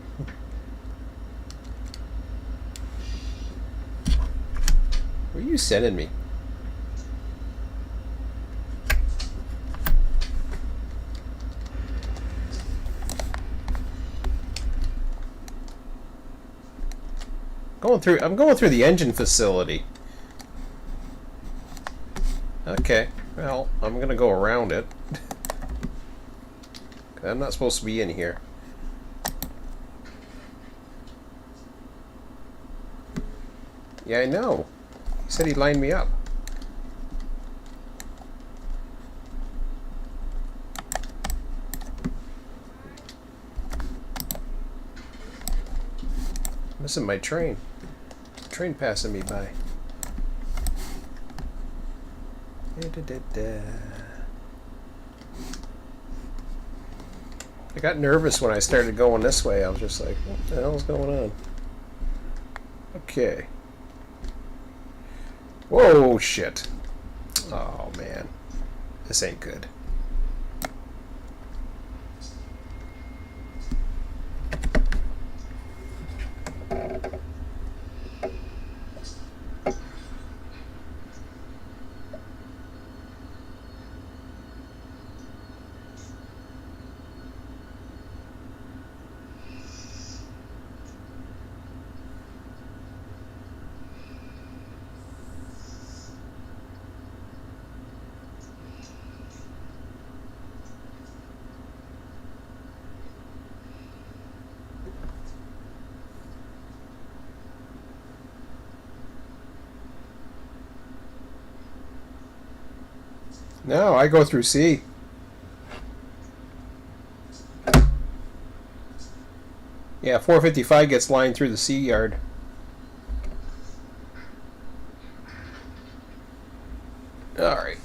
Where are you sending me? I'm going through the engine facility. Okay, well, I'm gonna go around it. I'm not supposed to be in here. Yeah, I know. He said he lined me up. Missing my train. Train passing me by. I got nervous when I started going this way. I was just like, what the hell is going on? Okay. Whoa, shit. Oh, man. This ain't good. No, I go through C. Yeah, 455 gets lined through the C yard. Alright.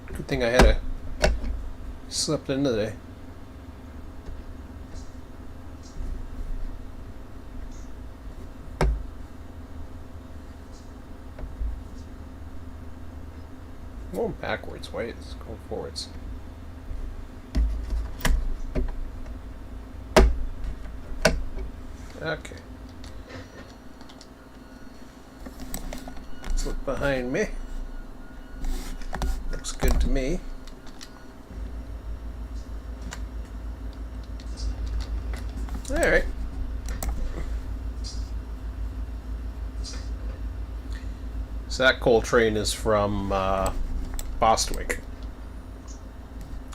Good thing I had slept in today. Going backwards, wait, it's going forwards. Okay. Let's look behind me. Looks good to me. Alright. So that coal train is from Bostwick.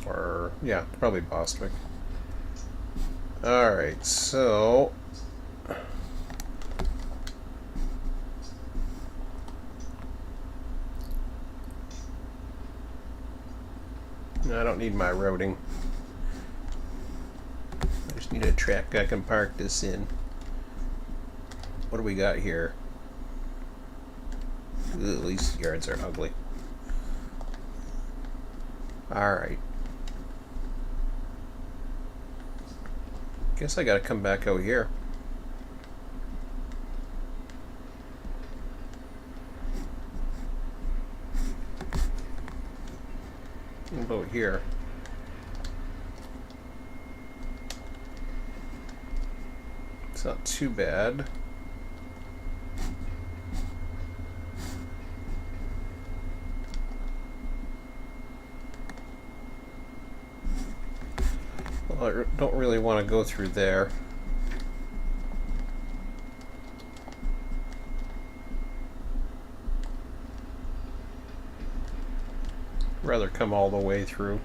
Or, yeah, probably Bostwick. Alright, so... I don't need my routing. I just need a track I can park this in. What do we got here? Ugh, these yards are ugly. Alright. Guess I gotta come back out here. What about here? It's not too bad. Well, I don't really want to go through there. Rather come all the way through.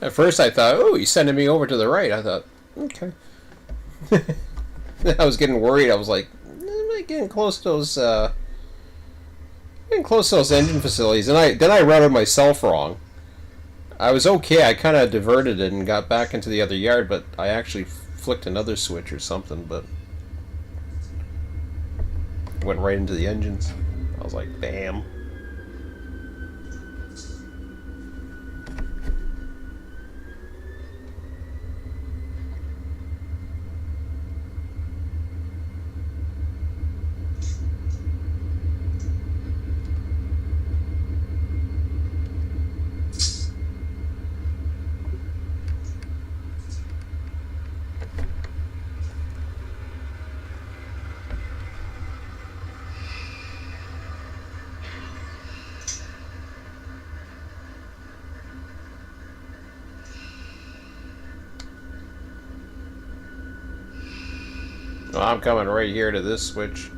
At first I thought, oh, he's sending me over to the right. I thought, okay. I was getting worried. I was like, am I getting close to those engine facilities? And then I routed myself wrong. I was okay. I kind of diverted it and got back into the other yard, but I actually flicked another switch or something, but went right into the engines. I was like, damn. Well, I'm coming right here to this switch.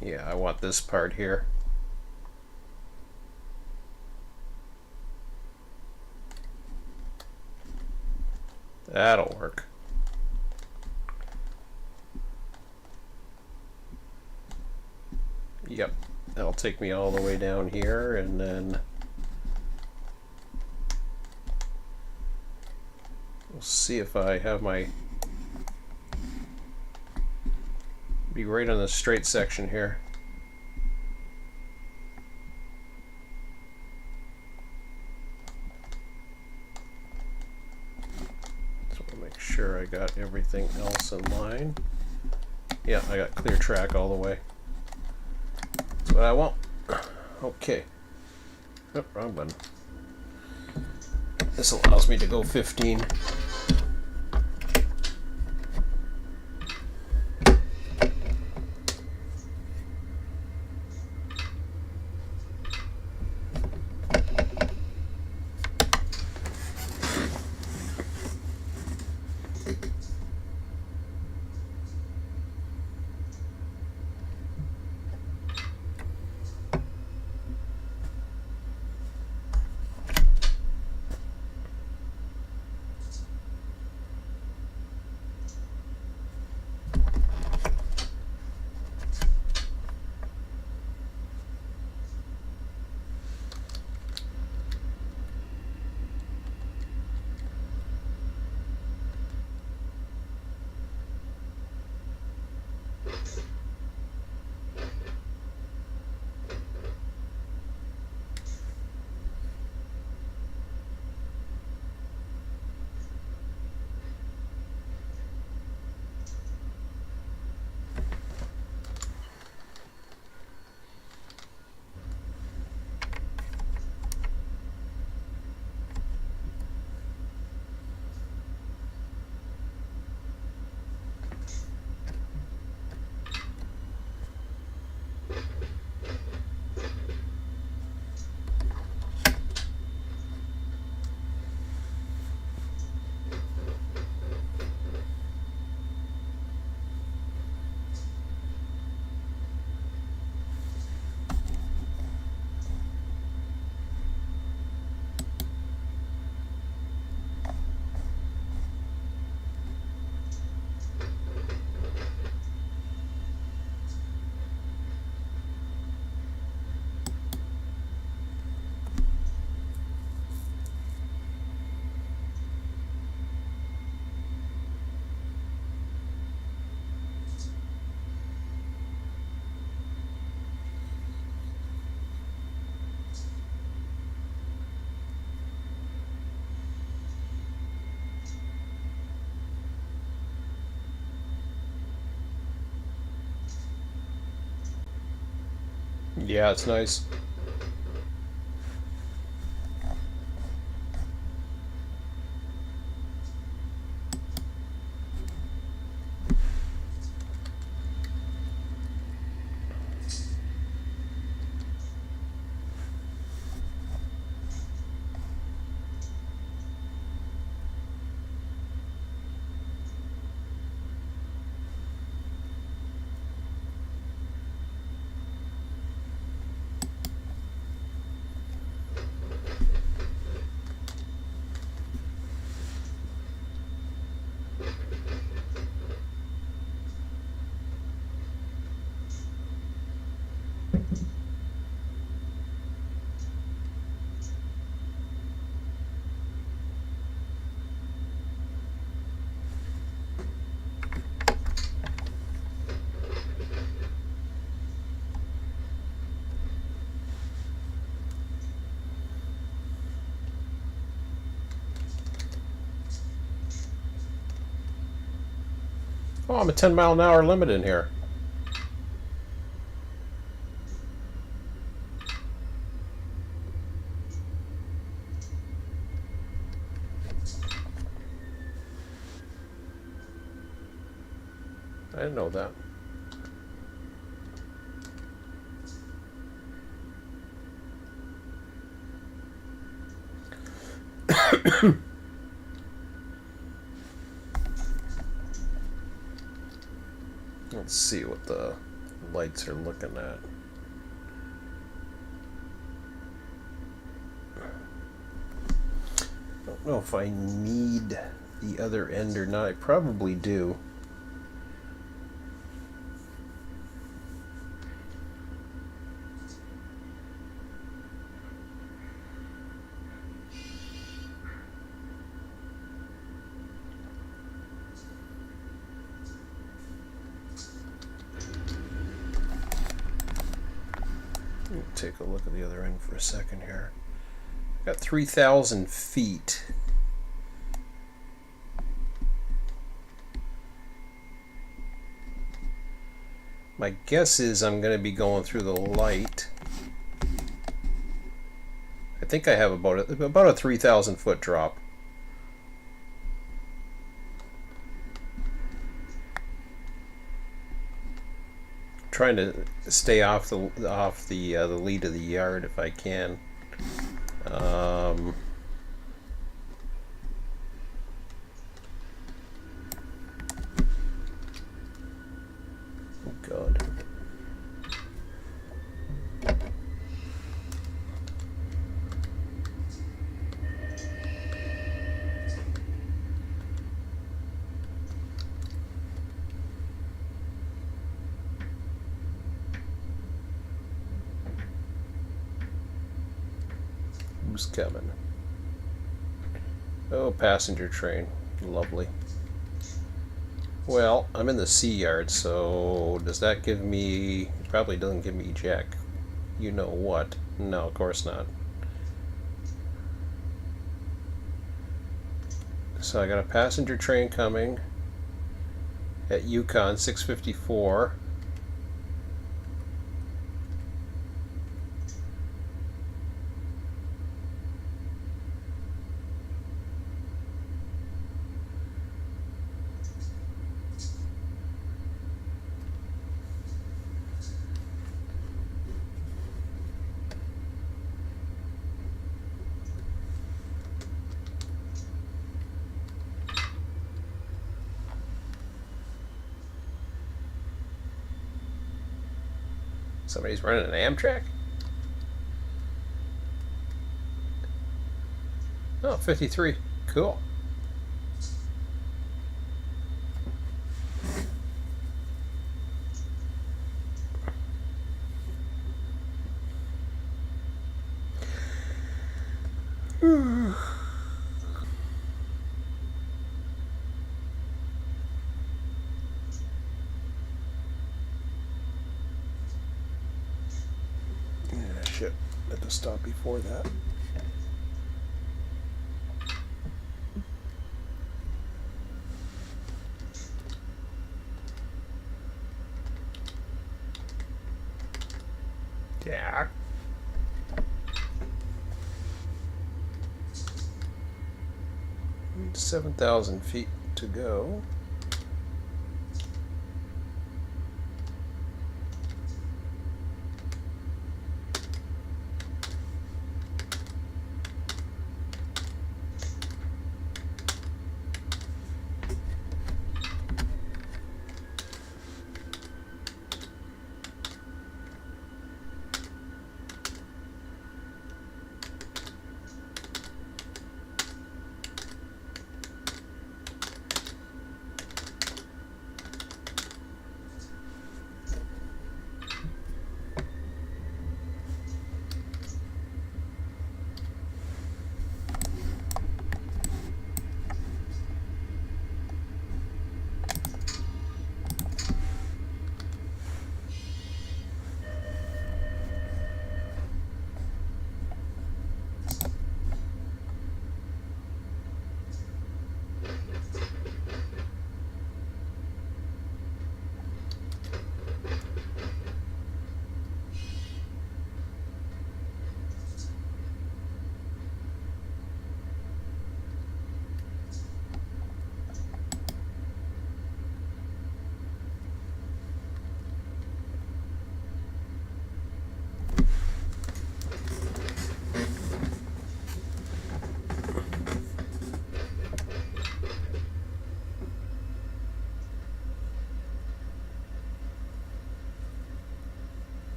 Yeah, I want this part here. That'll work. Yep, that'll take me all the way down here, and then we'll see if I have my... be right on the straight section here. Just want to make sure I got everything else in line. Yeah, I got clear track all the way. That's what I want. Okay. Oh, wrong button. This allows me to go 15. Yeah, it's nice. Oh, I'm a 10-mile-an-hour limit in here. I didn't know that. Let's see what the lights are looking at. I don't know if I need the other end or not. I probably do. Take a look at the other end for a second here. Got 3,000 feet. My guess is I'm going to be going through the light. I think I have about a 3,000 foot drop. Trying to stay off the lead of the yard if I can. Oh God. Who's coming? Oh, passenger train. Lovely. Well, I'm in the C yard, so does that give me... It probably doesn't give me jack. You know what? No, of course not. So I got a passenger train coming at Yukon 654. Somebody's running an Amtrak? Oh, 53. Cool. Shit, I had to stop before that. Yeah. 7,000 feet to go.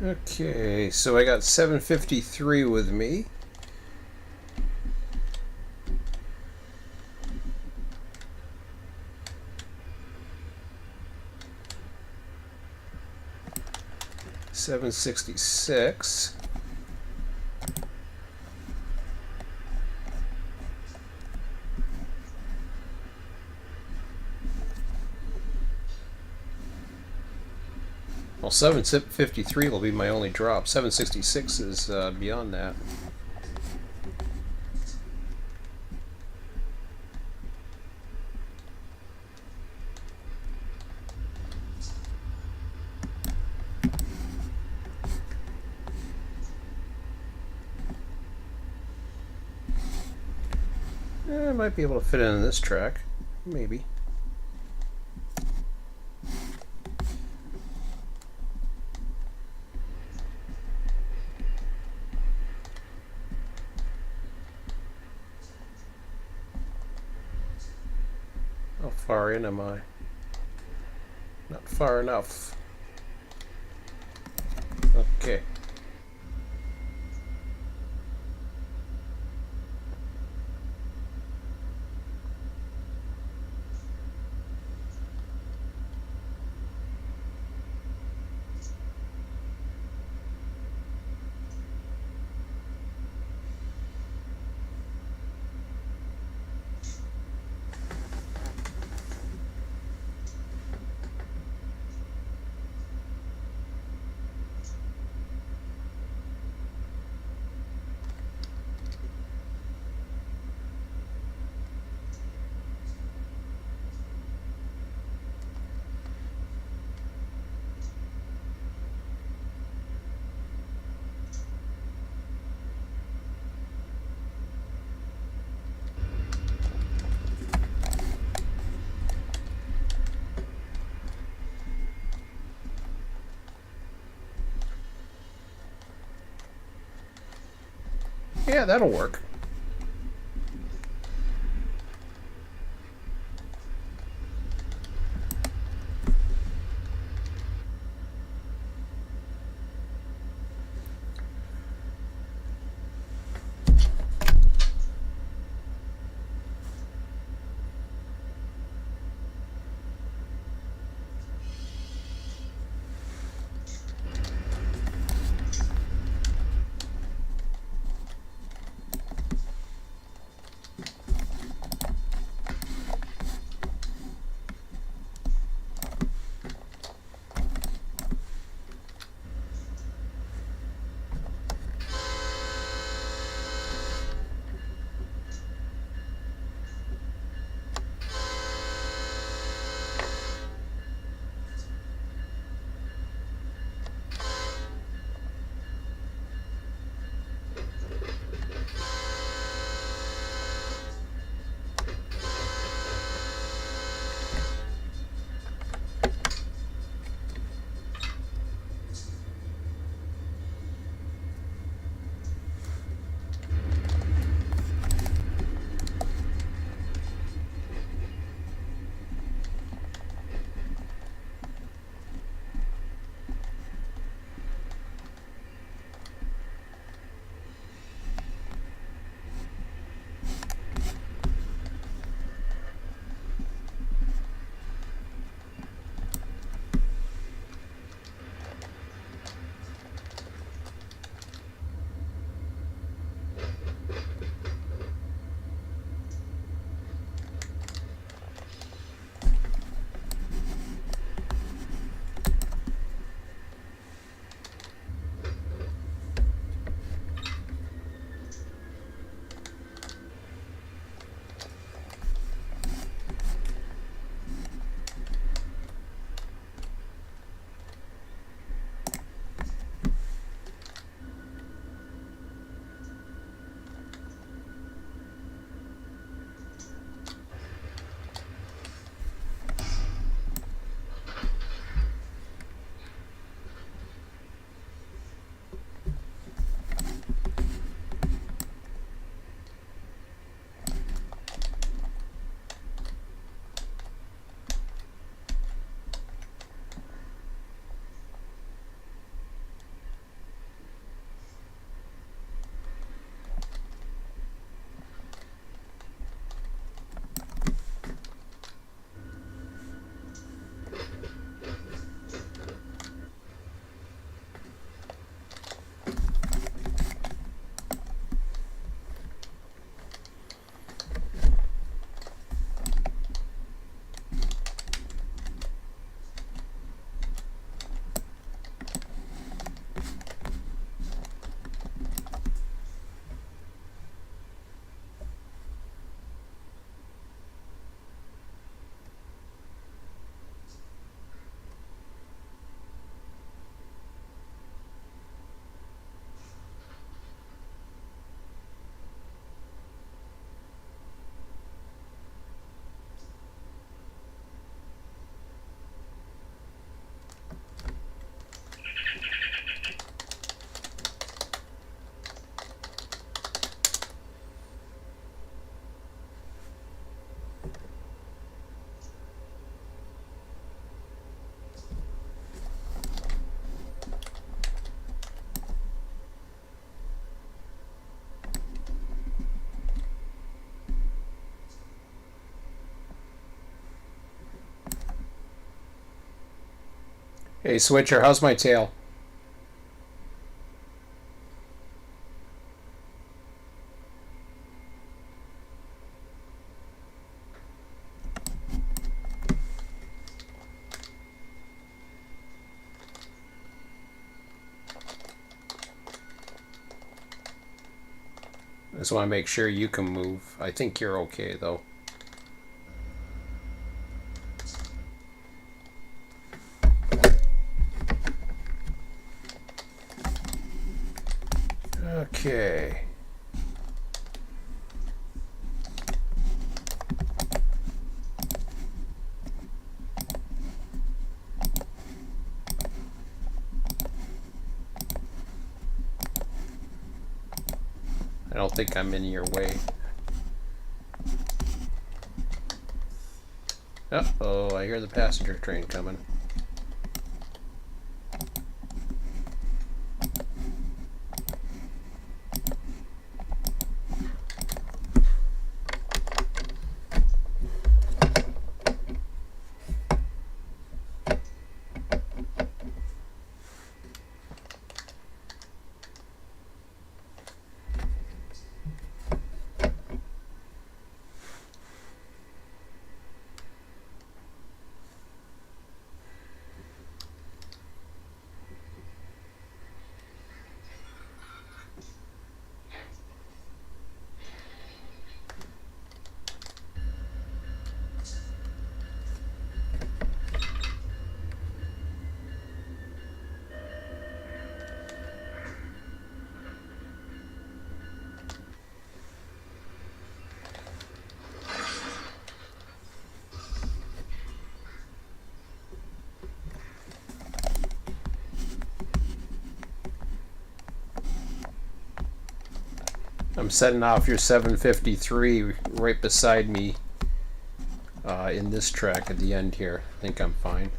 Okay, so I got 753 with me. $766. Well, 753 will be my only drop. 766 is beyond that. I might be able to fit in this track. Maybe. How far in am I? Not far enough. Okay. Yeah, that'll work. Hey, Switcher, how's my tail? I just want to make sure you can move. I think you're okay, though. Okay. I don't think I'm in your way. Uh-oh, I hear the passenger train coming. I'm setting off your 753 right beside me in this track at the end here. I think I'm fine.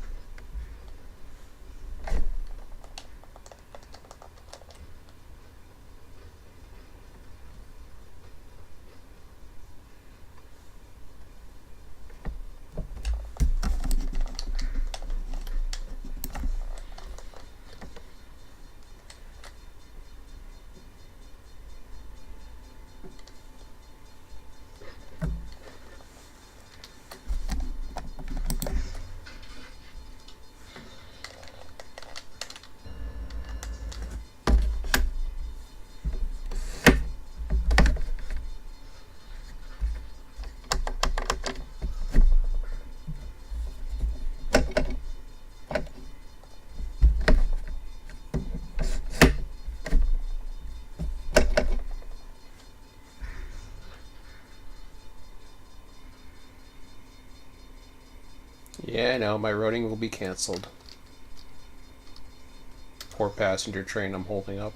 Yeah, I know, my routing will be cancelled. Poor passenger train I'm holding up.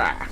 Ah.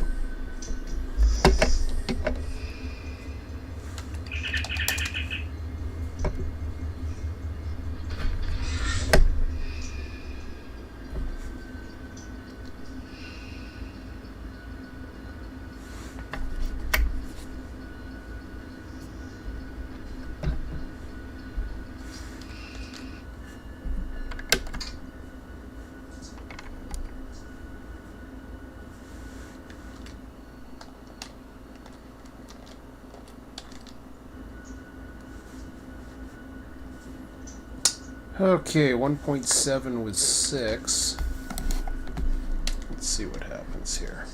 Okay, 1.7 was 6. Let's see what happens here.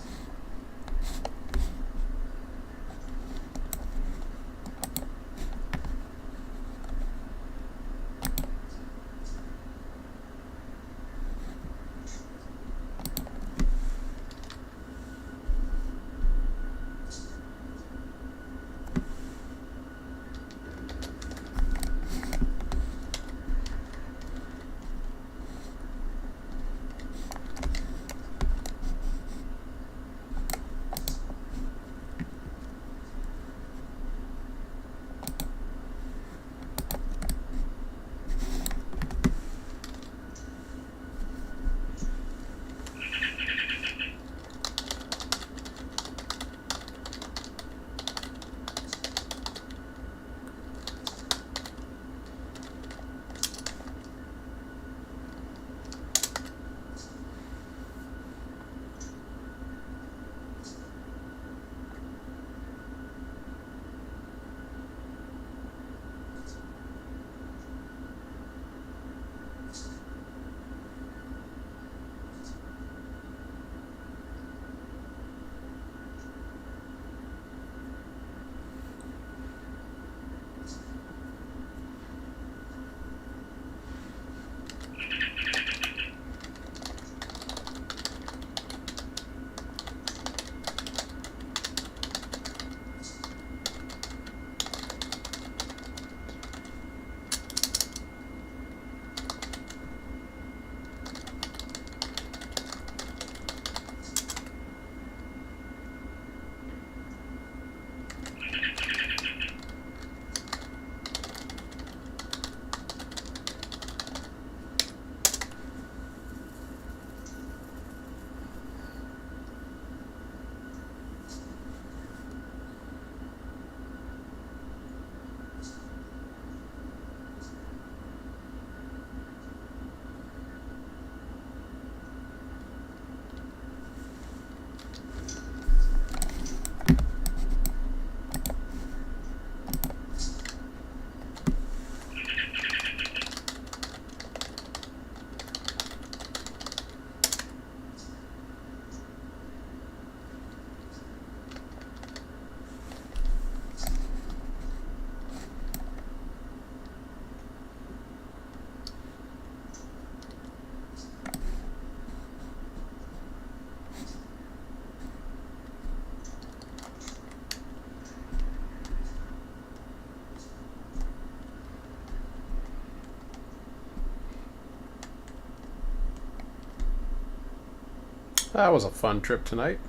That was a fun trip tonight.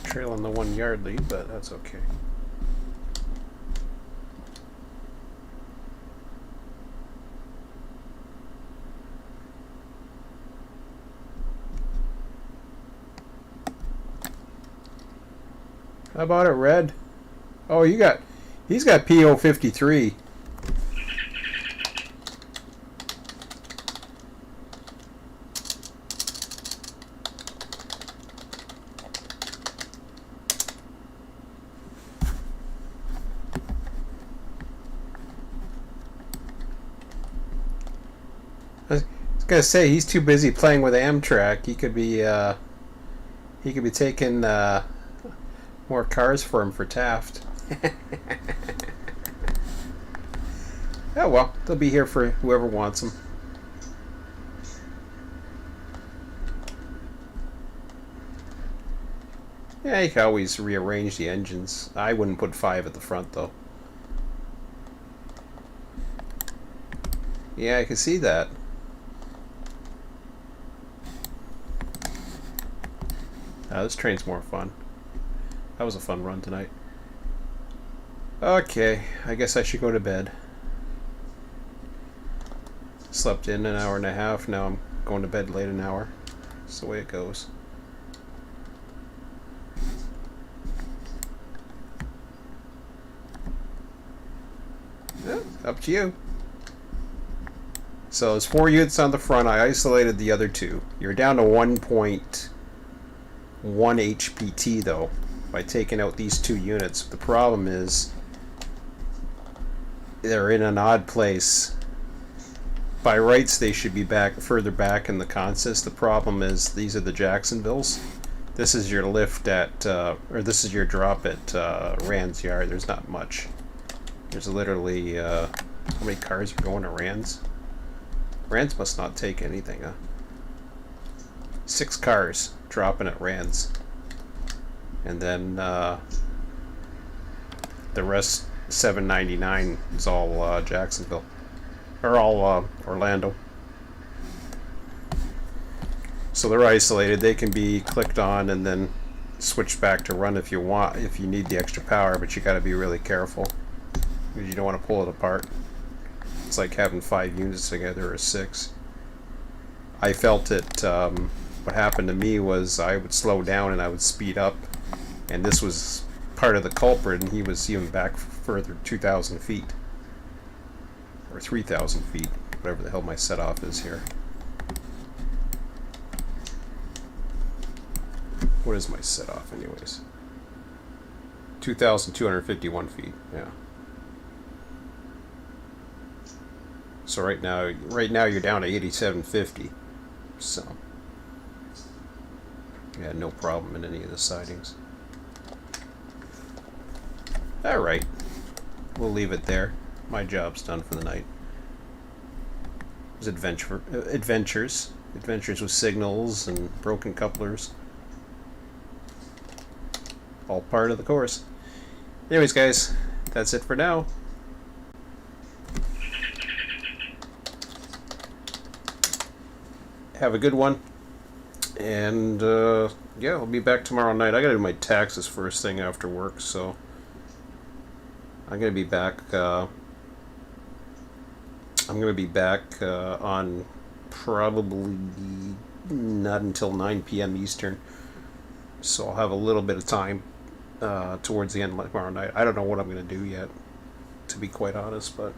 Trailing the 1 yard lead, but that's okay. How about it, Red? Oh, he's got PO53. I was gonna say he's too busy playing with Amtrak. He could be taking more cars for him for Taft. Oh well, they'll be here for whoever wants them. Yeah, you can always rearrange the engines. I wouldn't put 5 at the front though. Yeah, I can see that. This train's more fun. That was a fun run tonight. Okay, I guess I should go to bed. Slept in an hour and a half, now I'm going to bed late an hour. That's the way it goes. Yeah, up to you. So there's 4 units on the front. I isolated the other 2. You're down to 1.1 HPT though by taking out these 2 units. The problem is they're in an odd place. By rights, they should be further back in the consist. The problem is these are the Jacksonvilles. This is your lift at, or this is your drop at Rand's yard. There's not much. There's literally, how many cars are going to Rand's? Rand's must not take anything, huh? 6 cars dropping at Rand's. And then the rest, 799, is all Jacksonville. Or all Orlando. So they're isolated. They can be clicked on and then switched back to run if you want, if you need the extra power, but you got to be really careful because you don't want to pull it apart. It's like having 5 units together or 6. I felt it. What happened to me was I would slow down and I would speed up, and this was part of the culprit, and he was even back further, 2,000 feet. Or 3,000 feet, whatever the hell my set off is here. What is my set off anyways? 2,251 feet, yeah. So right now you're down to 8750. So yeah, no problem in any of the sightings. Alright. We'll leave it there. My job's done for the night. It was adventures with signals and broken couplers. All part of the course. Anyways, guys, that's it for now. Have a good one. And yeah, I'll be back tomorrow night. I gotta do my taxes first thing after work, so I'm gonna be back. I'm going to be back on probably not until 9 p.m. Eastern. So I'll have a little bit of time towards the end of tomorrow night. I don't know what I'm going to do yet, to be quite honest, but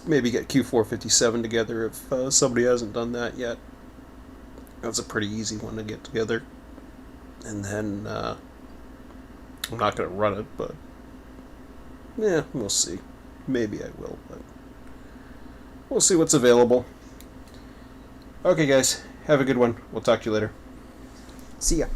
maybe get Q457 together if somebody hasn't done that yet. That's a pretty easy one to get together. And then I'm not going to run it, but yeah, we'll see. Maybe I will, but we'll see what's available. Okay, guys. Have a good one. We'll talk to you later. See ya.